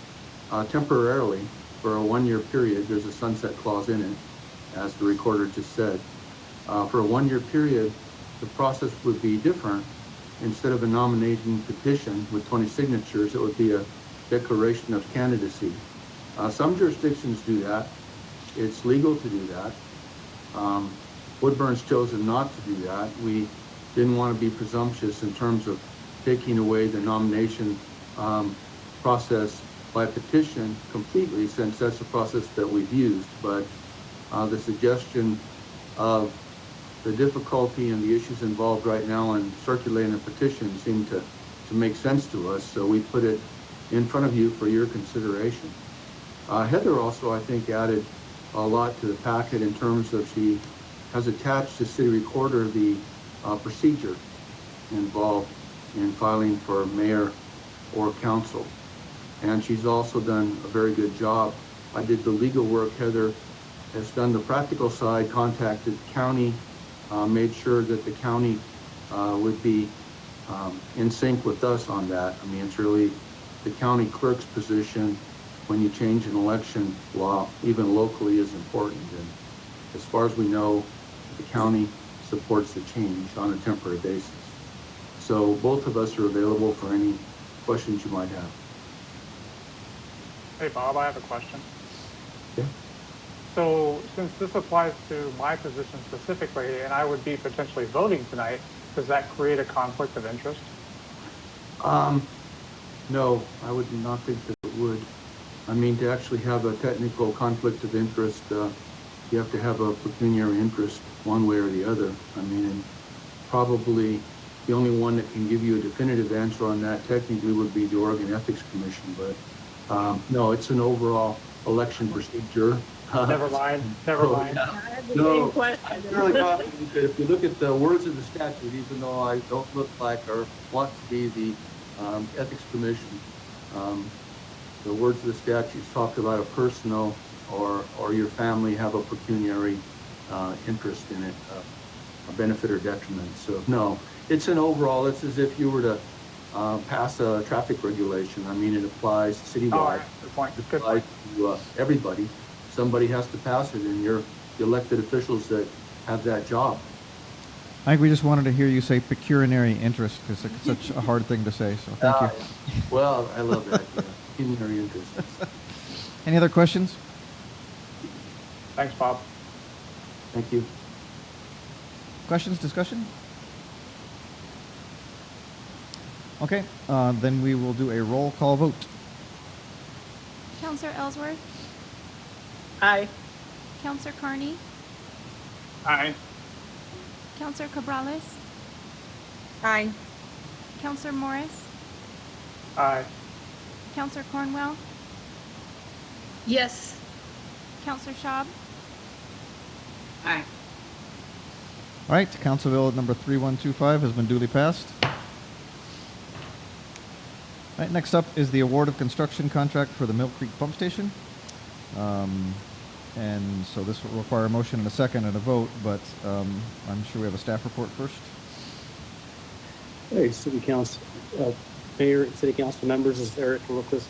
temporarily, for a 1-year period, there's a sunset clause in it, as the recorder just said. For a 1-year period, the process would be different. Instead of a nominating petition with 20 signatures, it would be a declaration of candidacy. Some jurisdictions do that. It's legal to do that. Woodburn's chosen not to do that. We didn't want to be presumptuous in terms of taking away the nomination process by petition completely, since that's the process that we've used. But the suggestion of the difficulty and the issues involved right now in circulating a petition seemed to make sense to us, so we put it in front of you for your consideration. Heather also, I think, added a lot to the packet in terms of she has attached to city recorder the procedure involved in filing for mayor or council. And she's also done a very good job. I did the legal work. Heather has done the practical side, contacted the county, made sure that the county would be in sync with us on that. I mean, it's really the county clerk's position when you change an election law, even locally, is important. And as far as we know, the county supports the change on a temporary basis. So both of us are available for any questions you might have. Hey, Bob, I have a question. Yeah. So since this applies to my position specifically, and I would be potentially voting tonight, does that create a conflict of interest? No, I would not think that it would. I mean, to actually have a technical conflict of interest, you have to have a pecuniary interest one way or the other. I mean, and probably the only one that can give you a definitive answer on that technically would be the Oregon Ethics Commission. But no, it's an overall election procedure. Never mind. Never mind. No, I'm really confident that if you look at the words of the statute, even though I don't look like or want to be the Ethics Commission, the words of the statutes talk about a personal or your family have a pecuniary interest in it, a benefit or detriment. So no, it's an overall. It's as if you were to pass a traffic regulation. I mean, it applies citywide. Good point. It applies to everybody. Somebody has to pass it, and you're the elected officials that have that job. I think we just wanted to hear you say pecuniary interest, because it's such a hard thing to say, so thank you. Well, I love that. Yeah. Pecuniary interest. Any other questions? Thanks, Bob. Thank you. Questions, discussion? Okay, then we will do a roll call vote. Counselor Ellsworth? Aye. Counselor Carney? Aye. Counselor Cabrales? Aye. Counselor Morris, Aye. Counselor Cornwell, Yes. Counselor Schaub, Aye. All right, Council Bill number 3125 has been duly passed. All right, next up is the award of construction contract for the Mill Creek Pump Station. And so this will require a motion and a second and a vote, but I'm sure we have a staff report first. Hey, City Council, Mayor, City Council members, this is Eric Lucas,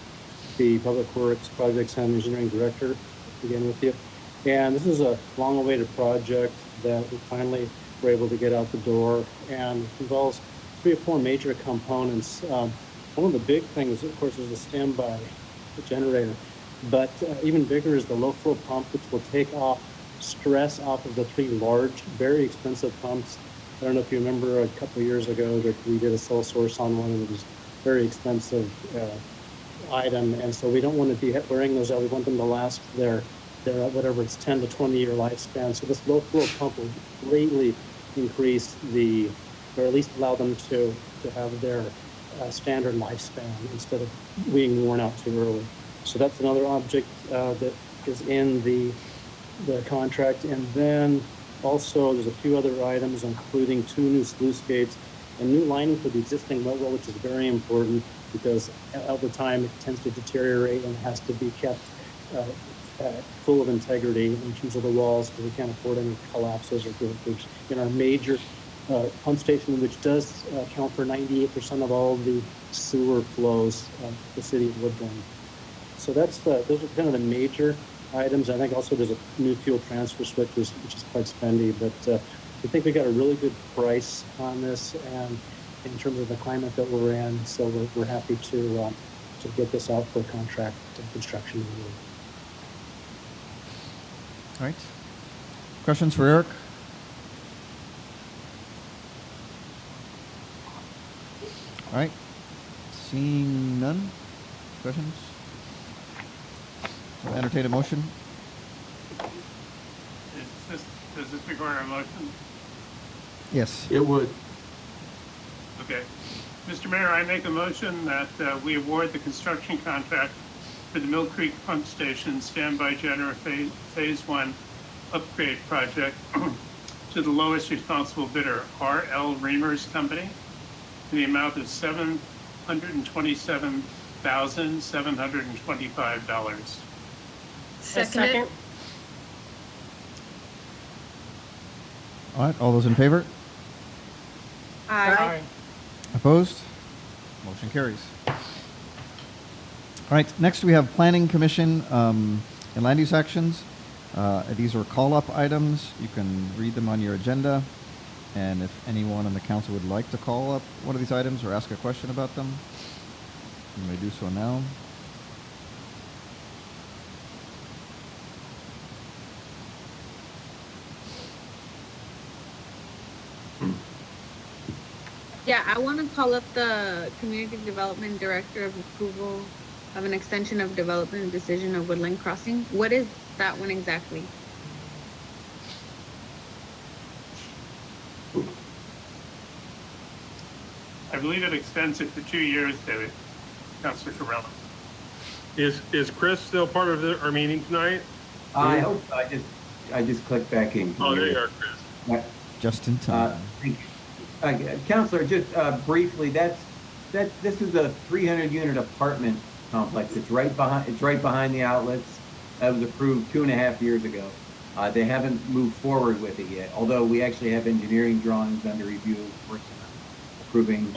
the Public Works Projects and Engineering Director, again with you. And this is a long-awaited project that we finally were able to get out the door, and involves 3 or 4 major components. One of the big things, of course, is the standby generator, but even bigger is the low-flow pump, which will take off stress off of the 3 large, very expensive pumps. I don't know if you remember a couple of years ago that we did a sole source on one, and it was very expensive item, and so we don't want to be wearing those out. We want them to last their whatever it's 10 to 20 year lifespan. So this low flow pump will greatly increase or at least allow them to have their standard lifespan instead of being worn out too early. So that's another object that is in the contract. And then also there's a few other items, including 2 new sluice gates and new lining for the existing wet well, which is very important because at the time it tends to deteriorate and has to be kept full of integrity in terms of the walls, because we can't afford any collapses or breakages. In our major pump station, which does account for 98% of all the sewer flows of the city of Woodburn. So that's those are kind of the major items. I think also there's a new fuel transfer switch, which is quite spendy, but we think we got a really good price on this, and in terms of the climate that we're in, so we're happy to get this out for contract and construction. All right. Questions for Eric? All right. Seeing none. Questions? So entertain a motion. Does this require a motion? Yes. It would. Okay. Mr. Mayor, I make a motion that we award the construction contract for the Mill Creek Pump Station Standby Generator Phase 1 Upgrade Project to the lowest responsible bidder, R.L. Reimers Company, in the amount of $727,725. Second. All right. All those in favor? Aye. Opposed? Motion carries. All right, next we have Planning Commission and land use actions. These are call-up items. You can read them on your agenda. And if anyone on the council would like to call up one of these items or ask a question about them, you may do so now. Yeah, I want to call up the Community Development Director of approval of an extension of development decision of Woodland Crossing. What is that one exactly? I believe it extends it for 2 years, David. Councilor Corrella. Is Chris still part of our meeting tonight? I hope so. I just clicked back in. Oh, there you are, Chris. Just in time. Councilor, just briefly, this is a 300-unit apartment complex. It's right behind the outlets. That was approved 2.5 years ago. They haven't moved forward with it yet, although we actually have engineering drawings under review, working on approving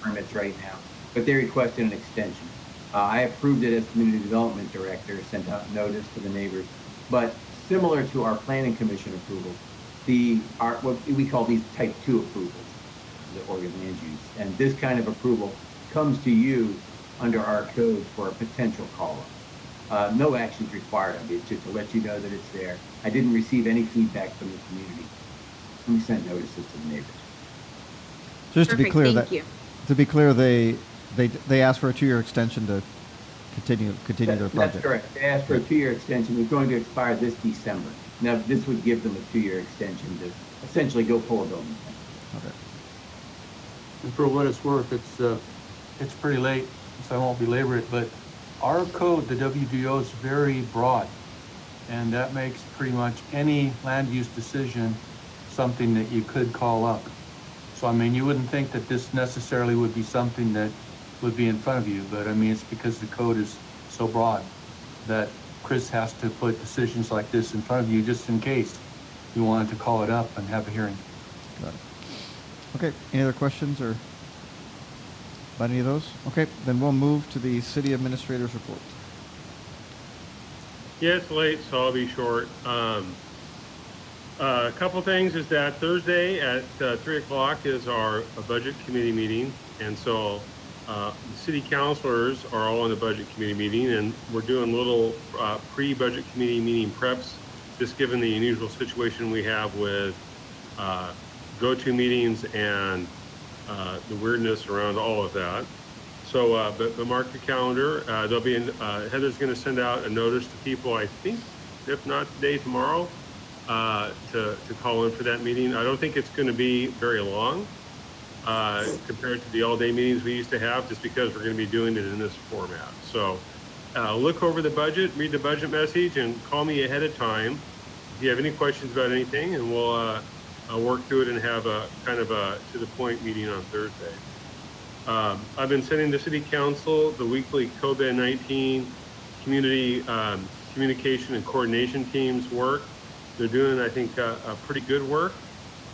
permits right now. But they requested an extension. I approved it as Community Development Director, sent out notice to the neighbors. But similar to our Planning Commission approvals, what we call these Type 2 approvals, the Oregon land use. And this kind of approval comes to you under our code for a potential call-up. No action is required of it, just to let you know that it's there. I didn't receive any feedback from the community. We sent notices to the neighbors. Just Perfect, to be clear, they asked for a 2-year extension to continue their project. That's correct. They asked for a 2-year extension. It was going to expire this December. Now, this would give them a 2-year extension to essentially go pull a building. Okay. And for what it's worth, it's pretty late, so I won't belabor it, but our code, the WDO, is very broad. And that makes pretty much any land use decision something that you could call up. So, I mean, you wouldn't think that this necessarily would be something that would be in front of you, but I mean, it's because the code is so broad that Chris has to put decisions like this in front of you just in case you wanted to call it up and have a hearing. Got it. Okay, any other questions or about any of those? Okay, then we'll move to the city administrator's report. Yeah, it's late, so I'll be short. A couple things is that Thursday at 3 o'clock is our budget committee meeting. And so the city councilors are all in the budget committee meeting, and we're doing little pre-budget committee meeting preps, just given the unusual situation we have with go-to meetings and the weirdness around all of that. So, but mark your calendar. There'll be, Heather's going to send out a notice to people, I think, if not today, tomorrow, to call in for that meeting. I don't think it's going to be very long compared to the all-day meetings we used to have, just because we're going to be doing it in this format. So look over the budget, read the budget message, and call me ahead of time if you have any questions about anything, and we'll work through it and have a kind of a to-the-point meeting on Thursday. I've been sending the city council the weekly COVID-19 community communication and coordination teams work. They're doing, I think, a pretty good work,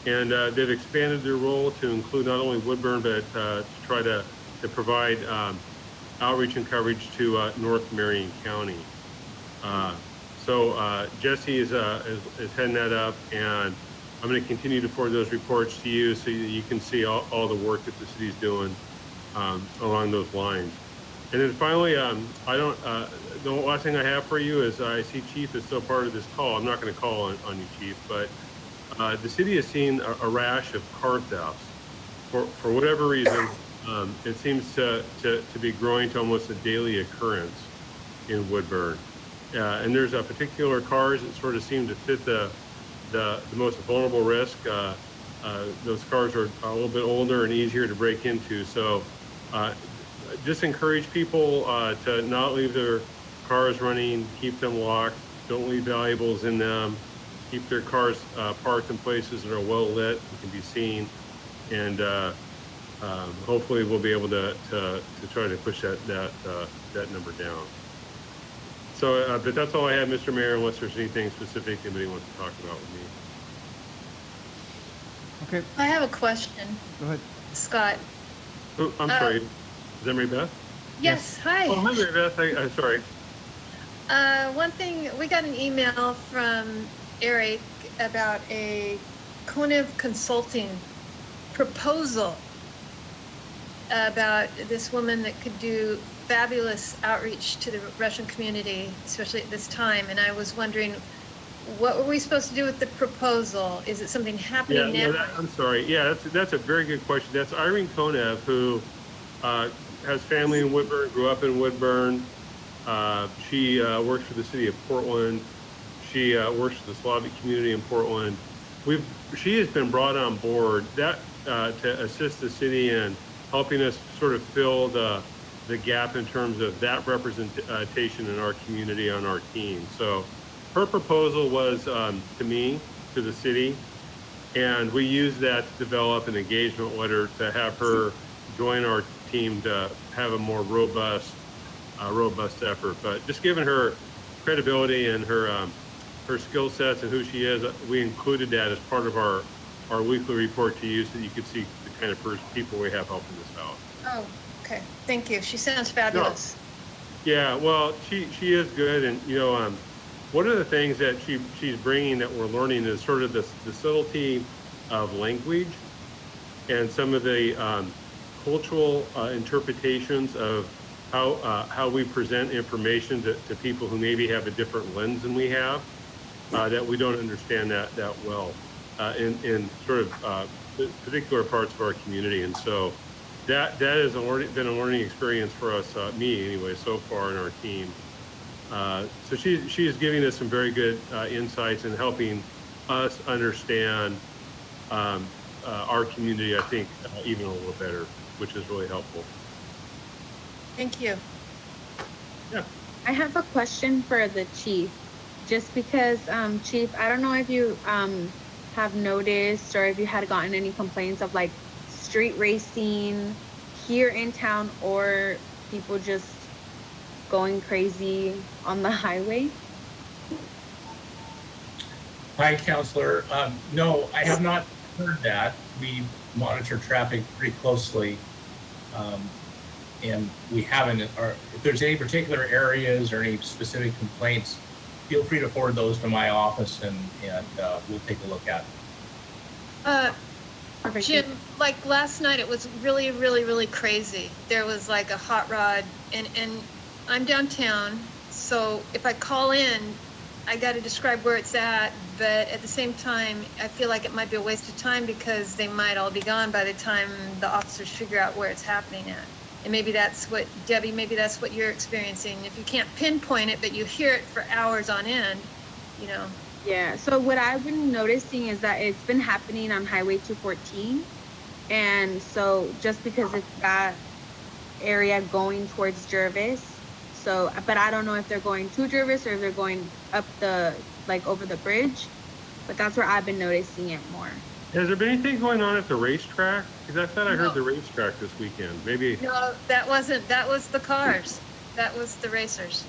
and they've expanded their role to include not only Woodburn, but to try to provide outreach and coverage to North Marion County. So Jesse is heading that up, and I'm going to continue to forward those reports to you so that you can see all the work that the city's doing along those lines. And then finally, the last thing I have for you is I see Chief is still part of this call. I'm not going to call on you, Chief, but the city has seen a rash of car thefts. For whatever reason, it seems to be growing to almost a daily occurrence in Woodburn. And there's a particular cars that sort of seem to fit the most vulnerable risk. Those cars are a little bit older and easier to break into. So just encourage people to not leave their cars running, keep them locked, don't leave valuables in them, keep their cars parked in places that are well lit and can be seen, and hopefully we'll be able to try to push that number down. So, but that's all I have, Mr. Mayor, unless there's anything specific anybody wants to talk about with me. Okay. I have a question. Go ahead. Scott. Oh, I'm sorry. Is that Mary Beth? Yes, hi. Oh, hi, Mary Beth. I'm sorry. One thing, we got an email from Eric about a Konev Consulting proposal about this woman that could do fabulous outreach to the Russian community, especially at this time. And I was wondering, what were we supposed to do with the proposal? Is it something happening now? No, I'm sorry. Yeah, that's a very good question. That's Irene Konev, who has family in Woodburn, grew up in Woodburn. She works for the city of Portland. She works for the Slavic community in Portland. She has been brought on board to assist the city in helping us sort of fill the gap in terms of that representation in our community on our team. So her proposal was to me, to the city, and we used that to develop an engagement letter to have her join our team to have a more robust effort. But just given her credibility and her skill sets and who she is, we included that as part of our weekly report to you so that you could see the kind of people we have helping us out. Oh, okay. Thank you. She sounds fabulous. No. Yeah, well, she is good, and one of the things that she's bringing that we're learning is sort of the subtlety of language and some of the cultural interpretations of how we present information to people who maybe have a different lens than we have, that we don't understand that well in sort of particular parts of our community. And so that has been a learning experience for us, me anyway, so far in our team. So she is giving us some very good insights and helping us understand our community, I think, even a little better, which is really helpful. Thank you. Yeah. I have a question for the chief, just because, Chief, I don't know if you have noticed or if you had gotten any complaints of like street racing here in town or people just going crazy on the highway. Hi, Counselor. No, I have not heard that. We monitor traffic pretty closely. And we haven't, or if there's any particular areas or any specific complaints, feel free to forward those to my office and we'll take a look at it. Jim, like last night, it was really, really, really crazy. There was like a hot rod, and I'm downtown, so if I call in, I got to describe where it's at, but at the same time, I feel like it might be a waste of time because they might all be gone by the time the officers figure out where it's happening at. And maybe that's what, Debbie, maybe that's what you're experiencing. If you can't pinpoint it, but you hear it for hours on end, you know. Yeah, so what I've been noticing is that it's been happening on Highway 214. And so just because it's that area going towards Jervis, so, but I don't know if they're going to Jervis or if they're going up the, like over the bridge, but that's where I've been noticing it more. Has there been anything going on at the racetrack? Because I thought I heard the racetrack this weekend. Maybe. No, that wasn't. That was the cars. That was the racers.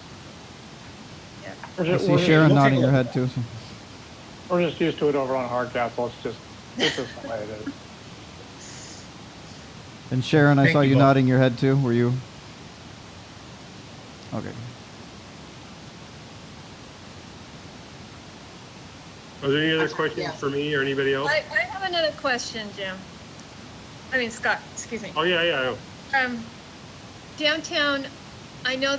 Yeah. I see Sharon nodding her head too. So. We're just used to it over on Hardcastle. It's just the way it is. And Sharon, I saw you nodding your head too. Were you? Okay. Are there any other questions for me or anybody else? I have another question, Jim. I mean, Scott, excuse me. Oh, yeah. Downtown, I know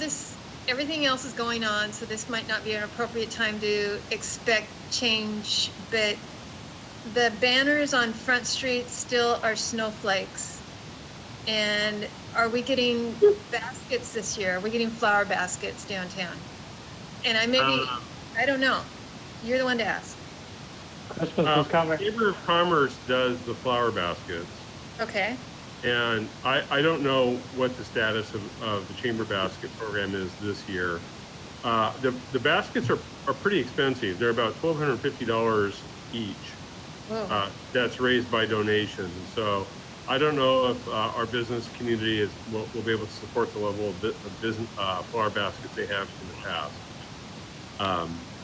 everything else is going on, so this might not be an appropriate time to expect change, but the banners on Front Street still are snowflakes. And are we getting baskets this year? Are we getting flower baskets downtown? And I don't know. You're the one to ask. Chamber of Commerce does the flower baskets. Okay. And I don't know what the status of the Chamber Basket program is this year. The baskets are pretty expensive. They're about $1,250 each. That's raised by donations. So I don't know if our business community will be able to support the level of business flower baskets they have in the past.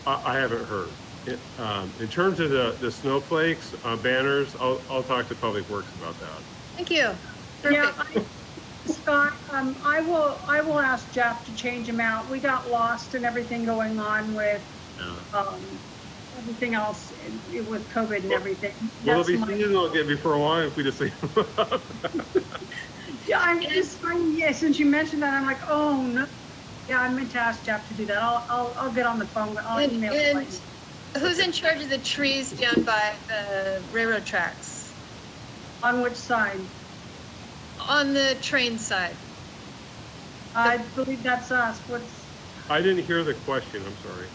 I haven't heard. In terms of the snowflakes banners, I'll talk to Public Works about that. Thank you. Yeah, Scott, I will ask Jeff to change them out. We got lost in everything going on with everything else with COVID and everything. Will it be seasonal again before long if we just say? Yeah, since you mentioned that, I'm like, oh no. Yeah, I meant to ask Jeff to do that. I'll get on the phone. I'll email him. Who's in charge of the trees down by the railroad tracks? On which side? On the train side. I believe that's us. I didn't hear the question. I'm sorry.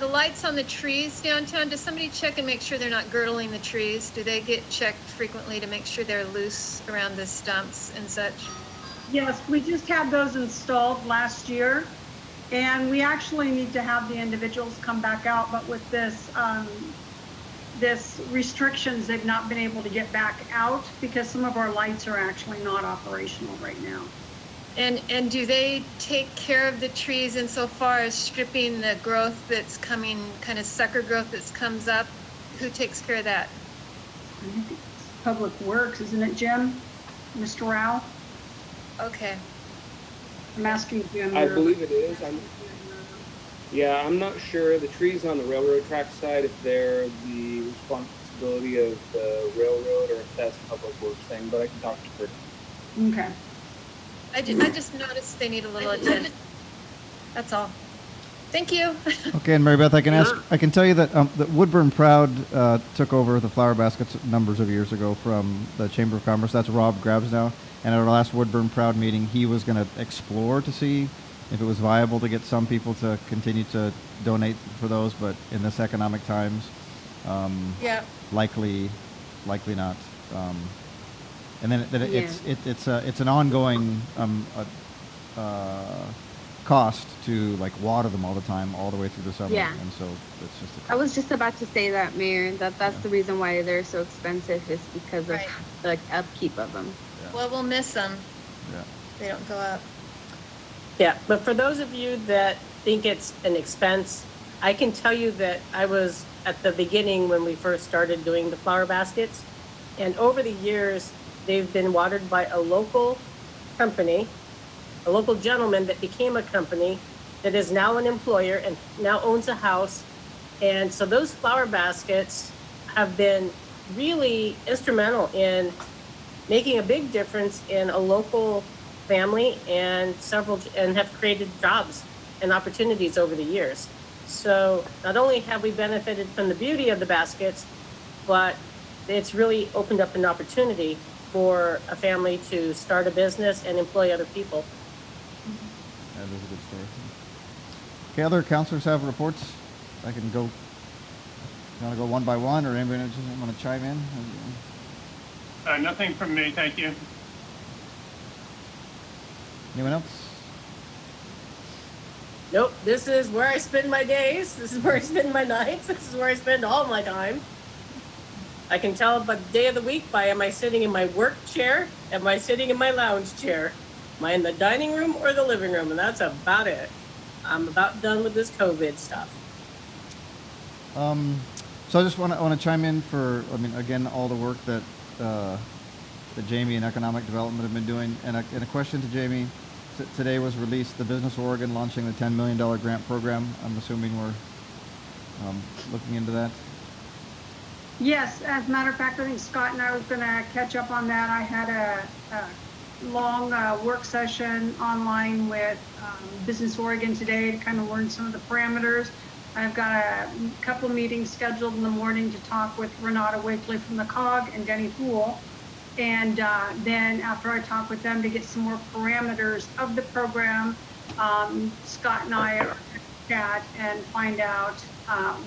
The lights on the trees downtown, does somebody check and make sure they're not girdling the trees? Do they get checked frequently to make sure they're loose around the stumps and such? Yes, we just had those installed last year. And we actually need to have the individuals come back out, but with this restrictions, they've not been able to get back out because some of our lights are actually not operational right now. And do they take care of the trees insofar as stripping the growth that's coming, kind of sucker growth that comes up? Who takes care of that? I think it's Public Works, isn't it, Jim? Mr. Rao? Okay. I'm asking Jim. I believe it is. I'm not sure. The trees on the railroad track side, if they're the responsibility of the railroad or if that's Public Works thing, but I can talk to her. Okay. I just noticed they need a little attention. That's all. Thank you. Okay, and Mary Beth, I can tell you that that Woodburn Proud took over the flower baskets numbers of years ago from the Chamber of Commerce. That's Rob Grabs now. And at our last Woodburn Proud meeting, he was going to explore to see if it was viable to get some people to continue to donate for those. But in this economic times, likely likely not. And then it's an ongoing cost to like water them all the time, all the way through the summer. Yeah. And so it's just. I was just about to say that, Mayor. That's the reason why they're so expensive, is because of the like upkeep of them. Yeah. Well, we'll miss them. Yeah. They don't go up. Yeah, but for those of you that think it's an expense, I can tell you that I was at the beginning when we first started doing the flower baskets, and over the years, they've been watered by a local company, a local gentleman that became a company that is now an employer and now owns a house. And so those flower baskets have been really instrumental in making a big difference in a local family and have created jobs and opportunities over the years. So not only have we benefited from the beauty of the baskets, but it's really opened up an opportunity for a family to start a business and employ other people. That is a good story. Okay, other counselors have reports? I can go. You want to go one by one, or anybody just want to chime in? Nothing from me, thank you. Anyone else? Nope, this is where I spend my days. This is where I spend my nights. This is where I spend all my time. I can tell by the day of the week by am I sitting in my work chair? Am I sitting in my lounge chair? Am I in the dining room or the living room? And that's about it. I'm about done with this COVID stuff. So I just want to chime in for, again, all the work that Jamie and Economic Development have been doing. And a question to Jamie. Today was released the Business Oregon launching the $10 million grant program. I'm assuming we're looking into that. Yes, as a matter of fact, I think Scott and I was going to catch up on that. I had a long work session online with Business Oregon today to kind of learn some of the parameters. I've got a couple meetings scheduled in the morning to talk with Renata Wakely from the COG and Denny Poole. And then after I talk with them to get some more parameters of the program, Scott and I are going to chat and find out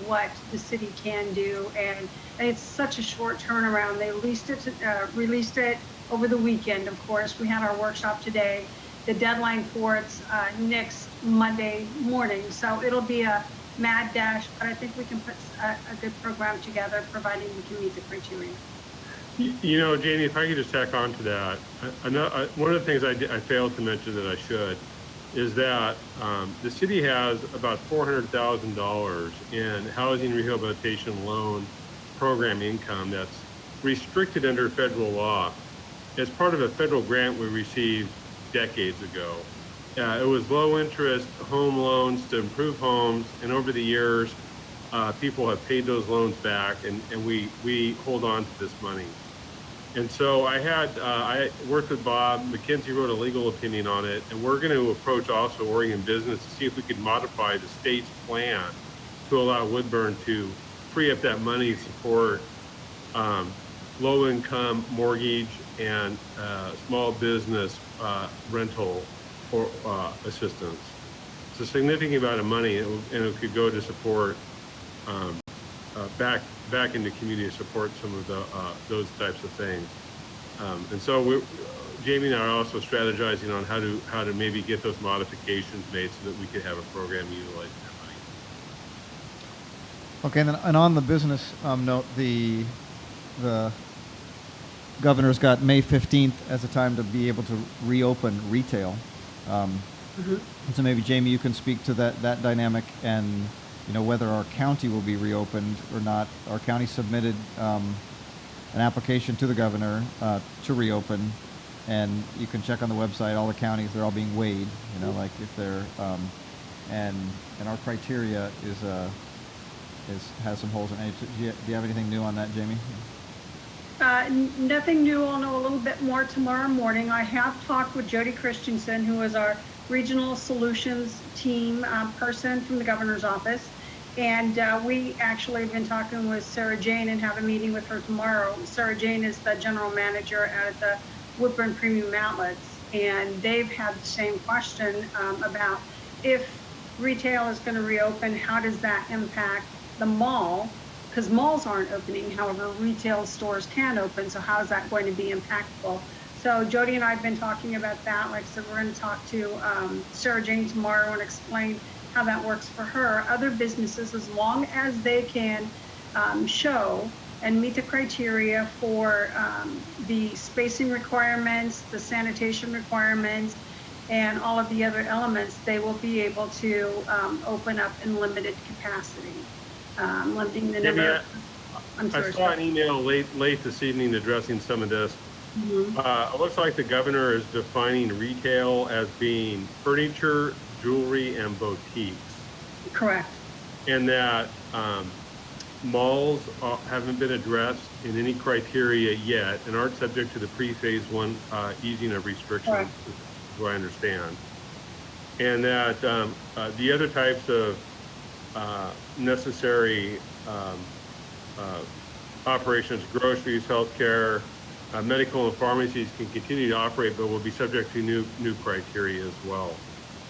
what the city can do. And it's such a short turnaround. They released it over the weekend, of course. We had our workshop today. The deadline for it's next Monday morning. So it'll be a mad dash, but I think we can put a good program together, providing we can meet the criteria. You know, Jamie, if I could just tack on to that, one of the things I failed to mention that I should is that the city has about $400,000 in housing rehabilitation loan program income that's restricted under federal law. As part of a federal grant we received decades ago. It was low interest home loans to improve homes, and over the years, people have paid those loans back, and we hold on to this money. And so I worked with Bob. McKinsey wrote a legal opinion on it, and we're going to approach also Oregon Business to see if we could modify the state's plan to allow Woodburn to free up that money to support low-income mortgage and small business rental or assistance. It's a significant amount of money, and it could go to support back into community to support some of those types of things. And so Jamie and I are also strategizing on how to maybe get those modifications made so that we could have a program utilizing that money. Okay, and on the business note, the governor's got May 15th as a time to be able to reopen retail. So maybe Jamie, you can speak to that dynamic and whether our county will be reopened or not. Our county submitted an application to the governor to reopen, and you can check on the website. All the counties, they're all being weighed. Like if they're and our criteria has some holes in it. Do you have anything new on that, Jamie? Nothing new. I'll know a little bit more tomorrow morning. I have talked with Jody Christensen, who is our regional solutions team person from the governor's office. And we actually have been talking with Sarah Jane and have a meeting with her tomorrow. Sarah Jane is the general manager at the Woodburn Premium Outlets. And they've had the same question about if retail is going to reopen, how does that impact the mall? because malls aren't opening. However, retail stores can open. So how is that going to be impactful? So Jody and I have been talking about that. Like I said, we're going to talk to Sarah Jane tomorrow and explain how that works for her. Other businesses, as long as they can show and meet the criteria for the spacing requirements, the sanitation requirements, and all of the other elements, they will be able to open up in limited capacity, limiting the number. I'm sorry, I saw an email late this evening addressing some of this. Mm-hmm. It looks like the governor is defining retail as being furniture, jewelry, and boutiques. Correct. And that malls haven't been addressed in any criteria yet and aren't subject to the pre-phase one easing of restrictions, do I understand. And that the other types of necessary operations, groceries, healthcare, medical and pharmacies can continue to operate, but will be subject to new criteria as well.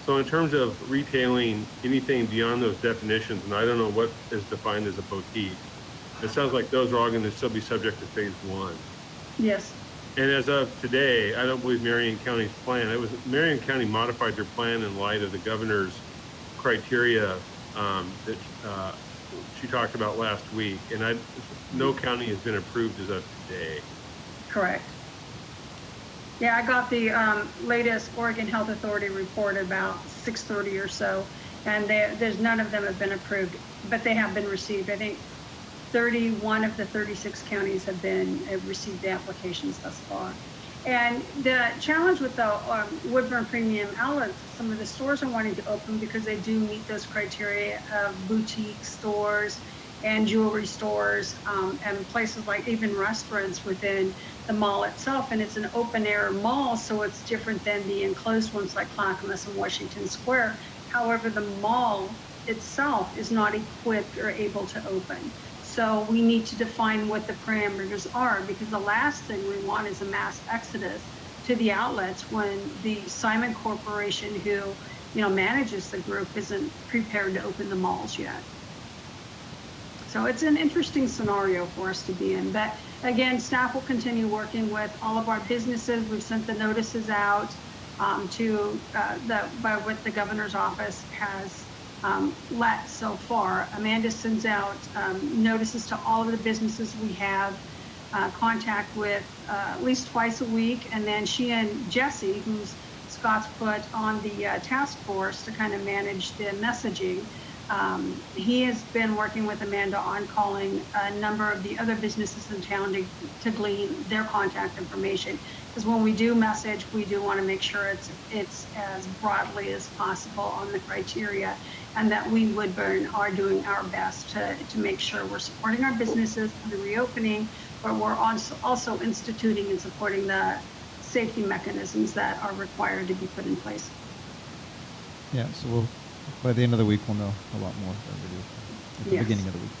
So in terms of retailing anything beyond those definitions, and I don't know what is defined as a boutique, it sounds like those are all going to still be subject to phase one. Yes. And as of today, I don't believe Marion County's plan, Marion County modified their plan in light of the governor's criteria that she talked about last week. And no county has been approved as of today. Correct. Yeah, I got the latest Oregon Health Authority report about 6:30 or so, and there's none of them have been approved, but they have been received. I think 31 of the 36 counties have received the applications thus far. And the challenge with the Woodburn Premium Outlets, some of the stores are wanting to open because they do meet those criteria of boutique stores and jewelry stores and places like even restaurants within the mall itself. And it's an open air mall, so it's different than the enclosed ones like Clackamas and Washington Square. However, the mall itself is not equipped or able to open. So we need to define what the parameters are, because the last thing we want is a mass exodus to the outlets when the Simon Corporation, who manages the group, isn't prepared to open the malls yet. So it's an interesting scenario for us to be in. But again, staff will continue working with all of our businesses. We've sent the notices out to by what the governor's office has let so far. Amanda sends out notices to all of the businesses we have contact with at least twice a week. And then she and Jesse, who's Scott's put on the task force to kind of manage the messaging, he has been working with Amanda on calling a number of the other businesses in town to glean their contact information. Because when we do message, we do want to make sure it's as broadly as possible on the criteria, and that we, Woodburn, are doing our best to make sure we're supporting our businesses in the reopening, but we're also instituting and supporting the safety mechanisms that are required to be put in place. Yeah, so by the end of the week, we'll know a lot more than we do at the beginning of the week.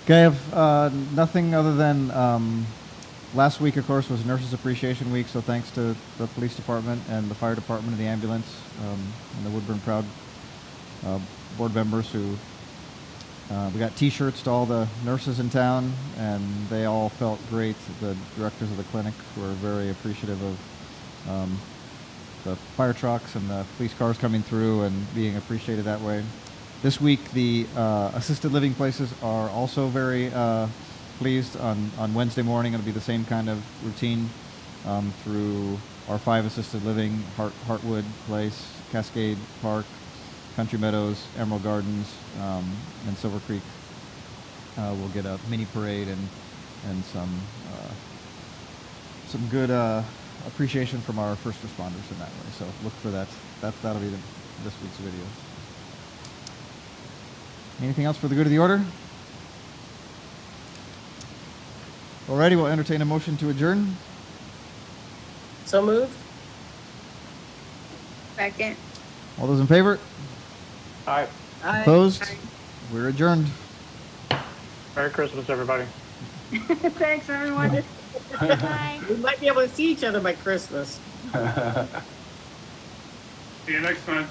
Okay, I have nothing other than last week, of course, was Nurses Appreciation Week, so thanks to the police department and the fire department and the ambulance and the Woodburn Proud board members who we got T-shirts to all the nurses in town, and they all felt great. The directors of the clinic were very appreciative of the fire trucks and the police cars coming through and being appreciated that way. This week, the assisted living places are also very pleased. On Wednesday morning, it'll be the same kind of routine through our 5 assisted living, Heartwood Place, Cascade Park, Country Meadows, Emerald Gardens, and Silver Creek. We'll get a mini parade and some good appreciation from our first responders in that way. So look for that. That'll be this week's video. Anything else for the good of the order? Alrighty, we'll entertain a motion to adjourn. So moved. Second. All those in favor? Aye. Aye. Opposed? Aye. We're adjourned. Merry Christmas, everybody. Thanks, everyone. Bye. We might be able to see each other by Christmas. See you next time.